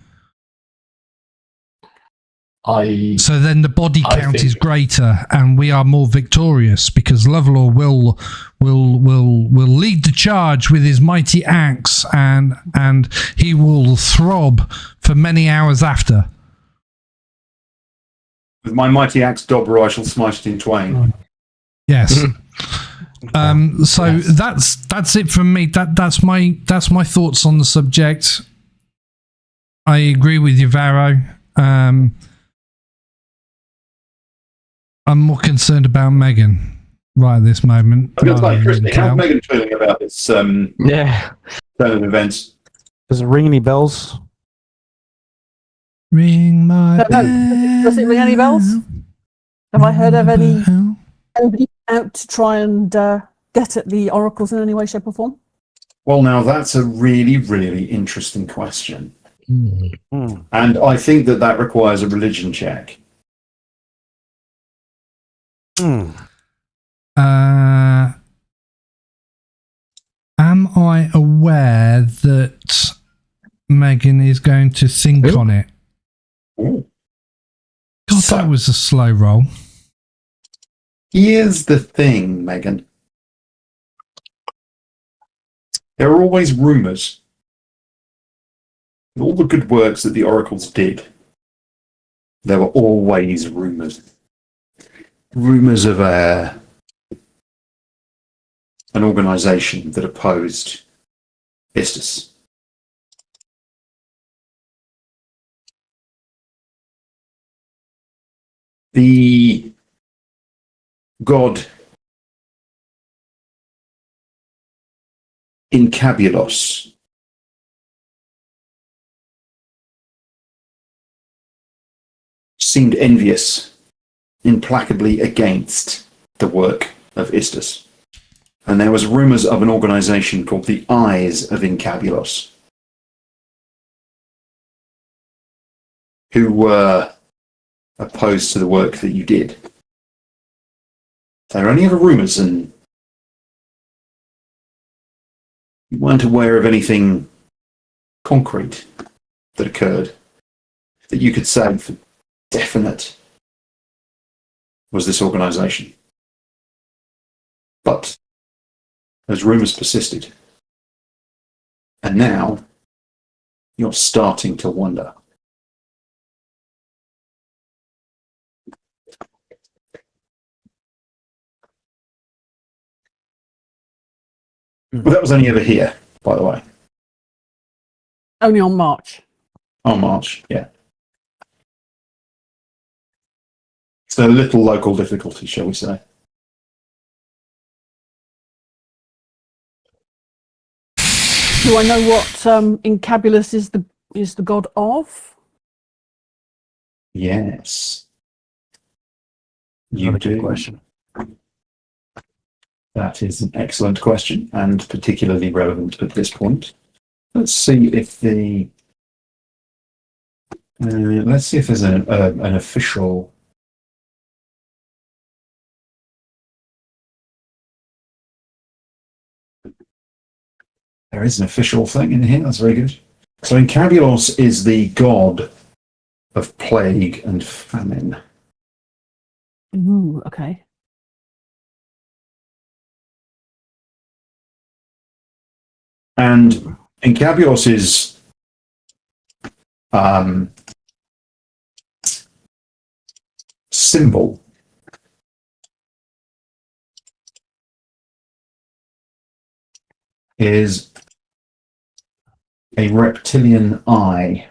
So then the body count is greater, and we are more victorious because Lovlaw will lead the charge with his mighty axe, and he will throb for many hours after. With my mighty axe Dobro, I shall smite it in twain. Yes. So that's it from me. That's my thoughts on the subject. I agree with you, Varo. I'm more concerned about Megan right at this moment. I was like, Christy, how's Megan feeling about this turn of events? Does it ring any bells? Ring my bell. Does it ring any bells? Have I heard of anybody out to try and get at the oracles in any way, shape, or form? Well, now that's a really, really interesting question. And I think that requires a religion check. Am I aware that Megan is going to think on it? Ooh. God, that was a slow roll. Here's the thing, Megan. There are always rumours. All the good works that the oracles did, there were always rumours. Rumours of an organisation that opposed Istus. The god Incabulos seemed envious, implacably against the work of Istus. And there was rumours of an organisation called the Eyes of Incabulos, who were opposed to the work that you did. They were only ever rumours, and you weren't aware of anything concrete that occurred that you could say for definite was this organisation. But those rumours persisted. And now you're starting to wonder. Well, that was only ever here, by the way. Only on March. On March, yeah. It's a little local difficulty, shall we say. Do I know what Incabulus is the god of? Yes. You Another good do. question. That is an excellent question and particularly relevant at this point. Let's see if the there's an official. There is an official thing in here. That's very good. So Incabulos is the god of plague and famine. Ooh, okay. And Incabulos's symbol is a reptilian eye.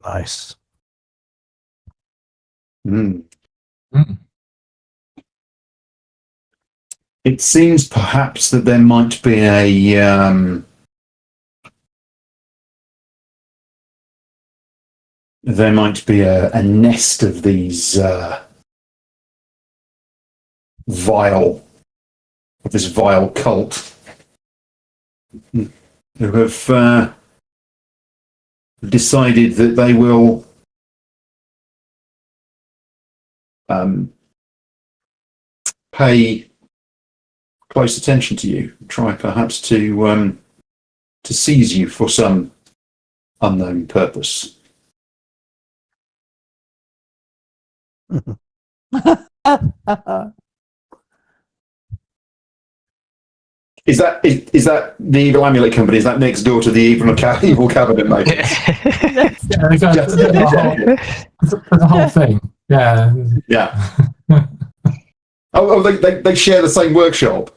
Nice. Mm. Mm. It seems perhaps that there might be a nest of these this vile cult who have decided that they will pay close attention to you, try perhaps to seize you for some unknown purpose. Is that the Evil Amulet Company? Is that next door to the Evil Cabinet Maker? Yeah, there's a whole thing. Yeah. Yeah. Oh, they share the same workshop.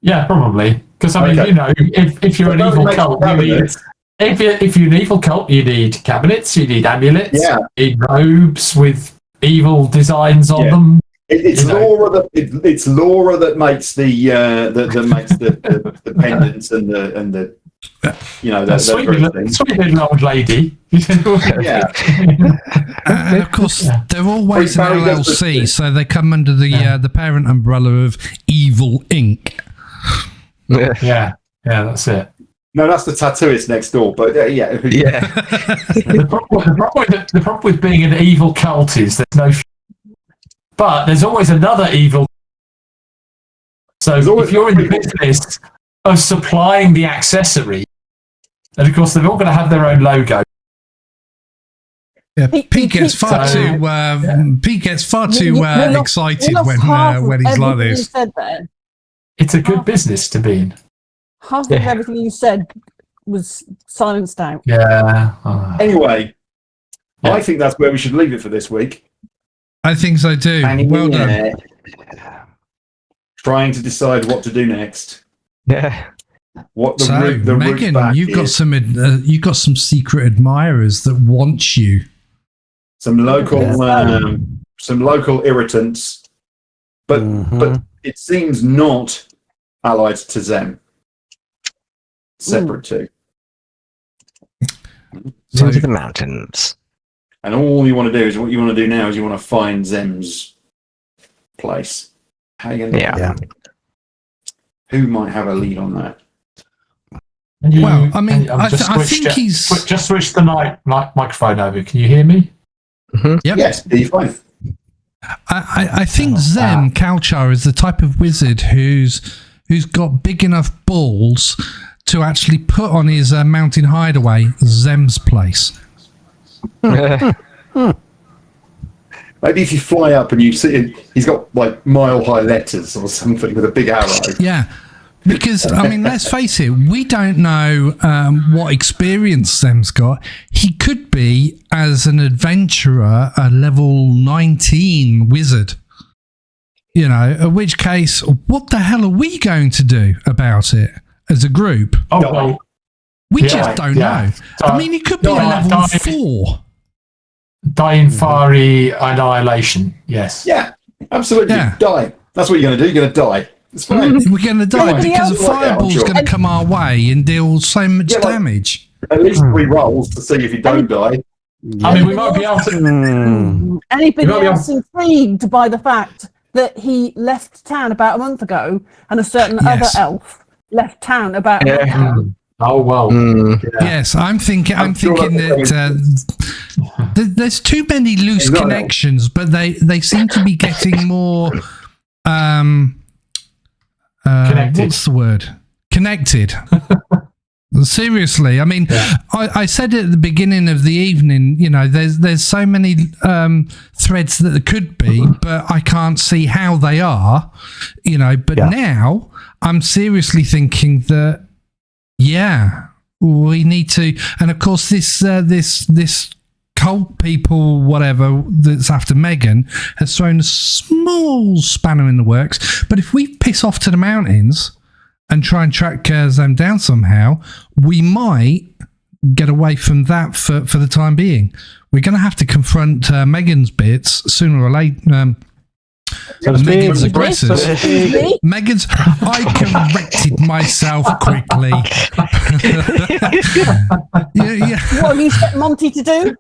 Yeah, probably. Because I mean, Okay. you know, if you're an evil cult, you need if you're an evil cult, you need cabinets, you need amulets, Yeah. you need robes with evil designs on Yeah. them. It's You know. Laura it's Laura that makes the pendants and the that Sweet very little, thing. sweet little old lady. Yeah. And of course, they're always an Barry does this LLC, too. so they come under the parent umbrella of Evil Inc. Yeah, that's it. No, that's the tattooist next door. But yeah. The problem with being an evil cult is there's no. But there's always another evil. So if you're in the business of supplying the accessory, and of course they're all going to have their own logo. Yeah, Pete gets far too excited when he's like this. Said there, It's a good business to be in. half of everything you said was silenced out. Yeah. Anyway, Yeah. I think that's where we should leave it for this week. I think so too. Well done. Trying to decide what to do next. Yeah. What the So, route Megan, back you've got is. some secret admirers that want you. Some local irritants, but it seems not allied to Zem. Separate too. So, Into the mountains. And all you want to do is what you want to do now is you want to find Zem's place. How are you going to do that? Who might have a lead on that? Well, I mean, I think he's just switched the microphone over. Can you hear me? Yep. Yes, fine. I think Zem Kalchar is the type of wizard who's got big enough balls to actually put on his mountain hideaway Zem's place. Maybe if you fly up and you see it, he's got like mile-high letters or something with a big arrow. Yeah, because I mean, let's face it, we don't know what experience Zem's got. He could be, as an adventurer, a level 19 wizard. In which case, what the hell are we going to do about it as a group? Oh, well, We just don't know. I mean, it could be a level 4. Die in fiery annihilation. Yes. Yeah, absolutely. Yeah. Die. That's what you're going to do. You're going to die. It's fine. We're going to die Anybody because a else? fireball's Sure. going to come our way and deal so much Yeah, like- damage. At least 3 rolls to see if you don't die. I mean, we might be able to. Anybody You might be else intrigued by the fact that he left town about a month ago and a certain Yes. other elf left town about a month ago? Oh well. Yes, I'm thinking sure that there's too many loose Exactly. connections, but they seem to be getting more Connected. what's the word? Connected. Seriously, I mean, I said at the beginning of the evening, there's so many threads that there could be, but I can't see how they are, But now I'm seriously thinking that, we need to, and of course this cult people, whatever, that's after Megan has thrown a small spanner in the works. But if we piss off to the mountains and try and track them down somehow, we might get away from that for the time being. We're going to have to confront Megan's bits sooner or later. Megan's aggressors. Megan's. I corrected myself quickly. yeah. What have you set Monty to do?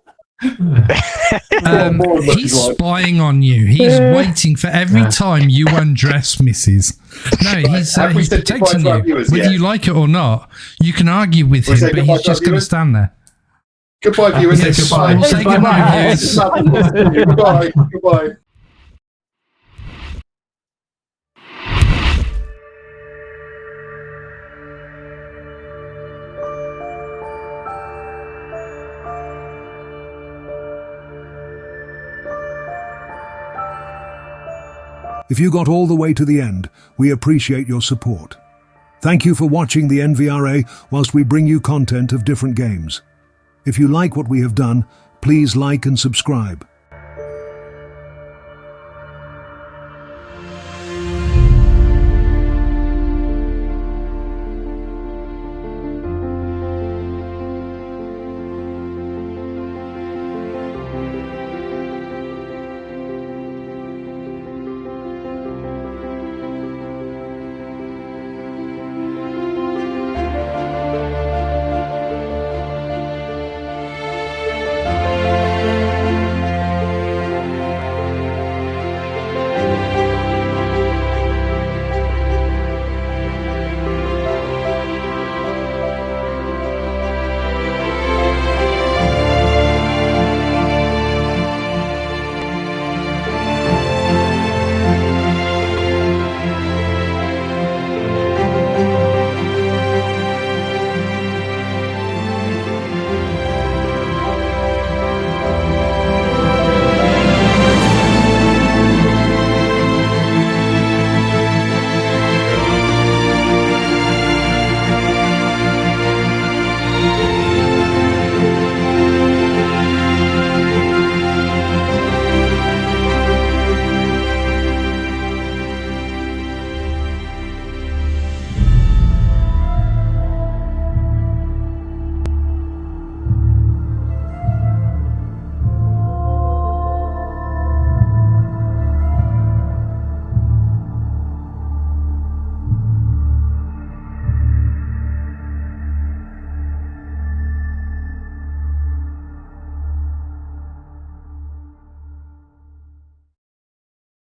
He's spying on you. He's waiting for every time you undress, Mrs. No, he's Have we said goodbye protecting to our you. viewers Whether yet? you like it or not, you can argue with We him, say but goodbye he's to our just going to viewers? stand there. Goodbye, viewers. Yes, goodbye. we'll say goodbye, viewers. Goodbye. Goodbye. If you got all the way to the end, we appreciate your support. Thank you for watching the NVRA whilst we bring you content of different games. If you like what we have done, please like and subscribe.